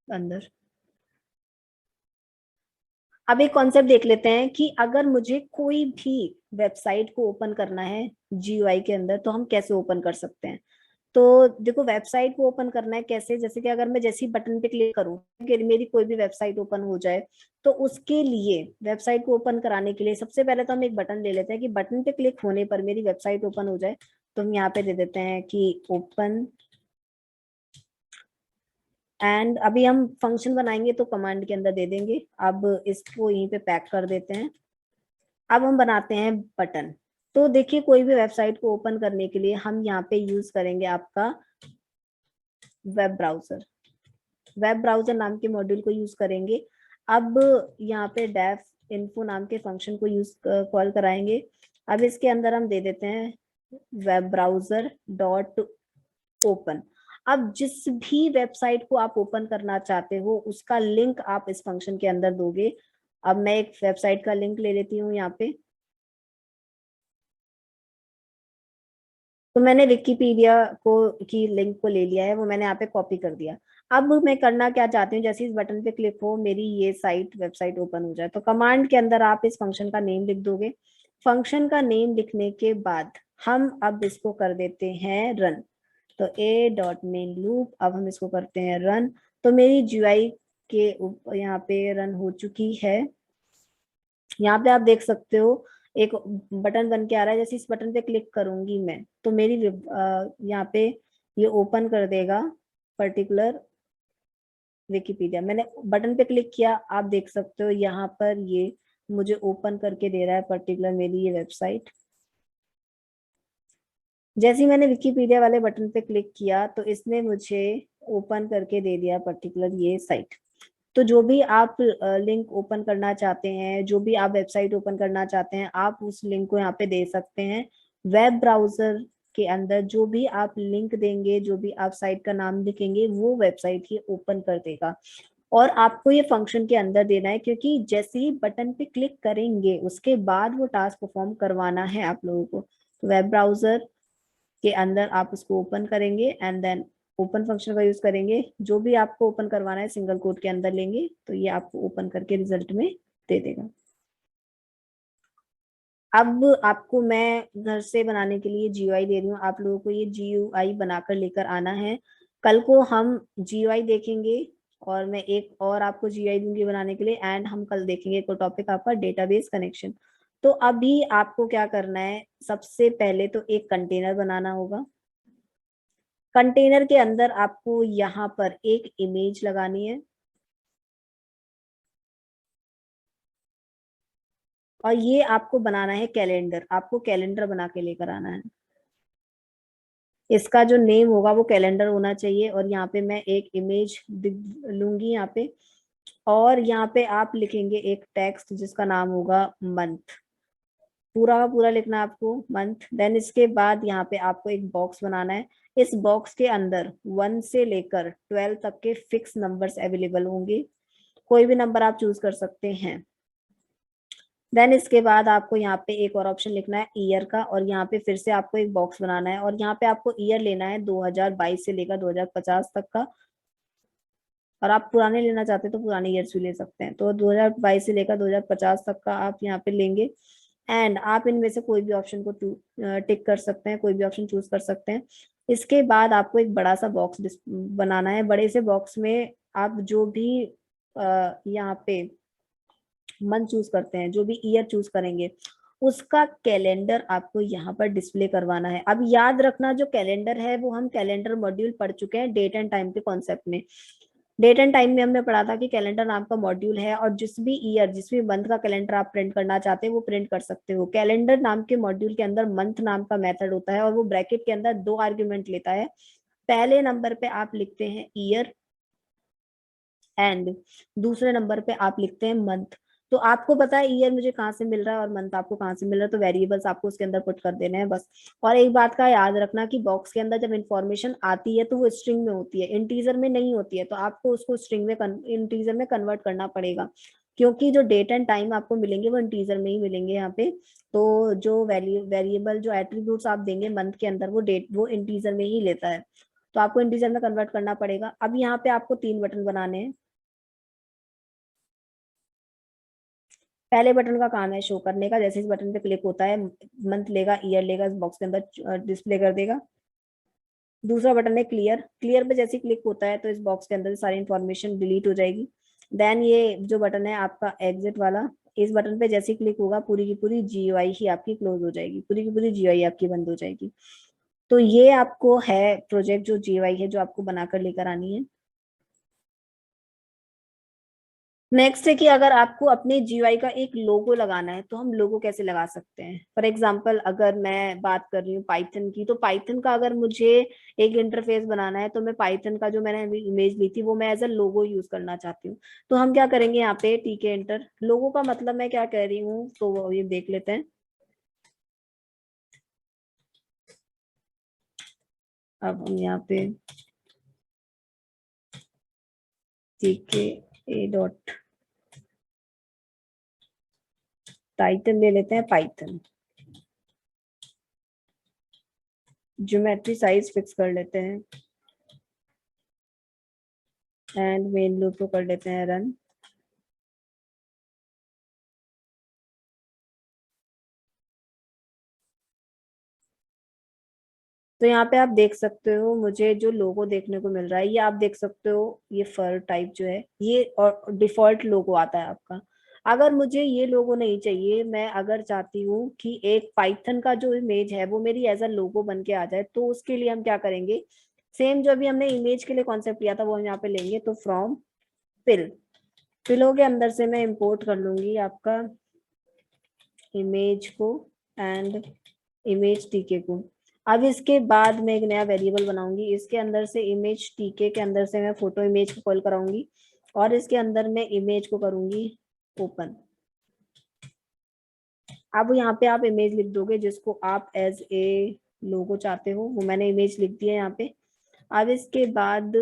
अंदर। अब एक कॉन्सेप्ट देख लेते हैं कि अगर मुझे कोई भी वेबसाइट को ओपन करना है जीयूआई के अंदर तो हम कैसे ओपन कर सकते हैं। तो देखो वेबसाइट को ओपन करना है कैसे, जैसे कि अगर मैं जैसे ही बटन पे क्लिक करूँ कि मेरी कोई भी वेबसाइट ओपन हो जाए, तो उसके लिए वेबसाइट को ओपन कराने के लिए सबसे पहले तो हम एक बटन ले लेते हैं कि बटन पे क्लिक होने पर मेरी वेबसाइट ओपन हो जाए। तो हम यहाँ पे दे देते हैं कि ओपन, एंड अभी हम फंक्शन बनाएंगे तो कमांड के अंदर दे देंगे। अब इसको यहीं पे पैक कर देते हैं। अब हम बनाते हैं बटन। तो देखिए कोई भी वेबसाइट को ओपन करने के लिए हम यहाँ पे यूज करेंगे आपका वेब ब्राउजर। वेब ब्राउजर नाम के मॉड्यूल को यूज करेंगे। अब यहाँ पे डेफ इन्फो नाम के फंक्शन को यूज कॉल कराएंगे। अब इसके अंदर हम दे देते हैं वेब ब्राउजर डॉट ओपन। अब जिस भी वेबसाइट को आप ओपन करना चाहते हो उसका लिंक आप इस फंक्शन के अंदर दोगे। अब मैं एक वेबसाइट का लिंक ले लेती हूँ यहाँ पे। तो मैंने विकिपीडिया को की लिंक को ले लिया है, वो मैंने यहाँ पे कॉपी कर दिया। अब मैं करना क्या चाहती हूँ, जैसे इस बटन पे क्लिक हो मेरी ये साइट वेबसाइट ओपन हो जाए, तो कमांड के अंदर आप इस फंक्शन का नेम लिख दोगे। फंक्शन का नेम लिखने के बाद हम अब इसको कर देते हैं रन। तो ए डॉट मेन लूप, अब हम इसको करते हैं रन। तो मेरी जीयूआई के यहाँ पे रन हो चुकी है। यहाँ पे आप देख सकते हो एक बटन बन के आ रहा है। जैसे इस बटन पे क्लिक करूंगी मैं तो मेरी यहाँ पे ये ओपन कर देगा पर्टिकुलर विकिपीडिया। मैंने बटन पे क्लिक किया, आप देख सकते हो यहाँ पर ये मुझे ओपन करके दे रहा है पर्टिकुलर मेरी ये वेबसाइट। जैसे ही मैंने विकिपीडिया वाले बटन पे क्लिक किया तो इसने मुझे ओपन करके दे दिया पर्टिकुलर ये साइट। तो जो भी आप लिंक ओपन करना चाहते हैं, जो भी आप वेबसाइट ओपन करना चाहते हैं, आप उस लिंक को यहाँ पे दे सकते हैं। वेब ब्राउजर के अंदर जो भी आप लिंक देंगे, जो भी आप साइट का नाम लिखेंगे, वो वेबसाइट ही ओपन कर देगा। और आपको ये फंक्शन के अंदर देना है, क्योंकि जैसे ही बटन पे क्लिक करेंगे उसके बाद वो टास्क परफॉर्म करवाना है आप लोगों को। तो वेब ब्राउजर के अंदर आप उसको ओपन करेंगे एंड देन ओपन फंक्शन का यूज करेंगे। जो भी आपको ओपन करवाना है सिंगल कोट के अंदर लेंगे तो ये आपको ओपन करके रिजल्ट में दे देगा। अब आपको मैं घर से बनाने के लिए जीयूआई दे रही हूँ, आप लोगों को ये जीयूआई बनाकर लेकर आना है। कल को हम जीयूआई देखेंगे और मैं एक और आपको जीयूआई दूंगी बनाने के लिए, एंड हम कल देखेंगे एक टॉपिक आपका डेटाबेस कनेक्शन। तो अभी आपको क्या करना है, सबसे पहले तो एक कंटेनर बनाना होगा। कंटेनर के अंदर आपको यहाँ पर एक इमेज लगानी है और ये आपको बनाना है कैलेंडर। आपको कैलेंडर बना के लेकर आना है। इसका जो नेम होगा वो कैलेंडर होना चाहिए। और यहाँ पे मैं एक इमेज लूंगी यहाँ पे, और यहाँ पे आप लिखेंगे एक टेक्स्ट जिसका नाम होगा मंथ। पूरा का पूरा लिखना है आपको मंथ। देन इसके बाद यहाँ पे आपको एक बॉक्स बनाना है। इस बॉक्स के अंदर 1 से लेकर 12 तक के फिक्स नंबर्स अवेलेबल होंगे। कोई भी नंबर आप चूज कर सकते हैं। देन इसके बाद आपको यहाँ पे एक और ऑप्शन लिखना है ईयर का, और यहाँ पे फिर से आपको एक बॉक्स बनाना है और यहाँ पे आपको ईयर लेना है 2022 से लेकर 2050 तक का। और आप पुराने लेना चाहते हैं तो पुराने ईयर्स भी ले सकते हैं। तो 2022 से लेकर 2050 तक का आप यहाँ पे लेंगे। एंड आप इनमें से कोई भी ऑप्शन को टिक कर सकते हैं, कोई भी ऑप्शन चूज कर सकते हैं। इसके बाद आपको एक बड़ा सा बॉक्स बनाना है। बड़े से बॉक्स में आप जो भी यहाँ पे मंथ चूज करते हैं, जो भी ईयर चूज करेंगे, उसका कैलेंडर आपको यहाँ पर डिस्प्ले करवाना है। अब याद रखना जो कैलेंडर है वो हम कैलेंडर मॉड्यूल पढ़ चुके हैं डेट एंड टाइम के कॉन्सेप्ट में। डेट एंड टाइम में हमने पढ़ा था कि कैलेंडर नाम का मॉड्यूल है और जिस भी ईयर जिस भी मंथ का कैलेंडर आप प्रिंट करना चाहते हैं वो प्रिंट कर सकते हो। कैलेंडर नाम के मॉड्यूल के अंदर मंथ नाम का मेथड होता है और वो ब्रैकेट के अंदर 2 आर्ग्यूमेंट लेता है। पहले नंबर पे आप लिखते हैं ईयर एंड दूसरे नंबर पे आप लिखते हैं मंथ। तो आपको पता है ईयर मुझे कहाँ से मिल रहा है और मंथ आपको कहाँ से मिल रहा है, तो वेरिएबल्स आपको उसके अंदर पुट कर देने हैं बस। और एक बात का याद रखना कि बॉक्स के अंदर जब इंफॉर्मेशन आती है तो वो स्ट्रिंग में होती है, इंटीजर में नहीं होती है। तो आपको उसको स्ट्रिंग में इंटीजर में कन्वर्ट करना पड़ेगा, क्योंकि जो डेट एंड टाइम आपको मिलेंगे वो इंटीजर में ही मिलेंगे यहाँ पे। तो जो वेरिएबल जो एट्रीब्यूट्स आप देंगे मंथ के अंदर वो इंटीजर में ही लेता है। तो आपको इंटीजर में कन्वर्ट करना पड़ेगा। अब यहाँ पे आपको 3 बटन बनाने हैं। पहले बटन का काम है शो करने का, जैसे इस बटन पे क्लिक होता है मंथ लेगा, ईयर लेगा, इस बॉक्स के अंदर डिस्प्ले कर देगा। दूसरा बटन है क्लियर, क्लियर पे जैसे क्लिक होता है तो इस बॉक्स के अंदर से सारी इंफॉर्मेशन डिलीट हो जाएगी। देन ये जो बटन है आपका एग्जिट वाला, इस बटन पे जैसे क्लिक होगा पूरी की पूरी जीयूआई ही आपकी क्लोज हो जाएगी, पूरी की पूरी जीयूआई आपकी बंद हो जाएगी। तो ये आपको है प्रोजेक्ट जो जीयूआई है जो आपको बनाकर लेकर आनी है। नेक्स्ट है कि अगर आपको अपने जीयूआई का एक लोगो लगाना है तो हम लोगो कैसे लगा सकते हैं। फॉर एग्जांपल अगर मैं बात कर रही हूँ पाइथन की, तो पाइथन का अगर मुझे एक इंटरफेस बनाना है तो मैं पाइथन का जो मैंने इमेज ली थी वो मैं एज अ लोगो यूज करना चाहती हूँ। तो हम क्या करेंगे यहाँ पे टीके एंटर, लोगो का मतलब मैं क्या कह रही हूँ तो वो ये देख लेते हैं। अब हम यहाँ पे टीके ए डॉट टाइटल ले लेते हैं पाइथन, ज्योमेट्री साइज फिक्स कर लेते हैं एंड मेन लूप को कर लेते हैं रन। तो यहाँ पे आप देख सकते हो मुझे जो लोगो देखने को मिल रहा है, ये आप देख सकते हो ये फर टाइप जो है ये, और डिफॉल्ट लोगो आता है आपका। अगर मुझे ये लोगो नहीं चाहिए, मैं अगर चाहती हूँ कि एक पाइथन का जो इमेज है वो मेरी एज अ लोगो बन के आ जाए, तो उसके लिए हम क्या करेंगे, सेम जो अभी हमने इमेज के लिए कॉन्सेप्ट लिया था वो हम यहाँ पे लेंगे। तो फ्रॉम पिल, पिलो के अंदर से मैं इंपोर्ट कर लूंगी आपका इमेज को एंड इमेज टीके को। अब इसके बाद मैं एक नया वेरिएबल बनाऊंगी, इसके अंदर से इमेज टीके के अंदर से मैं फोटो इमेज को कॉल कराऊंगी और इसके अंदर मैं इमेज को करूंगी ओपन। अब यहाँ पे आप इमेज लिख दोगे जिसको आप एज ए लोगो चाहते हो, वो मैंने इमेज लिख दिया यहाँ पे। अब इसके बाद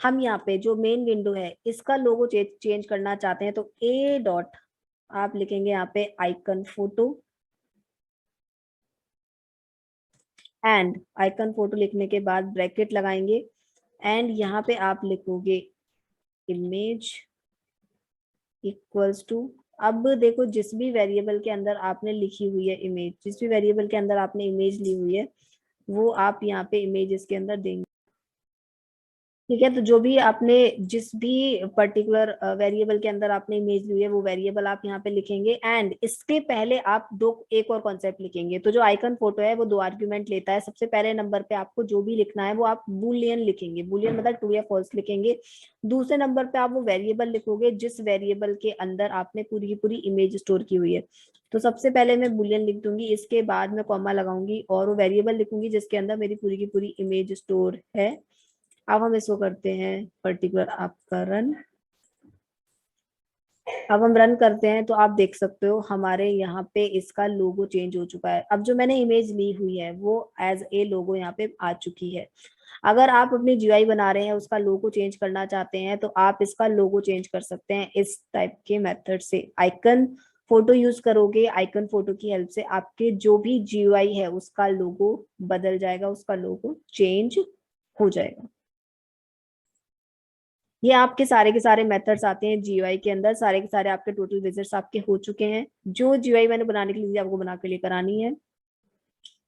हम यहाँ पे जो मेन विंडो है इसका लोगो चेंज करना चाहते हैं, तो ए डॉट आप लिखेंगे यहाँ पे icon photo, and icon photo लिखने के बाद ब्रैकेट लगाएंगे एंड यहाँ पे आप लिखोगे इमेज इक्वल्स टू। अब देखो जिस भी वेरिएबल के अंदर आपने लिखी हुई है इमेज, जिस भी वेरिएबल के अंदर आपने इमेज ली हुई है वो आप यहाँ पे इमेज इसके अंदर देंगे। ठीक है, तो जो भी आपने जिस भी पर्टिकुलर वेरिएबल के अंदर आपने इमेज ली है वो वेरिएबल आप यहाँ पे लिखेंगे एंड इसके पहले आप दो एक और कॉन्सेप्ट लिखेंगे। तो जो आइकन फोटो है वो दो आर्ग्यूमेंट लेता है, सबसे पहले नंबर पे आपको जो भी लिखना है वो आप बुलियन लिखेंगे, बुलियन मतलब ट्रू या फॉल्स लिखेंगे। दूसरे नंबर पे आप वो वेरिएबल लिखोगे जिस वेरिएबल के अंदर आपने पूरी की पूरी इमेज स्टोर की हुई है। तो सबसे पहले मैं बुलियन लिख दूंगी, इसके बाद मैं कॉमा लगाऊंगी और वो वेरिएबल लिखूंगी जिसके अंदर मेरी पूरी की पूरी इमेज स्टोर है। अब हम इसको करते हैं पर्टिकुलर आपका रन। अब हम रन करते हैं तो आप देख सकते हो हमारे यहाँ पे इसका लोगो चेंज हो चुका है। अब जो मैंने इमेज ली हुई है वो एज ए लोगो यहाँ पे आ चुकी है। अगर आप अपनी जीयूआई बना रहे हैं उसका लोगो चेंज करना चाहते हैं तो आप इसका लोगो चेंज कर सकते हैं इस टाइप के मेथड से। आइकन फोटो यूज करोगे, आइकन फोटो की हेल्प से आपके जो भी जीयूआई है उसका लोगो बदल जाएगा, उसका लोगो चेंज हो जाएगा। ये आपके सारे के सारे मेथड्स आते हैं जीयूआई के अंदर, सारे के सारे आपके टोटल विजिट्स आपके हो चुके हैं। जो जीयूआई मैंने बनाने के लिए आपको बना के लेकर आनी है